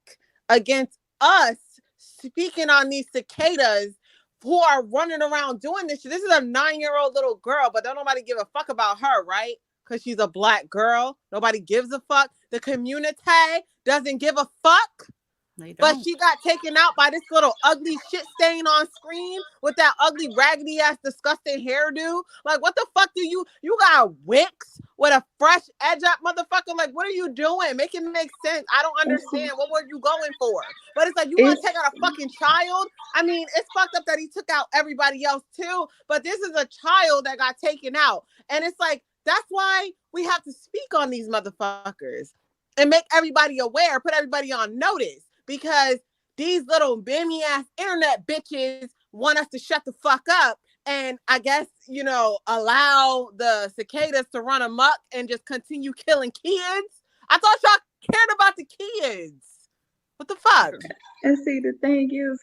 C: against us speaking on these cicadas who are running around doing this shit? This is a 9-year-old little girl, but don't nobody give a fuck about her, right? Because she's a black girl. Nobody gives a fuck. The community doesn't give a fuck. But she got taken out by this little ugly shit stain on screen with that ugly, raggedy ass, disgusting hairdo. Like, what the fuck you got wicks with a fresh edge up, motherfucker? Like, what are you doing? Make it make sense. I don't understand. What were you going for? But it's like, you want to take out a fucking child? I mean, it's fucked up that he took out everybody else too, but this is a child that got taken out. And it's like, That's why we have to speak on these motherfuckers and make everybody aware, put everybody on notice, because these little bammy ass internet bitches want us to shut the fuck up. And I guess, allow the cicadas to run amok and just continue killing kids. I thought y'all cared about the kids. What the fuck?
B: And see, the thing is,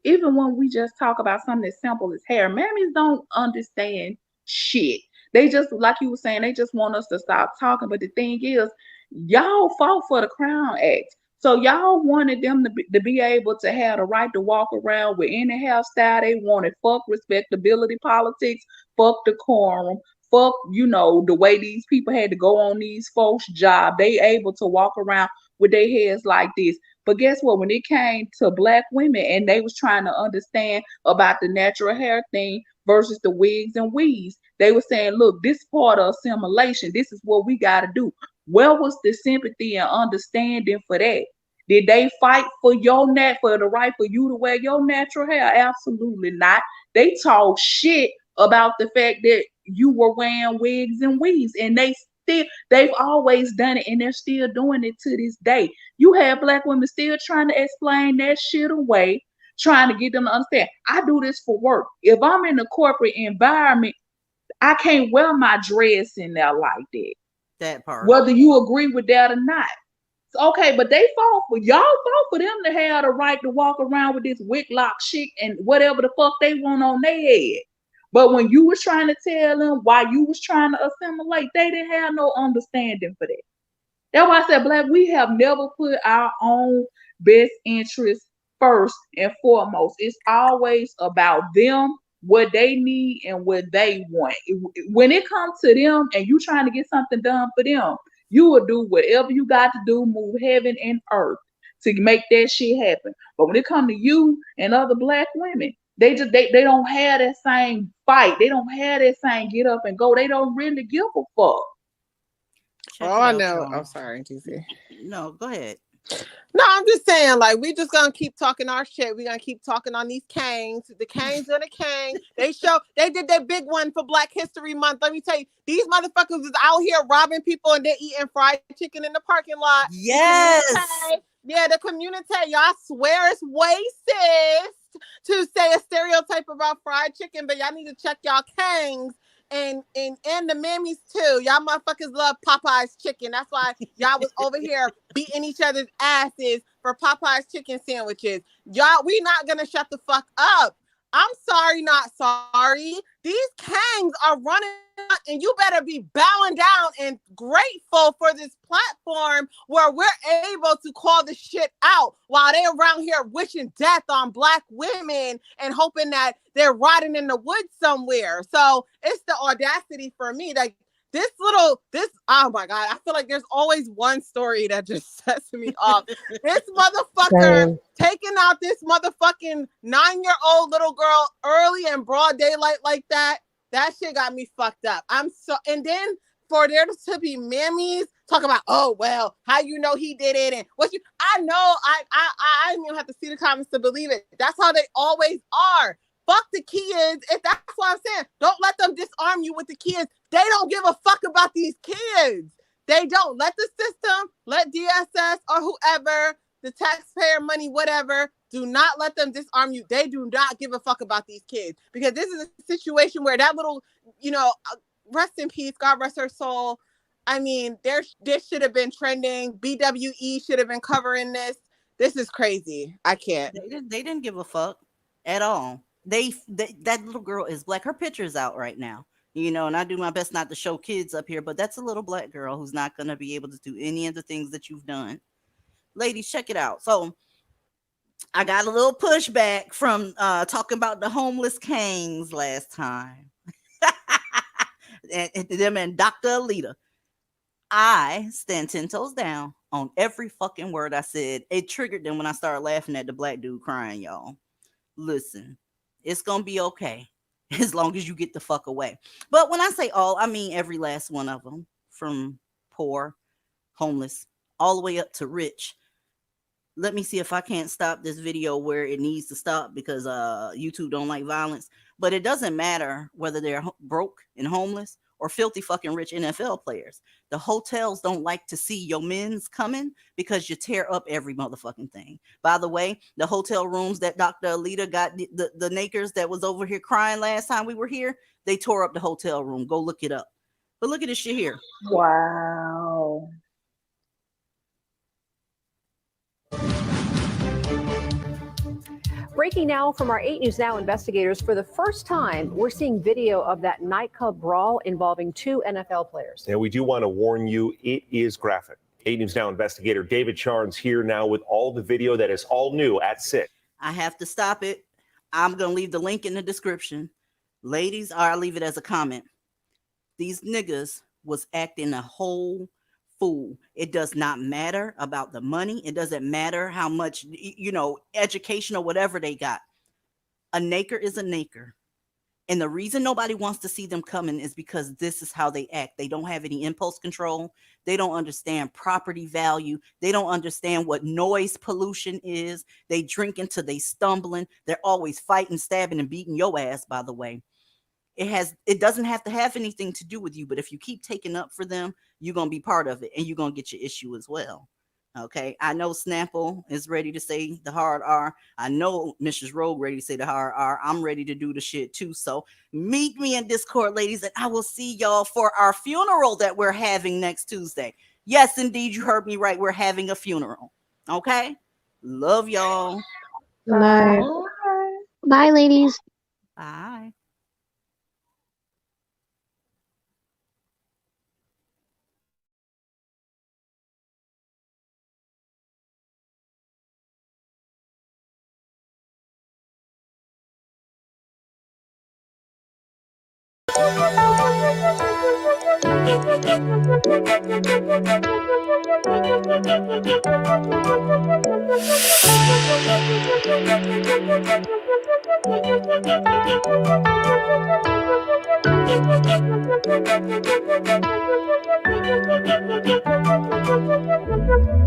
B: even when we just talk about something as simple as hair, mammies don't understand shit. They just, like you were saying, they just want us to stop talking. But the thing is, y'all fought for the Crown Act. So y'all wanted them to be able to have the right to walk around with any hairstyle they wanted. Fuck respectability politics, fuck decorum, fuck, the way these people had to go on these folks' job. They able to walk around with their heads like this. But guess what? When it came to Black women and they was trying to understand about the natural hair thing versus the wigs and weaves, they were saying, look, this is part of assimilation. This is what we got to do. Where was the sympathy and understanding for that? Did they fight for for the right for you to wear your natural hair? Absolutely not. They talk shit about the fact that you were wearing wigs and weaves, and they've always done it, and they're still doing it to this day. You have Black women still trying to explain that shit away, trying to get them to understand. I do this for work. If I'm in a corporate environment, I can't wear my dress in there like that.
A: That part.
B: Whether you agree with that or not. Okay, but y'all fought for them to have the right to walk around with this wicklock shit and whatever the fuck they want on their head. But when you was trying to tell them why you was trying to assimilate, they didn't have no understanding for that. That's why I said, Black, we have never put our own best interests first and foremost. It's always about them, what they need and what they want. When it comes to them and you trying to get something done for them, you will do whatever you got to do, move heaven and earth to make that shit happen. But when it comes to you and other Black women, they don't have that same fight. They don't have that same get up and go. They don't really give a fuck.
C: I know. I'm sorry, GC.
A: No, go ahead.
C: No, I'm just saying, like, we just gonna keep talking our shit. We're gonna keep talking on these Kangs. The Kangs are the Kang. They did their big one for Black History Month. Let me tell you, these motherfuckers is out here robbing people and they're eating fried chicken in the parking lot.
A: Yes.
C: The community, y'all swear it's racist to say a stereotype about fried chicken, but y'all need to check y'all Kangs. And the Mammies too. Y'all motherfuckers love Popeye's chicken. That's why y'all was over here beating each other's asses for Popeye's chicken sandwiches. Y'all, we not gonna shut the fuck up. I'm sorry, not sorry. These Kangs are running, and you better be bowing down and grateful for this platform where we're able to call the shit out while they're around here wishing death on Black women and hoping that they're rotting in the woods somewhere. So it's the audacity for me. Like, oh my God, I feel like there's always one story that just sets me off. This motherfucker taking out this motherfucking 9-year-old little girl early in broad daylight like that shit got me fucked up. And then for there to be Mammies talk about, oh, well, how you know he did it and I know, I didn't even have to see the comments to believe it. That's how they always are. Fuck the kids. If that's what I'm saying, don't let them disarm you with the kids. They don't give a fuck about these kids. They don't. Let the system, let DSS or whoever, the taxpayer money, whatever, do not let them disarm you. They do not give a fuck about these kids, because this is a situation where that little, rest in peace, God rest her soul. I mean, this should have been trending. BWE should have been covering this. This is crazy. I can't.
A: They didn't give a fuck at all. That little girl is Black. Her picture's out right now, and I do my best not to show kids up here, but that's a little Black girl who's not going to be able to do any of the things that you've done. Ladies, check it out. So I got a little pushback from talking about the homeless Kangs last time. and them and Dr. Alita. I stand 10 toes down on every fucking word I said. It triggered them when I started laughing at the Black dude crying, y'all. Listen. It's going to be okay as long as you get the fuck away. But when I say all, I mean every last one of them, from poor, homeless, all the way up to rich. Let me see if I can't stop this video where it needs to stop, because YouTube don't like violence. But it doesn't matter whether they're broke and homeless or filthy fucking rich NFL players. The hotels don't like to see your men's coming because you tear up every motherfucking thing. By the way, the hotel rooms that Dr. Alita got the Nakers that was over here crying last time we were here, they tore up the hotel room. Go look it up. But look at this shit here.
B: Wow.
I: Breaking now from our 8 News Now investigators, for the first time, we're seeing video of that nightclub brawl involving 2 NFL players.
J: Now, we do want to warn you, it is graphic. 8 News Now investigator David Charnes here now with all the video that is all new at 6.
A: I have to stop it. I'm going to leave the link in the description. Ladies, I'll leave it as a comment. These niggas was acting a whole fool. It does not matter about the money. It doesn't matter how much, education or whatever they got. A naker is a naker. And the reason nobody wants to see them coming is because this is how they act. They don't have any impulse control. They don't understand property value. They don't understand what noise pollution is. They drink until they stumbling. They're always fighting, stabbing, and beating your ass, by the way. It doesn't have to have anything to do with you, but if you keep taking up for them, you're going to be part of it and you're going to get your issue as well. Okay. I know Snapple is ready to say the hard R. I know Mrs. Rogue ready to say the hard R. I'm ready to do the shit too. So meet me in Discord, ladies, and I will see y'all for our funeral that we're having next Tuesday. Yes, indeed. You heard me right. We're having a funeral. Okay. Love y'all.
H: Bye.
D: Bye, ladies.
A: Bye.
K: Thank you.